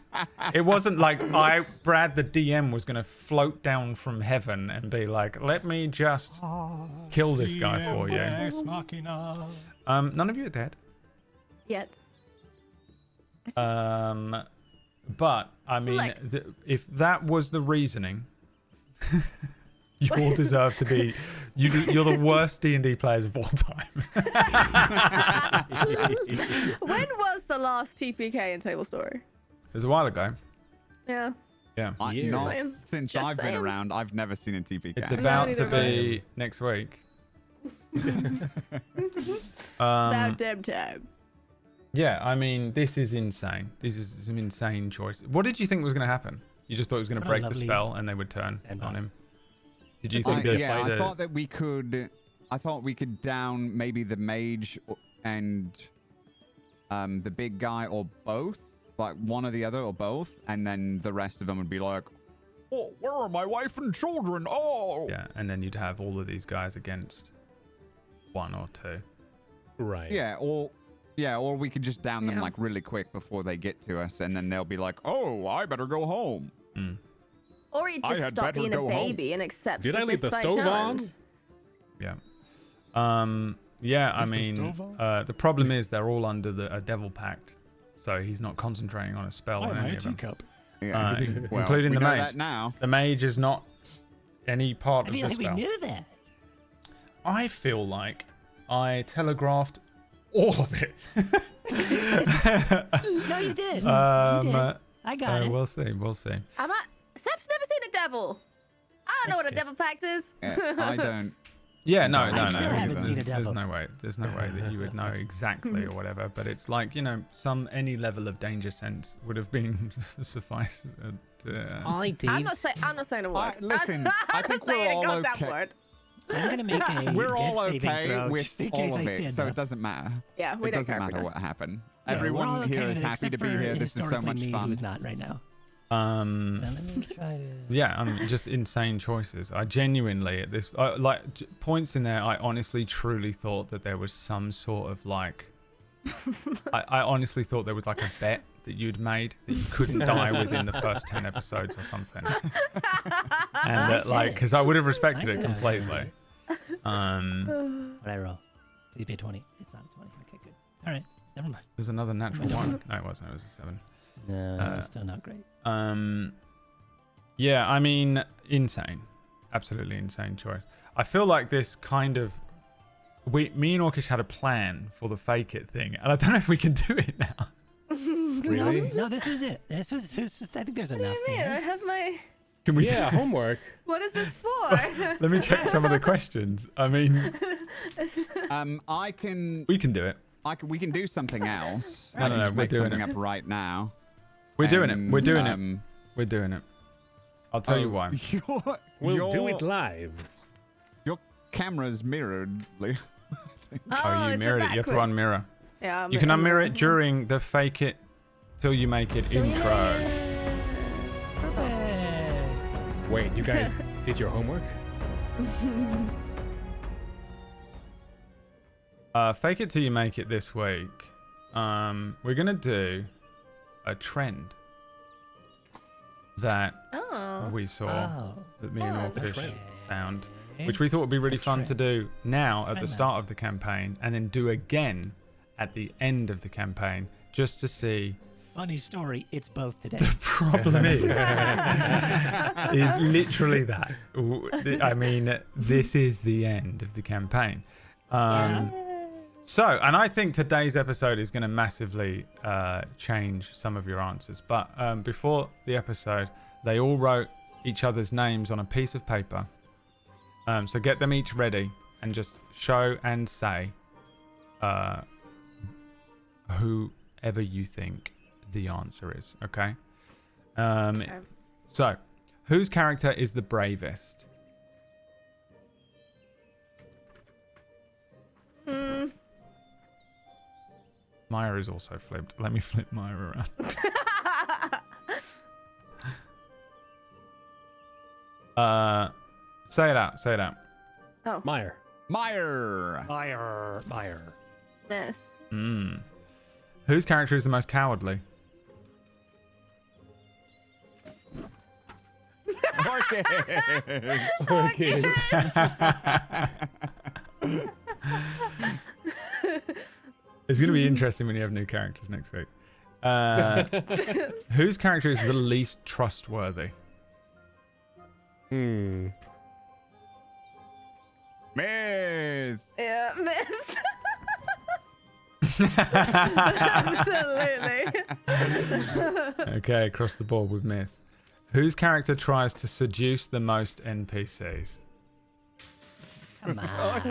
It wasn't like Brad the DM was going to float down from heaven and be like, let me just kill this guy for you. None of you are dead. Yet. But I mean, Look. if that was the reasoning, you all deserve to be. You're the worst D&D players of all time. When was the last TPK in Tablestory? It was a while ago. Yeah. Yeah, Not saying. since Just I've been saying. around. I've never seen a TPK. it's about to neither be next week. About damn time. Yeah, I mean, this is insane. This is some insane choice. What did you think was going to happen? You just thought it was going to What a break the lovely spell and they would turn sandbox. on him. Did you think this? Yeah, I thought that we could. I thought we could down maybe the mage and the big guy, or both, like one or the other, or both, and then the rest of them would be like, "Oh, where are my wife and children? Oh." Yeah, and then you'd have all of these guys against one or two. Right. Yeah, or we could just down them Yeah. like really quick before they get to us, and then they'll be like, "Oh, I better go home." Or you I just had stop better being a go home. baby and accept Did that I leave this the is stove my on? challenge. Yeah. Yeah, I mean, the problem is they're all under a devil pact, so he's not concentrating on a spell on any of them. Yeah, well, including we the know mage. that now. The mage is not any part I of feel the like we spell. knew that. I feel like I telegraphed all of it. No, you did. You did. I got so it. We'll see. We'll see. Steph's never seen a devil. I don't know what a devil pact is. Yeah, I don't. Yeah, no. I still haven't seen a There's devil. no way. There's no way that you would know exactly or whatever. But it's like, you know, any level of danger sense would have been suffice. I'm not saying a word. Listen, I I'm think not saying we're all a goddamn okay. word. I'm gonna make a We're death all saving okay throw with just in case all I of it, stand so up. it doesn't matter. Yeah, we It don't doesn't care matter for what happened. Yeah, we're Everyone all okay here is with it, happy to except be for here. This is so historically much me, fun. Who's not right now. Um, Now, let me try to. Yeah, I mean, just insane choices. I genuinely, at this, points in there, I honestly, truly thought that there was some sort of like, I honestly thought there was like a bet that you'd made that you couldn't die within the first 10 episodes or something. And that, like, because I would have respected it completely. What I roll? Please be a 20. It's not a 20. Okay, good. All right, never mind. There's another natural one. No, it wasn't. It was a 7. No, still not great. Yeah, I mean, insane. Absolutely insane choice. I feel like this kind of... Me and Orcish had a plan for the fake it thing, and I don't know if we can do it now. Really? No, this was it. This was. I think there's enough. What do you mean? I have my. Can we? Yeah, homework. What is this for? Let me check some of the questions. I mean, I can. we can do it. We can do something else. No, I no, can no, just we're make doing something it. up right now. We're doing it. We're doing it. it. We're doing it. I'll tell you why. We'll do it live. Your camera's mirrored, Leah. Oh, you it's the mirrored it. You have to backwards. unmirror. Yeah, You can unmirror it during the fake it till you make it intro. Perfect. Wait, you guys did your homework? Fake it till you make it this week. We're gonna do a trend that we saw that me and Orcish found, which we thought would be really fun to do now at the start of the campaign, and then do again at the end of the campaign, just to see. Funny story. It's both today. The problem is literally that. I mean, this is the end of the campaign. So, and I think today's episode is going to massively change some of your answers. But before the episode, they all wrote each other's names on a piece of paper. So get them each ready and just show and say whoever you think the answer is. Okay. So, whose character is the bravest? Myre is also flipped. Let me flip Myre around. Say it out. Say it out. Oh. Myre. Myre. Myth. Whose character is the most cowardly? Okay. It's going to be interesting when you have new characters next week. Whose character is the least trustworthy? Myth. Yeah, myth. Absolutely. Okay, across the board with myth. Whose character tries to seduce the most NPCs? Come on.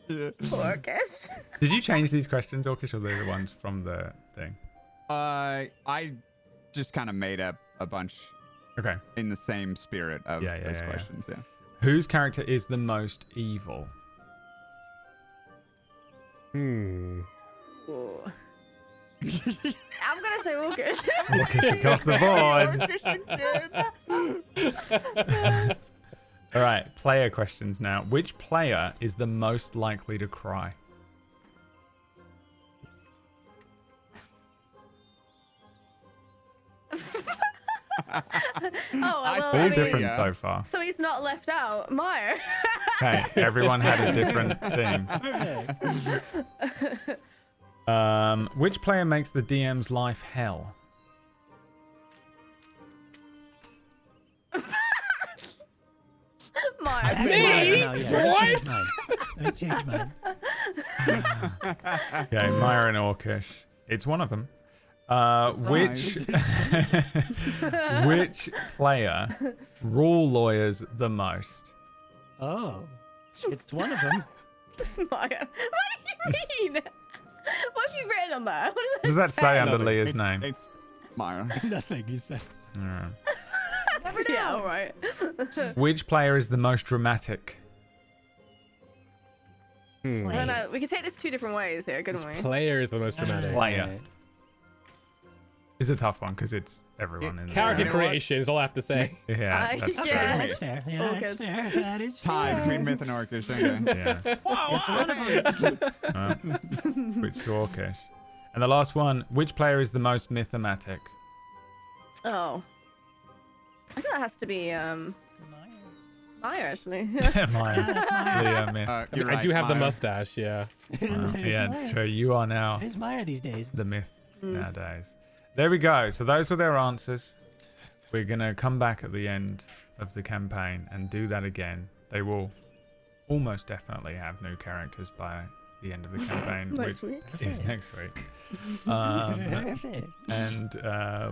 Orcish. Did you change these questions, Orcish, or they're the ones from the thing? I just kind of made up a bunch Okay. in the same spirit of Yeah, those questions. Yeah. Whose character is the most evil? Ooh. I'm gonna say Orcish. Orcish across the board. All right, player questions now. Which player is the most likely to cry? All different so far. So he's not left out. Myre. Okay, everyone had a different thing. Which player makes the DM's life hell? Myre. Me? What? Let me change mine. Okay, Myre and Orcish. It's one of them. Which player rule lawyers the most? Oh, it's one of them. It's Myre. What do you mean? What have you written on there? What does that say under Leah's name? It's Myre. Nothing, you said. All right. Never know. Yeah, all right. Which player is the most dramatic? No, we could take this two different ways here, couldn't we? Player is the most dramatic. Player. It's a tough one because it's everyone in Character there. creation is all I have to say. Yeah, that's true. yeah. That's fair. Yeah, All that's good. fair. That is Tie fair. between Myth and Orcish. Okay. Yeah. Switch to Orcish. And the last one, which player is the most mythematic? Oh. I think that has to be Myre, actually. Myre. Leah, myth. You're I right, do have the Myre. mustache, yeah. Yeah, it's true. You are now It's Myre these days. the myth nowadays. There we go. So those were their answers. We're going to come back at the end of the campaign and do that again. They will almost definitely have new characters by the end of the campaign, Next which week. is next week. And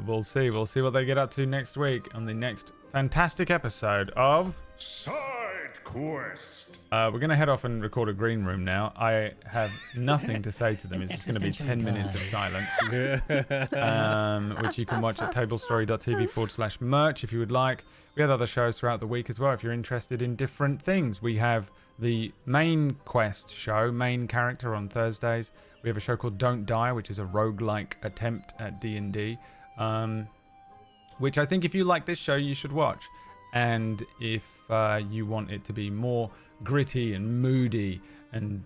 we'll see what they get up to next week on the next fantastic episode of Sidequest. we're going to head off and record a green room now. I have nothing to say to them. It's just going to be 10 minutes of silence, which you can watch at tablestory.tv/merch if you would like. We have other shows throughout the week as well if you're interested in different things. We have the main quest show, main character, on Thursdays. We have a show called Don't Die, which is a roguelike attempt at D&D, which I think if you like this show, you should watch. And if you want it to be more gritty and moody and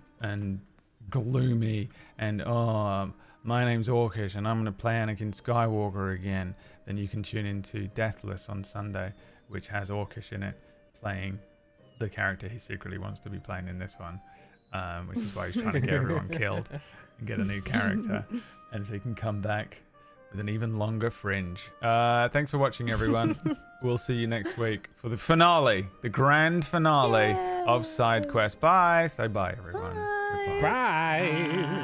gloomy and my name's Orcish and I'm going to play Anakin Skywalker again, then you can tune into Deathless on Sunday, which has Orcish in it, playing the character he secretly wants to be playing in this one, which is why he's trying to get everyone killed and get a new character, and so he can come back with an even longer fringe. Thanks for watching, everyone. We'll see you next week for the finale, the grand finale of Sidequest. Bye. Say bye, everyone. Goodbye. Bye.